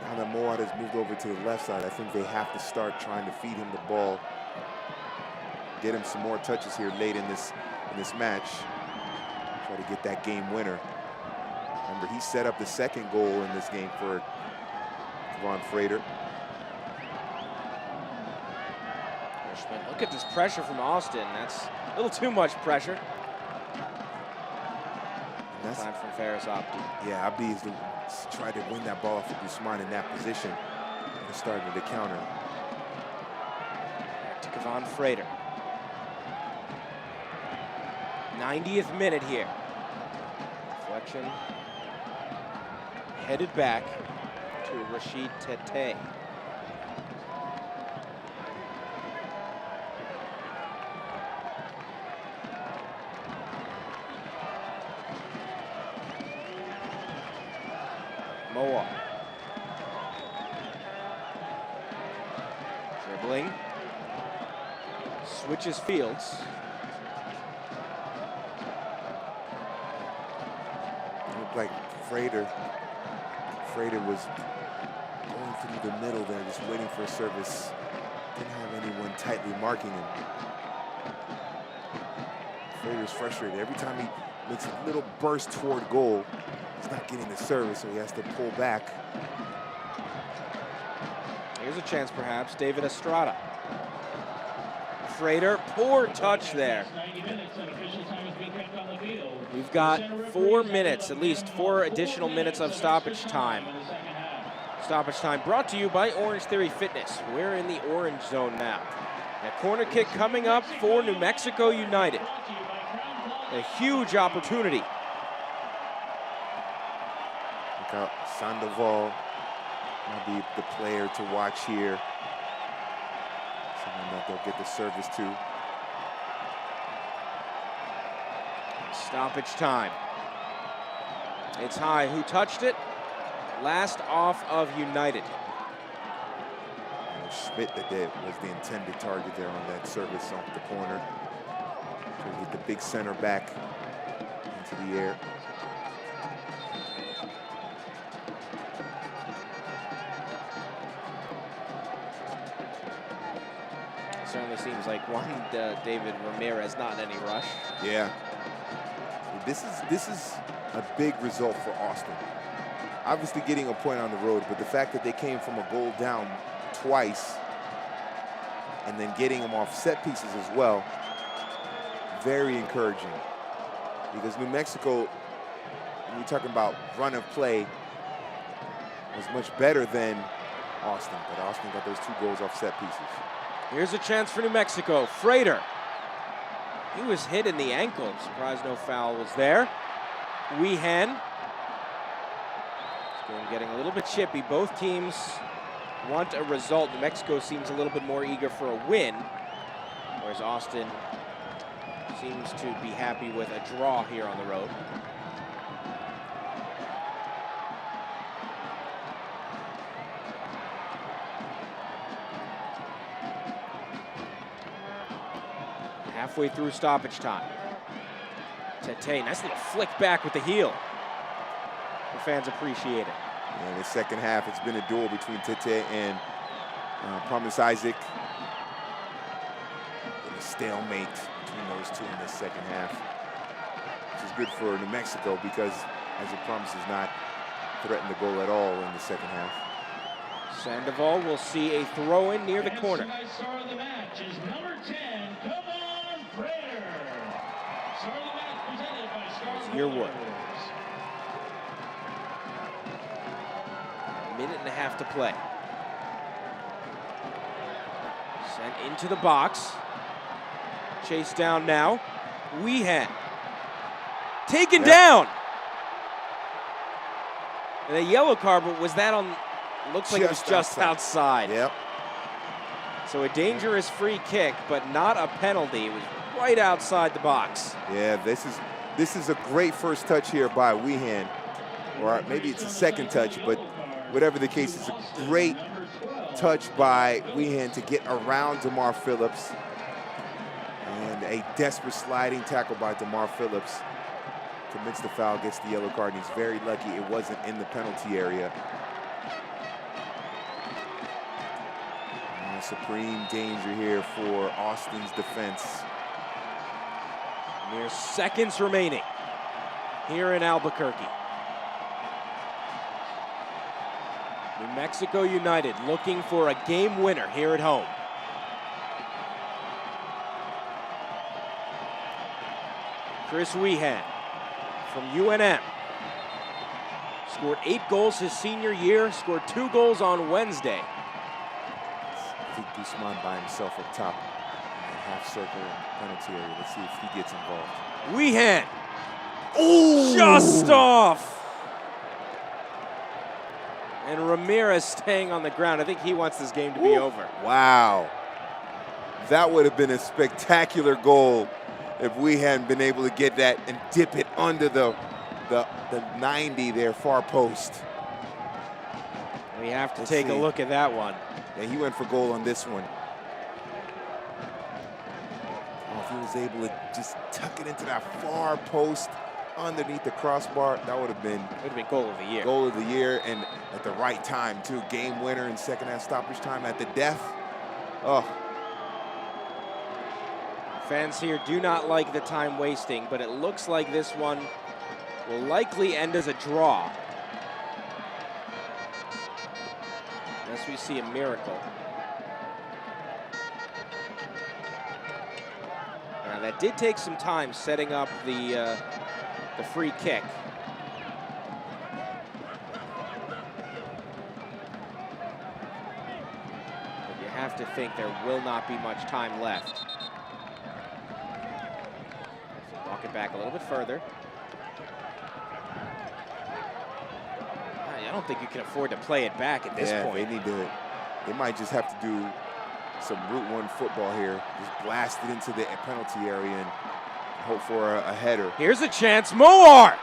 Now that Moar has moved over to the left side, I think they have to start trying to feed him the ball. Get him some more touches here late in this match. Try to get that game winner. Remember, he set up the second goal in this game for Von Frater. Schmidt, look at this pressure from Austin. That's a little too much pressure. That's time from Ferris Abdi. Yeah, Abdi is tried to win that ball off of Guzman in that position and started the counter. Back to Von Frater. 90th minute here. Deflection. Headed back to Rashid Tete. Moa. Dribbling. Switches fields. Looked like Frater was going through the middle there, just waiting for a service. Didn't have anyone tightly marking him. Frater's frustrated. Every time he makes a little burst toward goal, he's not getting the service, so he has to pull back. Here's a chance, perhaps. David Estrada. Frater, poor touch there. We've got 4 minutes, at least 4 additional minutes of stoppage time. Stoppage time brought to you by Orange Theory Fitness. We're in the orange zone now. A corner kick coming up for New Mexico United. A huge opportunity. Look out, Sandoval might be the player to watch here. Someone that they'll get the service to. Stoppage time. It's high. Who touched it? Last off of United. Schmidt that was the intended target there on that service off the corner. To get the big center back into the air. Certainly seems like one David Ramirez not in any rush. Yeah. This is a big result for Austin. Obviously getting a point on the road, but the fact that they came from a goal down twice and then getting them off set pieces as well, very encouraging. Because New Mexico, when you're talking about run of play, was much better than Austin, but Austin got those 2 goals off set pieces. Here's a chance for New Mexico. Frater. He was hit in the ankle. Surprised no foul was there. Weehan. This game getting a little bit chippy. Both teams want a result. New Mexico seems a little bit more eager for a win, whereas Austin seems to be happy with a draw here on the road. Halfway through stoppage time. Tete, nice little flick back with the heel. The fans appreciate it. In the second half, it's been a duel between Tete and Promise Isaac. And a stalemate between those two in the second half, which is good for New Mexico because Isaac Promise has not threatened the goal at all in the second half. Sandoval will see a throw-in near the corner. Star of the match is number 10, Von Frater. Star of the match presented by Star Yearwood. A minute and a half to play. Sent into the box. Chased down now. Weehan. Taken down. And a yellow card, but was that on... Looks like it was just outside. Yep. So a dangerous free kick, but not a penalty. It was right outside the box. Yeah, this is a great first touch here by Weehan. Or maybe it's a second touch, but whatever the case, it's a great touch by Weehan to get around DeMar Phillips. And a desperate sliding tackle by DeMar Phillips. Commits the foul, gets the yellow card, and he's very lucky it wasn't in the penalty area. Supreme danger here for Austin's defense. Mere seconds remaining here in Albuquerque. New Mexico United looking for a game winner here at home. Chris Wehan from UNM. Scored 8 goals his senior year, scored 2 goals on Wednesday. I think Guzman by himself up top in the half circle and penalty area. Let's see if he gets involved. Wehan. Ooh! Just off. And Ramirez staying on the ground. I think he wants this game to be over. Wow. That would have been a spectacular goal if we hadn't been able to get that and dip it under the 90 there, far post. We have to take a look at that one. Yeah, he went for goal on this one. Oh, if he was able to just tuck it into that far post underneath the crossbar, that would have been goal of the year. Goal of the year, and at the right time too. Game winner in second half stoppage time at the death. Oh. Fans here do not like the time wasting, but it looks like this one will likely end as a draw. Unless we see a miracle. Now that did take some time setting up the free kick. But you have to think there will not be much time left. Walk it back a little bit further. I don't think you can afford to play it back at this point. They might just have to do some Route 1 football here. Just blast it into the penalty area and hope for a header. Here's a chance. Moar!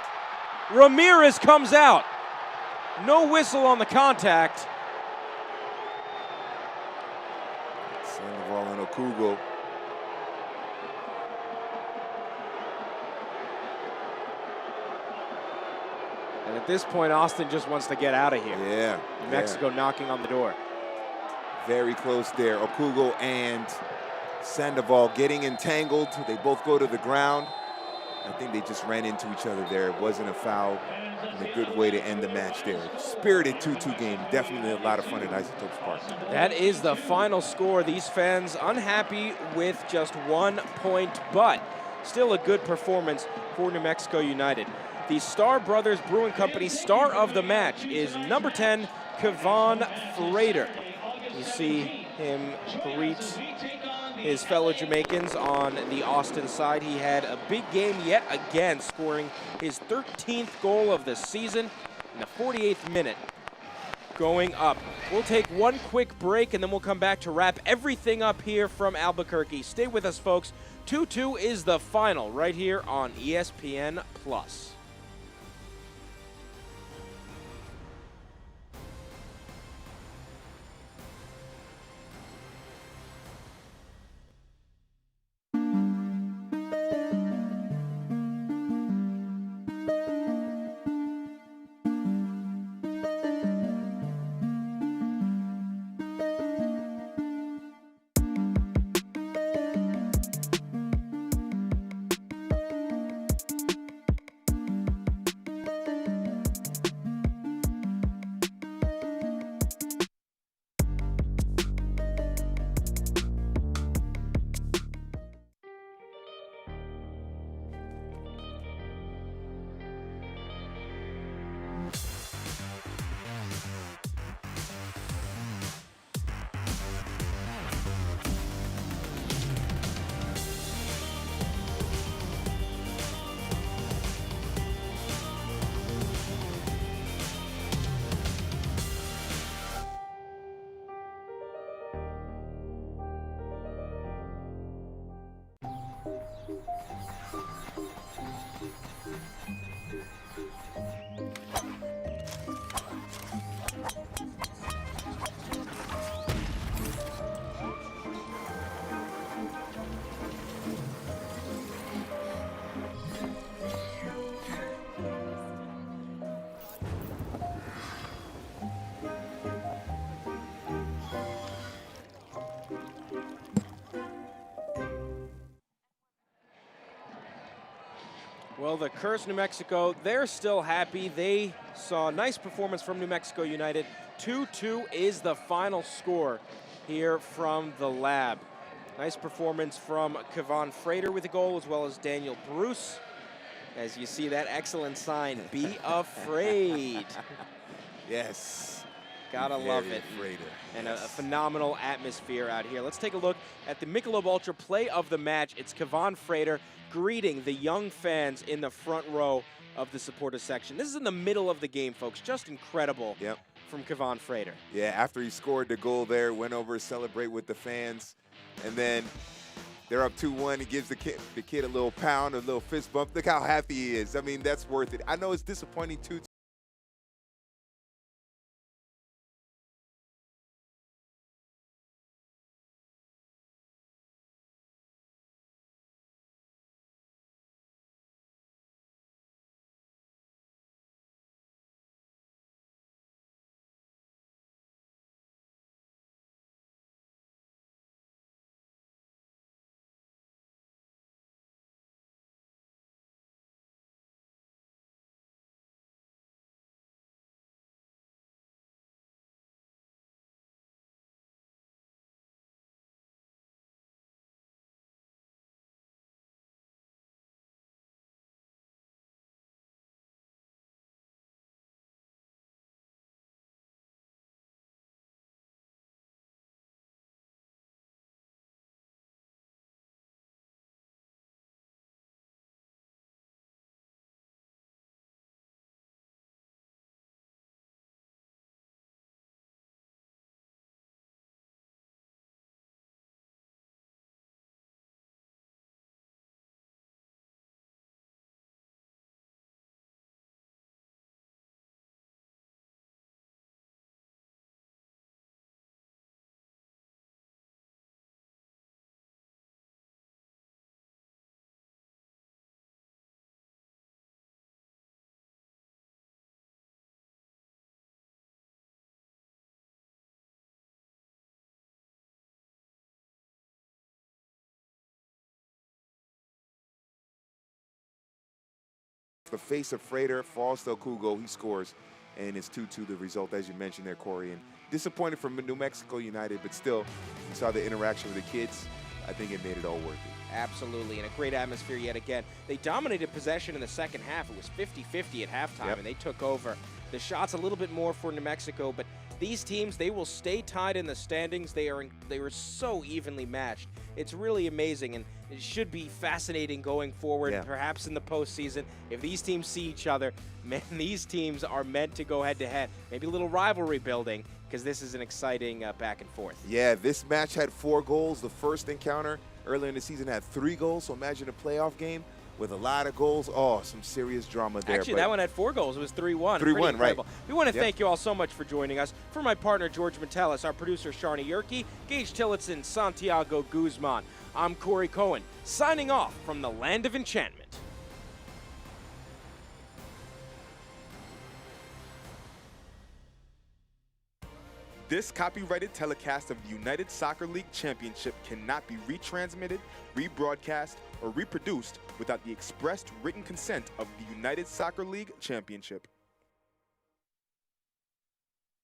Ramirez comes out. No whistle on the contact. Sandoval and Okugo. And at this point, Austin just wants to get out of here. Yeah. New Mexico knocking on the door. Very close there. Okugo and Sandoval getting entangled. They both go to the ground. I think they just ran into each other there. It wasn't a foul. And a good way to end the match there. Spirited 2-2 game. Definitely a lot of fun at Isotopes Park. That is the final score. These fans unhappy with just 1 point, but still a good performance for New Mexico United. The Star Brothers Brewing Company star of the match is number 10, Kevon Frater. You see him greet his fellow Jamaicans on the Austin side. He had a big game yet again, scoring his 13th goal of the season in the 48th minute. Going up. We'll take one quick break and then we'll come back to wrap everything up here from Albuquerque. Stay with us, folks. 2-2 is the final right here on ESPN+. Well, the Curse New Mexico, they're still happy. They saw a nice performance from New Mexico United. 2-2 is the final score here from the Lab. Nice performance from Kevon Frater with a goal, as well as Daniel Bruce. As you see that excellent sign, be afraid. Yes. Gotta love it. Frater. And a phenomenal atmosphere out here. Let's take a look at the Michelob Ultra play of the match. It's Kevon Frater greeting the young fans in the front row of the supporter section. This is in the middle of the game, folks. Just incredible from Kevon Frater. Yeah, after he scored the goal there, went over to celebrate with the fans. And then they're up 2-1. He gives the kid a little pound, a little fist bump. Look how happy he is. I mean, that's worth it. I know it's disappointing, too. The face of Frater falls to Kugo. He scores, and it's 2-2 the result, as you mentioned there, Corey. And disappointed from New Mexico United, but still, you saw the interaction with the kids. I think it made it all worth it. Absolutely, and a great atmosphere yet again. They dominated possession in the second half. It was 50-50 at halftime, and they took over. The shots a little bit more for New Mexico, but these teams, they will stay tied in the standings. They were so evenly matched. It's really amazing, and it should be fascinating going forward, perhaps in the postseason. If these teams see each other, man, these teams are meant to go head-to-head. Maybe a little rivalry building, because this is an exciting back and forth. Yeah, this match had 4 goals. The first encounter earlier in the season had 3 goals, so imagine a playoff game with a lot of goals. Oh, some serious drama there. Actually, that one had 4 goals. It was 3-1. 3-1, right. We want to thank you all so much for joining us. For my partner, George Metellus, our producer, Sharni Yerke, Gage Tillotson, Santiago Guzman, I'm Corey Cohen, signing off from the Land of Enchantment. This copyrighted telecast of the United Soccer League Championship cannot be retransmitted, rebroadcast, or reproduced without the expressed written consent of the United Soccer League Championship.